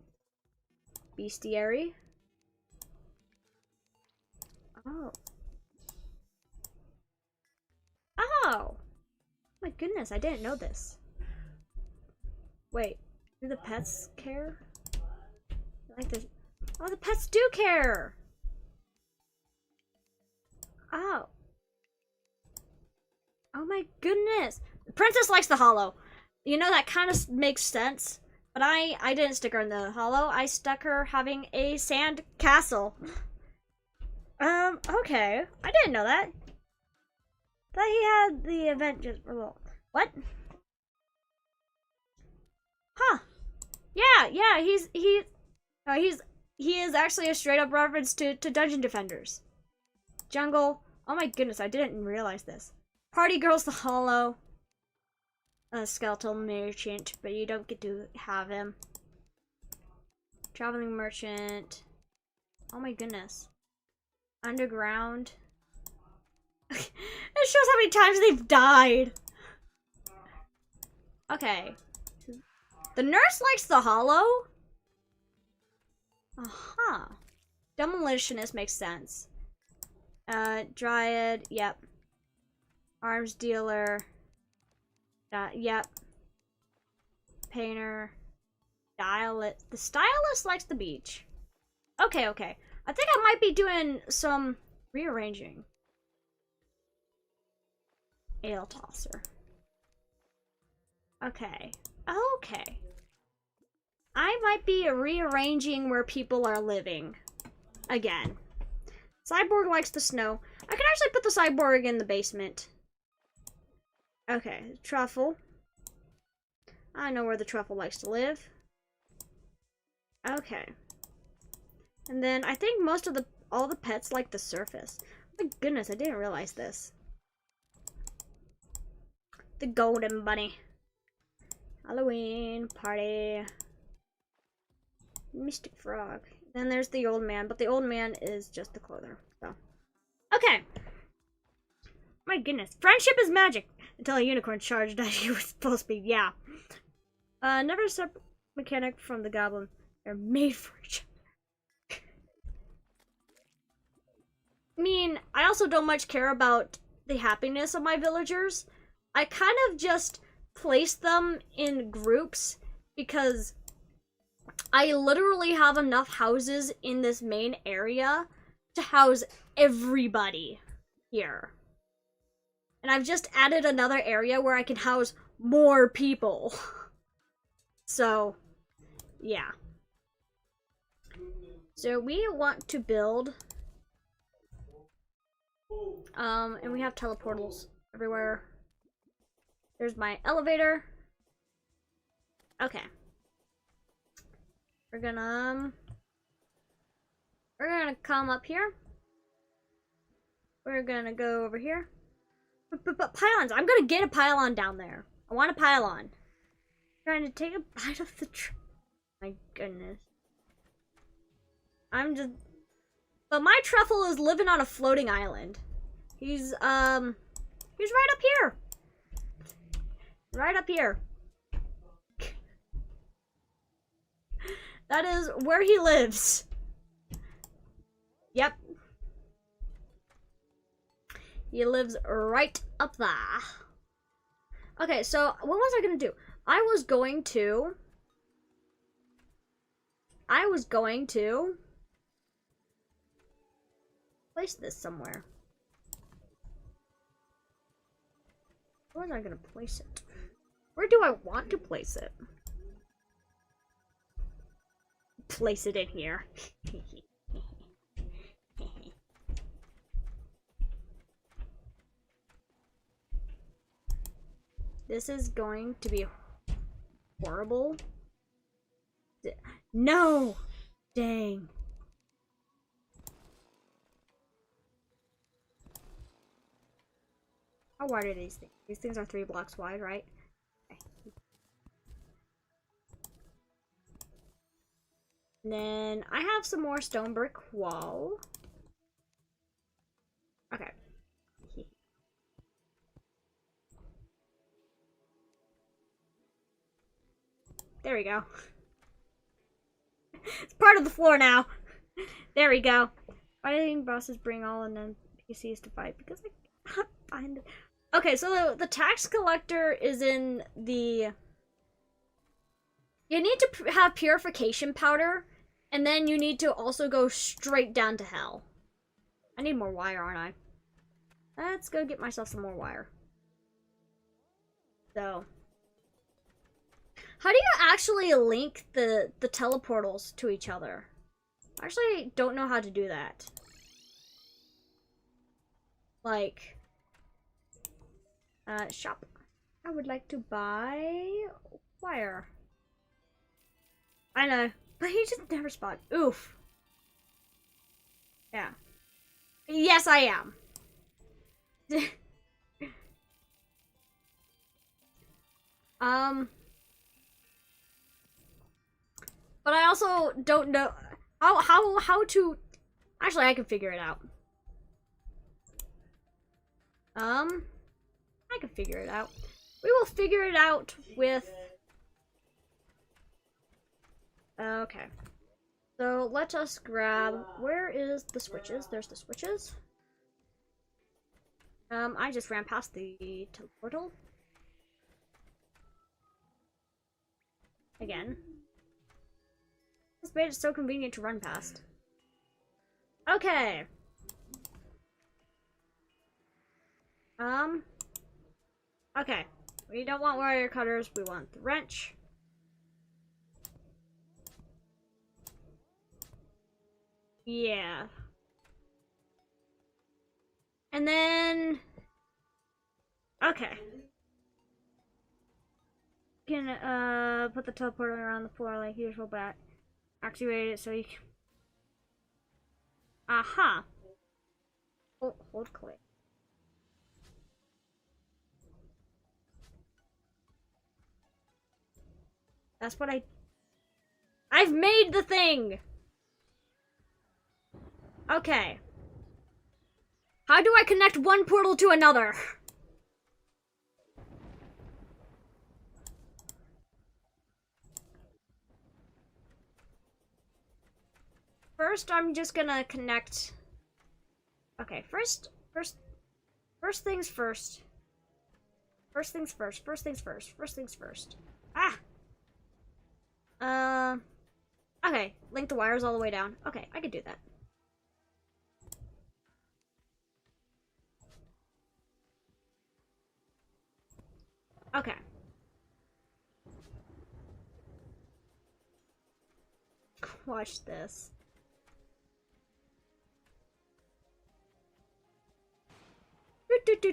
Bestiary? Oh. Oh! My goodness, I didn't know this. Wait, do the pets care? Like this. Oh, the pets do care! Oh. Oh my goodness. The princess likes the hollow. You know, that kind of makes sense. But I didn't stick her in the hollow. I stuck her having a sand castle. Okay. I didn't know that. Thought he had the event just... What? Huh. Yeah, he is actually a straight up reference to Dungeon Defenders. Jungle. Oh my goodness, I didn't realize this. Party Girl's the hollow. A skeletal merchant, but you don't get to have him. Traveling merchant. Oh my goodness. Underground. It shows how many times they've died. Okay. The nurse likes the hollow? Uh-huh. Demolitionist makes sense. Dryad, yep. Arms dealer. Yep. Painter. Stylist. The stylist likes the beach. Okay. I think I might be doing some rearranging. Ale tosser. Okay. Okay. I might be rearranging where people are living. Again. Cyborg likes the snow. I can actually put the cyborg in the basement. Okay, truffle. I know where the truffle likes to live. Okay. And then I think most of all the pets like the surface. Oh my goodness, I didn't realize this. The golden bunny. Halloween party. Mystic frog. Then there's the old man, but the old man is just the clother. So, okay. My goodness, friendship is magic until a unicorn charged at you with full speed. Yeah. Never separate mechanic from the goblin. They're made for each other. I mean, I also don't much care about the happiness of my villagers. I kind of just place them in groups because I literally have enough houses in this main area to house everybody here. And I've just added another area where I can house more people. So, yeah. So we want to build, and we have teleportals everywhere. There's my elevator. Okay. We're gonna come up here. We're gonna go over here. But pylons, I'm gonna get a pylon down there. I want a pylon. Trying to take a bite of the tree. My goodness. But my truffle is living on a floating island. He's right up here. Right up here. That is where he lives. Yep. He lives right up there. Okay, so what was I gonna do? I was going to place this somewhere. Where was I gonna place it? Where do I want to place it? Place it in here. This is going to be horrible. No! Dang. How wide are these things? These things are 3 blocks wide, right? Okay. And then I have some more stone brick wall. Okay. There we go. It's part of the floor now. There we go. Why do you think bosses bring all NPCs to fight? Because I can't find it. Okay, so the tax collector is in the... You need to have purification powder, and then you need to also go straight down to hell. I need more wire, aren't I? Let's go get myself some more wire. So... How do you actually link the teleportals to each other? I actually don't know how to do that. Like, shop. I would like to buy wire. I know, but he just never spawned. Oof. Yeah. Yes, I am. But I also don't know how to. Actually, I can figure it out. I can figure it out. We will figure it out with. Okay. So let us grab. Where is the switches? There's the switches. I just ran past the teleportal. Again. This made it so convenient to run past. Okay. Okay. We don't want wire cutters, we want the wrench. Yeah. And then... Okay. You can, put the teleporter around the floor like usual, but activate it so you can... Aha! Oh, hold click. That's what I've made the thing! Okay. How do I connect one portal to another? First, I'm just gonna connect... Okay, first things first. First things first. Ah! Okay, link the wires all the way down. Okay, I could do that. Okay. Watch this.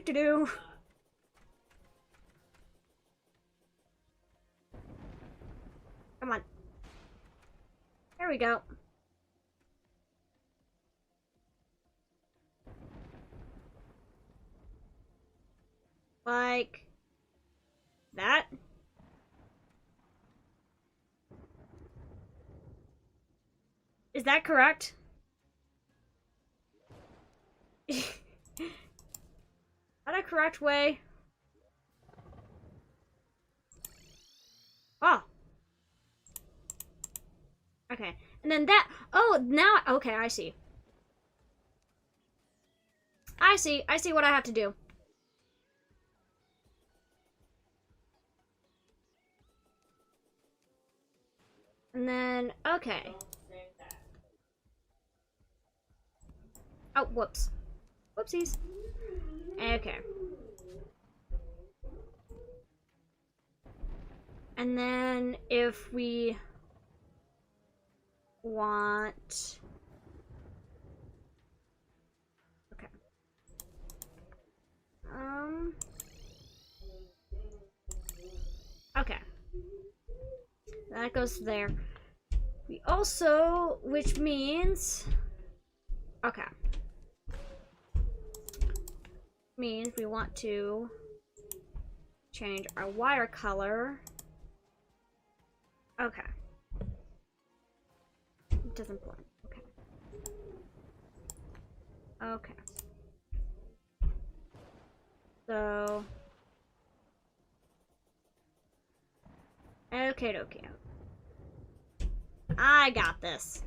Do. Come on. There we go. Like that. Is that correct? Is that a correct way? Oh. Okay. And then that... Oh, now... Okay, I see. I see what I have to do. And then... Okay. Oh, whoops. Whoopsies. Okay. And then if we want... Okay. Okay. That goes there. We also, which means... Okay. Means we want to change our wire color. Okay. It doesn't blend. Okay. Okay. So... Okay. I got this,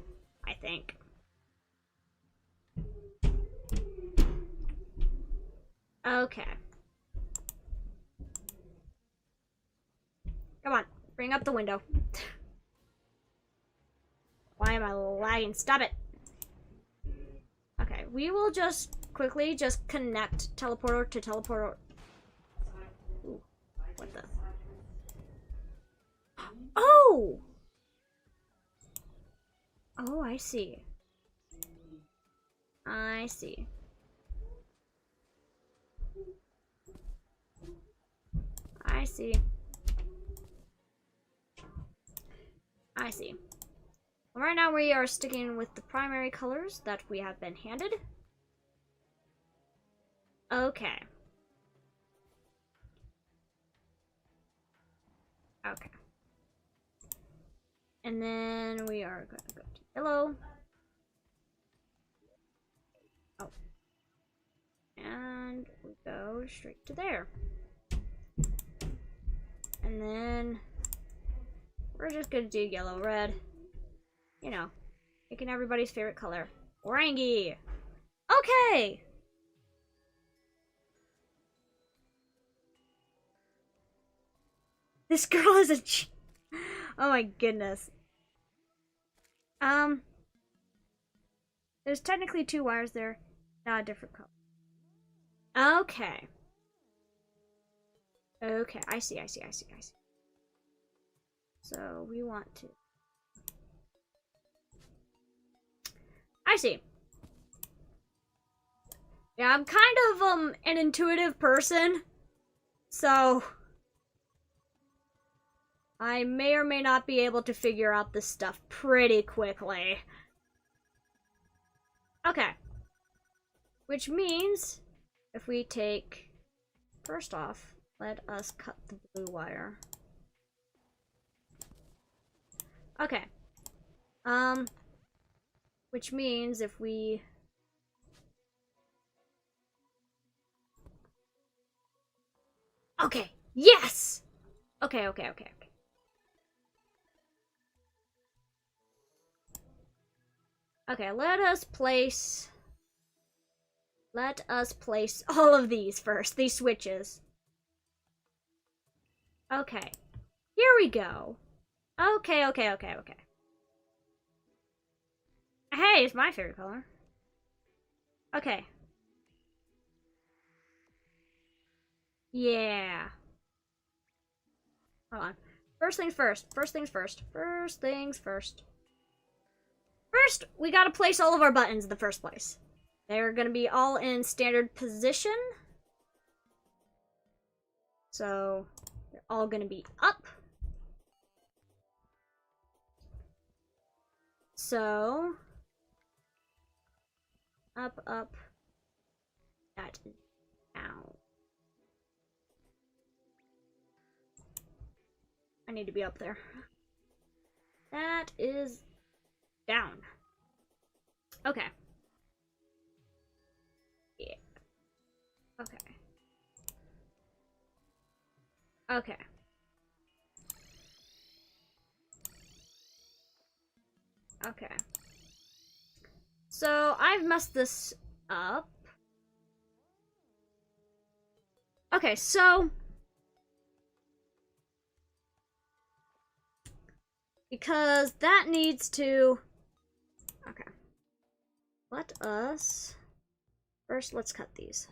I think. Okay. Come on, bring up the window. Why am I lagging? Stop it. Okay, we will just quickly just connect teleporter to teleporter. Ooh, what the? Oh! Oh, I see. I see. I see. I see. Well, right now we are sticking with the primary colors that we have been handed. Okay. Okay. And then we are going to go to yellow. Oh. And we go straight to there. And then we're just gonna do yellow, red. You know, making everybody's favorite color. Orangy! Okay! This girl is a oh my goodness. There's technically two wires there, not a different color. Okay. Okay, I see. So we want to... I see. Yeah, I'm kind of an intuitive person, so I may or may not be able to figure out this stuff pretty quickly. Okay. Which means if we take, first off, let us cut the blue wire. Okay. Which means if we... Okay, yes! Okay. Okay, let us place all of these first, these switches. Okay, here we go. Okay. Hey, it's my favorite color. Okay. Yeah. Hold on. First things first. First, we gotta place all of our buttons in the first place. They're gonna be all in standard position. So, they're all gonna be up. So, up, that is down. I need to be up there. That is down. Okay. Yeah. Okay. So, I've messed this up. Okay, so... because that needs to... Okay. Let us... First, let's cut these.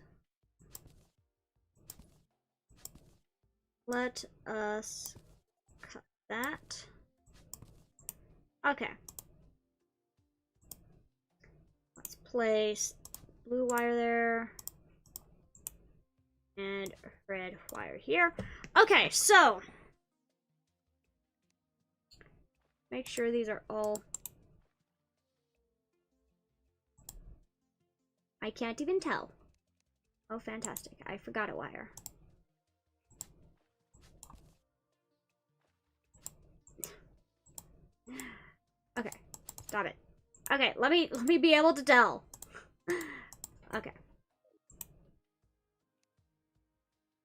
Let us cut that. Okay. Let's place blue wire there. And red wire here. Okay, so... make sure these are all... I can't even tell. Oh, fantastic. I forgot a wire. Okay, stop it. Okay, let me be able to tell. Okay.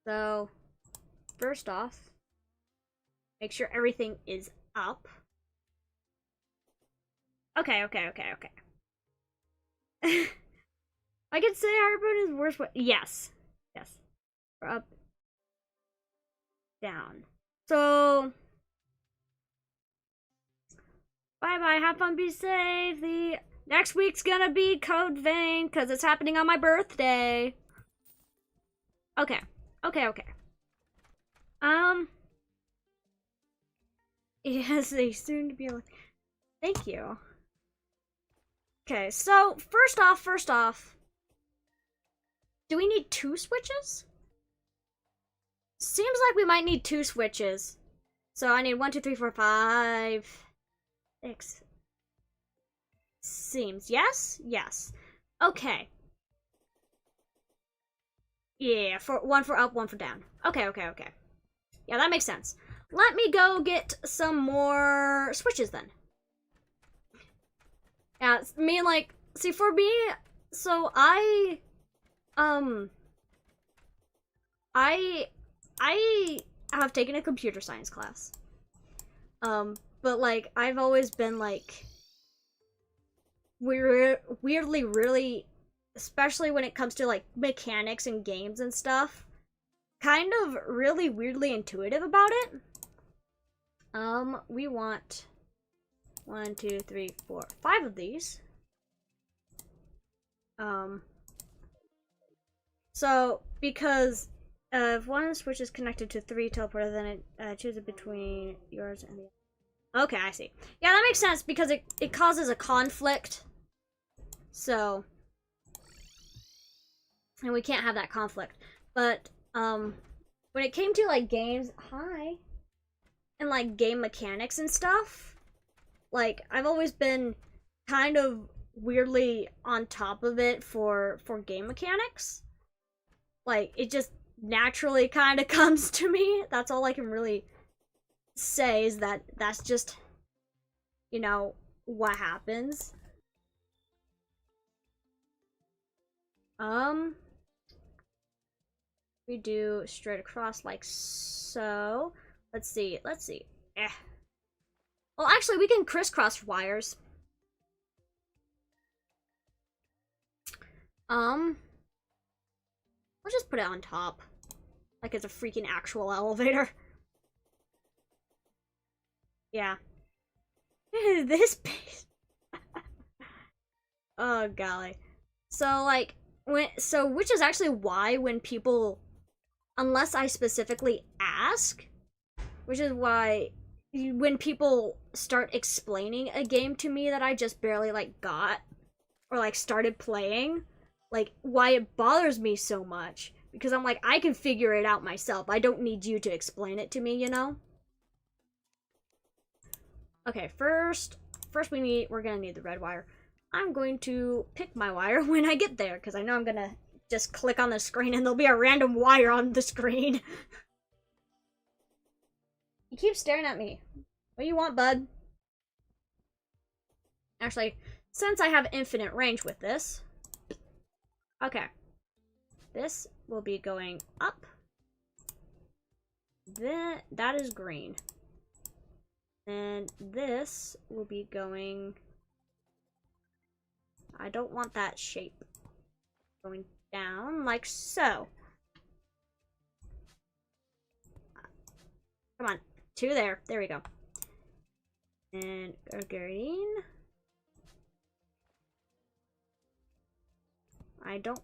So, first off, make sure everything is up. Okay. I could say Harpoon is worse. Yes. We're up, down. So, bye. Have fun. Be safe. The next week's gonna be Code Vein because it's happening on my birthday. Okay. Yes, they soon to be like. Thank you. Okay, so first off, do we need 2 switches? Seems like we might need 2 switches. So I need 1, 2, 3, 4, 5, 6. Seems, yes. Okay. Yeah, one for up, one for down. Okay. Yeah, that makes sense. Let me go get some more switches then. Yeah, I mean, like, see, for me, so I have taken a computer science class. But, like, I've always been, like, weirdly really, especially when it comes to, like, mechanics and games and stuff, kind of really weirdly intuitive about it. We want 1, 2, 3, 4, 5 of these. So, because if one switch is connected to 3 teleporters, then it chooses between yours and the other. Okay, I see. Yeah, that makes sense because it causes a conflict. So, and we can't have that conflict. But when it came to like games, and like game mechanics and stuff, like I've always been kind of weirdly on top of it for game mechanics. Like it just naturally kind of comes to me. That's all I can really say, is that that's just, you know, what happens. We do straight across like so. Let's see. Well, actually, we can crisscross wires. We'll just put it on top. Like it's a freaking actual elevator. Yeah. This base. Oh, golly. So, like, which is actually why when people, unless I specifically ask, which is why when people start explaining a game to me that I just barely, like, got, or, like, started playing, like, why it bothers me so much. Because I'm like, I can figure it out myself. I don't need you to explain it to me, you know? Okay, first we're gonna need the red wire. I'm going to pick my wire when I get there, because I know I'm gonna just click on the screen and there'll be a random wire on the screen. You keep staring at me. What do you want, bud? Actually, since I have infinite range with this, okay, this will be going up. Then that is green. And this will be going, I don't want that shape. Going down like so. Come on, 2 there. There we go. And a green. I don't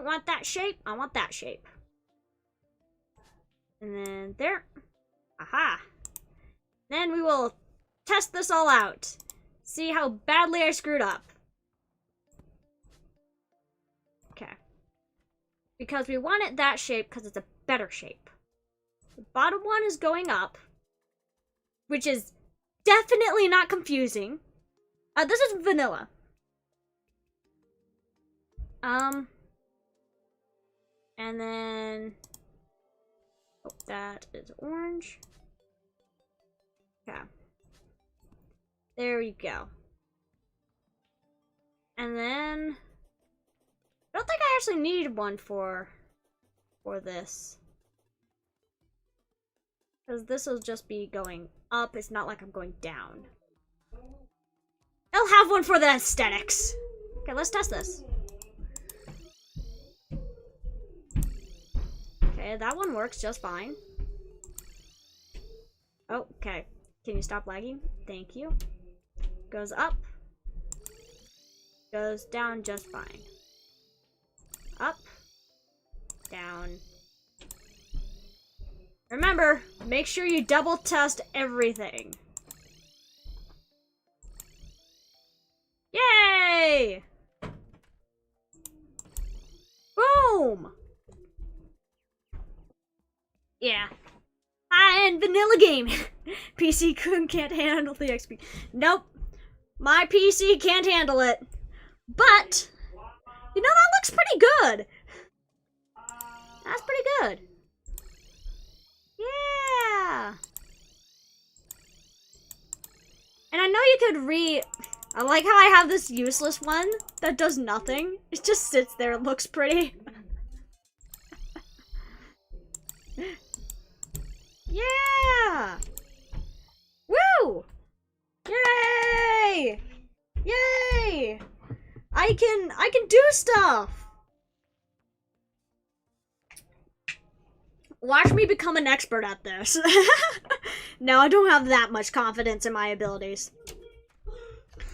want that shape. I want that shape. And then there. Aha. Then we will test this all out. See how badly I screwed up. Okay. Because we want it that shape because it's a better shape. The bottom one is going up, which is definitely not confusing. This is vanilla. And then, oh, that is orange. Okay. There we go. And then, I don't think I actually need one for this. Because this will just be going up. It's not like I'm going down. I'll have one for the aesthetics. Okay, let's test this. Okay, that one works just fine. Oh, okay. Can you stop lagging? Thank you. Goes up. Goes down just fine. Up. Down. Remember, make sure you double test everything. Yay! Boom! Yeah. High-end vanilla game. PC can't handle the XP. Nope. My PC can't handle it. But, you know, that looks pretty good. That's pretty good. Yeah. And I know you could I like how I have this useless one that does nothing. It just sits there, it looks pretty. Yeah! Woo! Yay! Yay! I can do stuff! Watch me become an expert at this. No, I don't have that much confidence in my abilities.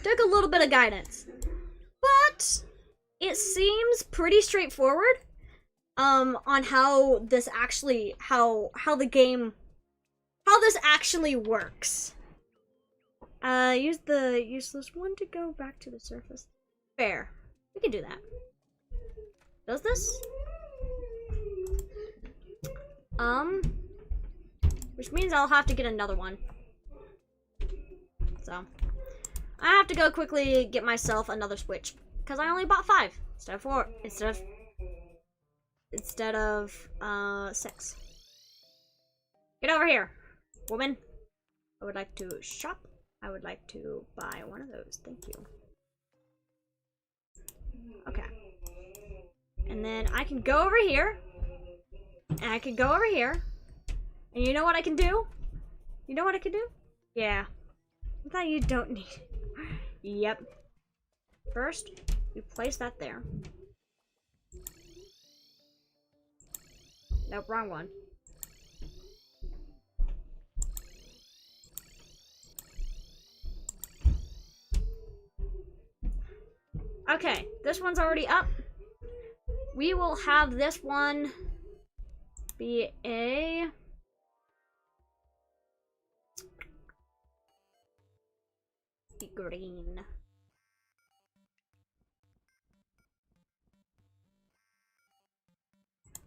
Took a little bit of guidance. But it seems pretty straightforward. on how this actually, how this actually works. Use the useless one to go back to the surface. Fair. We can do that. Does this? Which means I'll have to get another one. So, I have to go quickly get myself another switch. Because I only bought 5 instead of 4. Instead of 6. Get over here, woman. I would like to shop. I would like to buy one of those. Thank you. Okay. And then I can go over here. And I can go over here. And you know what I can do? You know what I can do? Yeah. I thought you don't need it. Yep. First, we place that there. Nope, wrong one. Okay, this one's already up. We will have this one be a... green.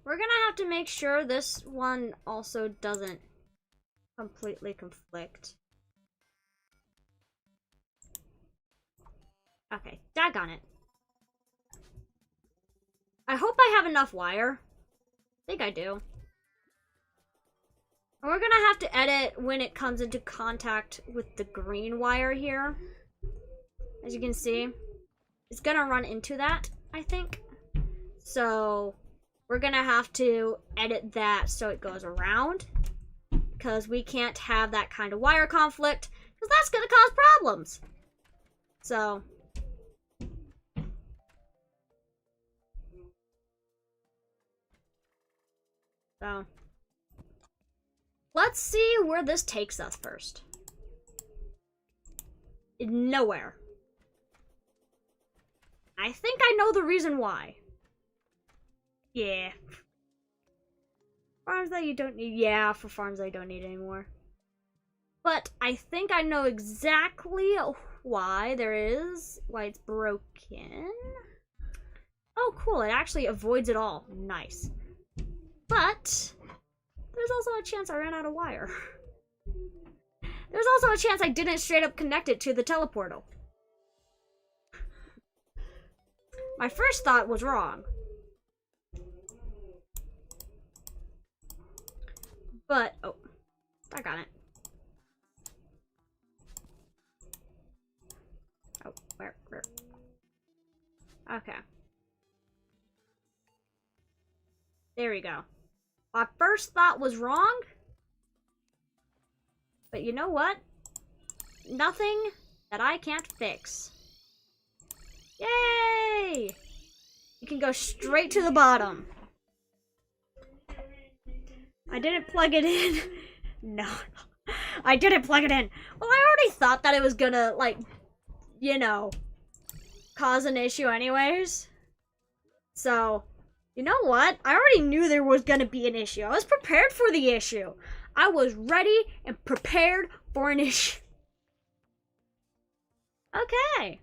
We're gonna have to make sure this one also doesn't completely conflict. Okay, daggone it. I hope I have enough wire. I think I do. And we're gonna have to edit when it comes into contact with the green wire here. As you can see, it's gonna run into that, I think. So we're gonna have to edit that so it goes around, because we can't have that kind of wire conflict, because that's gonna cause problems. So let's see where this takes us first. Nowhere. I think I know the reason why. Yeah. Farms that you don't need. Yeah, for farms I don't need anymore. But I think I know exactly why why it's broken. Oh, cool. It actually avoids it all. Nice. But there's also a chance I ran out of wire. There's also a chance I didn't straight up connect it to the teleportal. My first thought was wrong. But, oh, I got it. Oh, where? Okay. There we go. My first thought was wrong. But you know what? Nothing that I can't fix. Yay! You can go straight to the bottom. I didn't plug it in. No. I didn't plug it in. Well, I already thought that it was gonna, like, you know, cause an issue anyways. So, you know what? I already knew there was gonna be an issue. I was prepared for the issue. I was ready and prepared for an issue. Okay.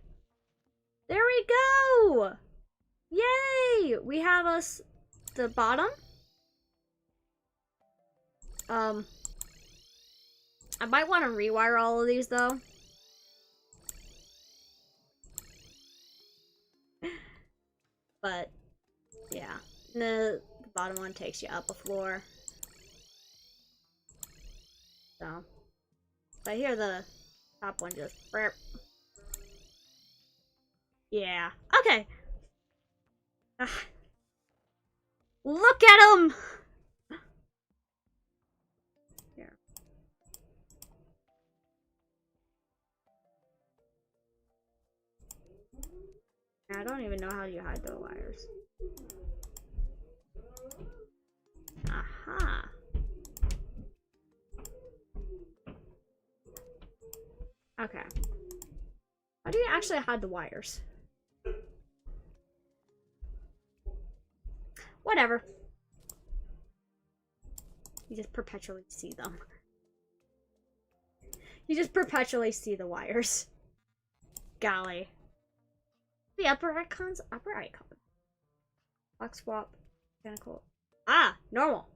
There we go. Yay! We have the bottom. I might want to rewire all of these though. But yeah, the bottom one takes you up a floor. So, but here the top one just burp. Yeah. Okay. Look at him. Here. I don't even know how you hide the wires. Aha. Okay. How do you actually hide the wires? Whatever. You just perpetually see them. You just perpetually see the wires. Golly. The upper icons? Upper icon. Lock swap. Mechanical. Ah! Normal.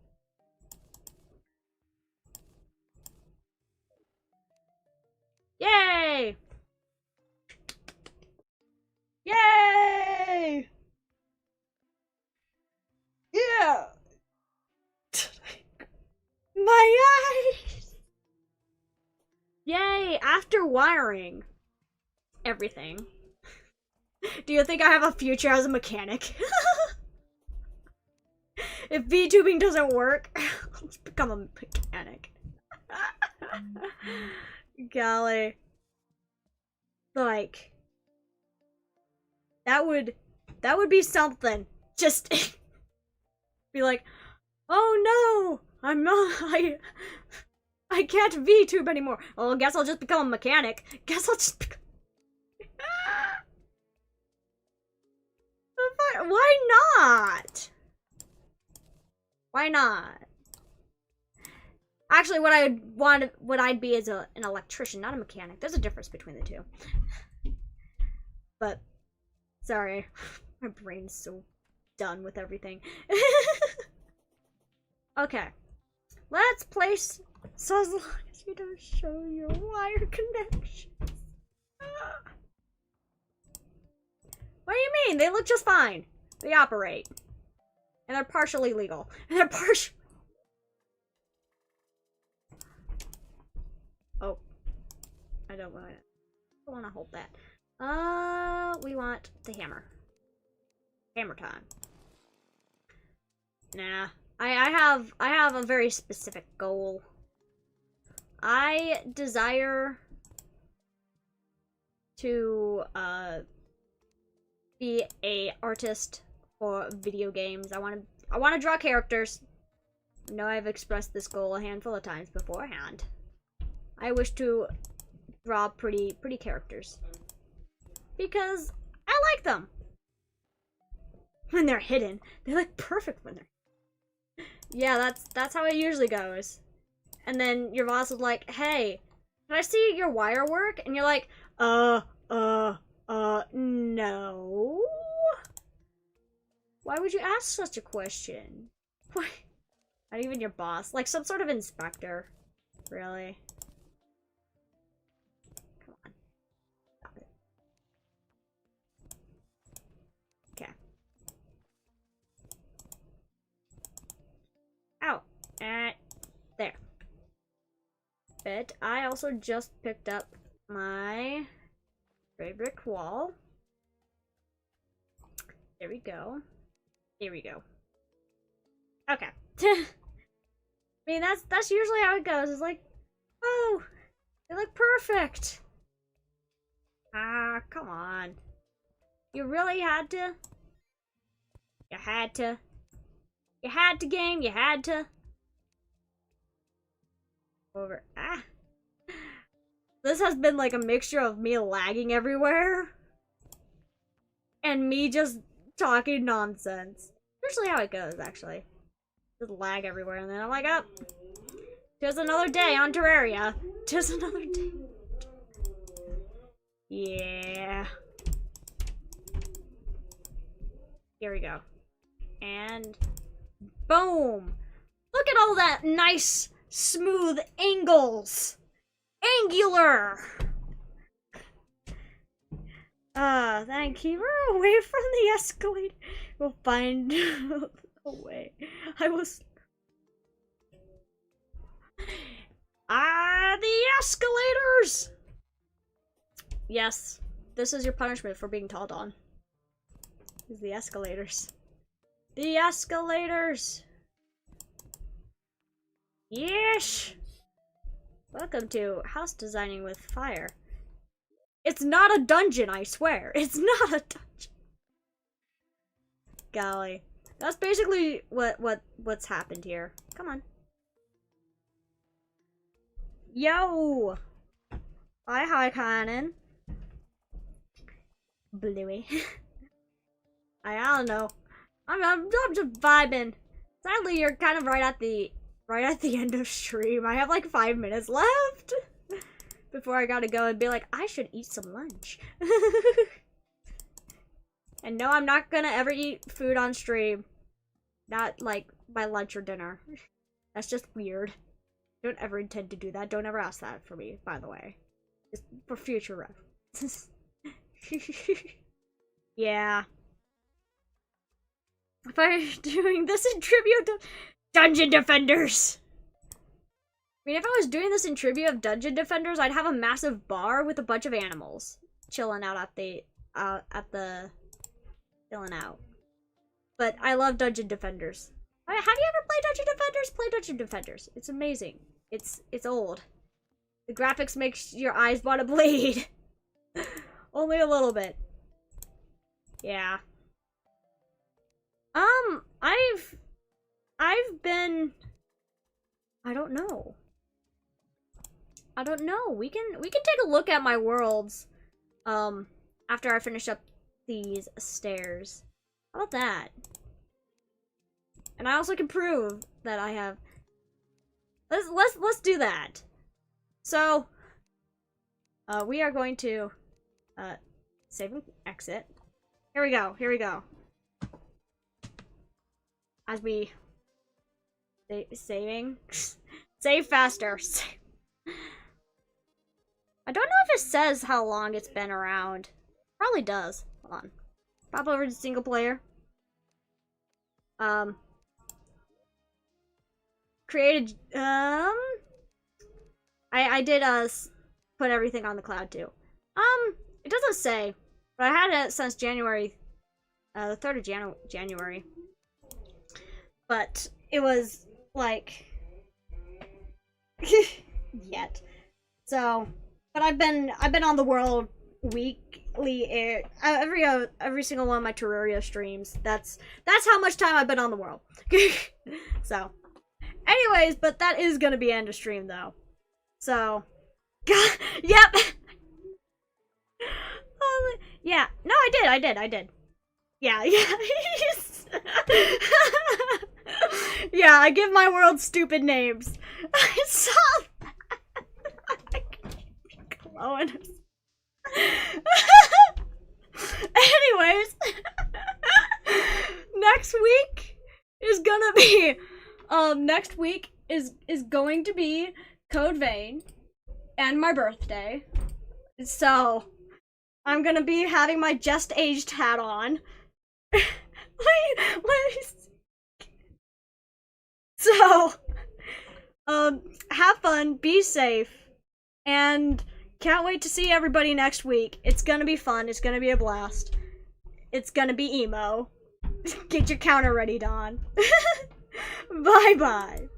Yay! Yay! Yeah! My eyes! Yay! After wiring everything. Do you think I have a future as a mechanic? If VTubing doesn't work, I'll just become a mechanic. Golly. Like, that would be something. Just be like, oh no, I'm not, I can't VTube anymore. Well, I guess I'll just become a mechanic. Guess I'll just become... Why not? Why not? Actually, what I'd be is an electrician, not a mechanic. There's a difference between the two. But, sorry. My brain's so done with everything. Okay. Let's place, so as long as you don't show your wire connections. What do you mean? They look just fine. They operate. And they're partially legal. And they're partial. Oh. I don't want to hold that. We want the hammer. Hammer time. Nah. I have a very specific goal. I desire to be a artist for video games. I want to draw characters. I know I've expressed this goal a handful of times beforehand. I wish to draw pretty characters because I like them. When they're hidden, they look perfect when they're... Yeah, that's how it usually goes. And then your boss is like, "Hey, can I see your wire work?" And you're like, no. Why would you ask such a question? Why? Not even your boss. Like some sort of inspector. Really? Come on. Stop it. Okay. Ow. There. But I also just picked up my gray brick wall. There we go. Here we go. Okay. I mean, that's usually how it goes. It's like, oh, they look perfect. Ah, come on. You really had to? You had to? You had to, game? You had to? Over. Ah. This has been like a mixture of me lagging everywhere and me just talking nonsense. Usually how it goes, actually. Just lag everywhere, and then I'm like, oh, tis another day on Terraria. Tis another day. Yeah. Here we go. And boom! Look at all that nice, smooth angles. Angular! Then keep her away from the escalator. We'll find a way. The escalators! Yes, this is your punishment for being tall, Dawn. Is the escalators. The escalators! Yes! Welcome to House Designing with Fire. It's not a dungeon, I swear. It's not a dungeon. Golly. That's basically what's happened here. Come on. Yo! Hi, Cannon. Bluey. I don't know. I'm just vibing. Sadly, you're kind of right at the end of stream. I have like 5 minutes left before I gotta go and be like, I should eat some lunch. And no, I'm not gonna ever eat food on stream. Not like my lunch or dinner. That's just weird. Don't ever intend to do that. Don't ever ask that for me, by the way. Just for future reference. Yeah. If I'm doing this in tribute to Dungeon Defenders. I mean, if I was doing this in tribute of Dungeon Defenders, I'd have a massive bar with a bunch of animals chilling out at the chilling out. But I love Dungeon Defenders. Have you ever played Dungeon Defenders? Play Dungeon Defenders. It's amazing. It's old. The graphics makes your eyes want to bleed. Only a little bit. Yeah. I've been, I don't know. We can take a look at my worlds after I finish up these stairs. How about that? And I also can prove that I have. Let's do that. So we are going to save and exit. Here we go. As we saving. Save faster. I don't know if it says how long it's been around. Probably does. Hold on. Pop over to single player. Created I did put everything on the cloud too. It doesn't say, but I had it since January, the 3rd of January. But it was like yet. So, but I've been on the world weekly every single one of my Terraria streams. That's how much time I've been on the world. So, anyways, but that is gonna be end of stream though. So, yep. Yeah. No, I did. Yeah. Yeah, I give my world stupid names. I saw that. Anyways, next week is gonna be going to be Code Vein and my birthday. So I'm gonna be having my just aged hat on. So, have fun, be safe, and can't wait to see everybody next week. It's gonna be fun, it's gonna be a blast. It's gonna be emo. Get your counter ready, Dawn. Bye-bye.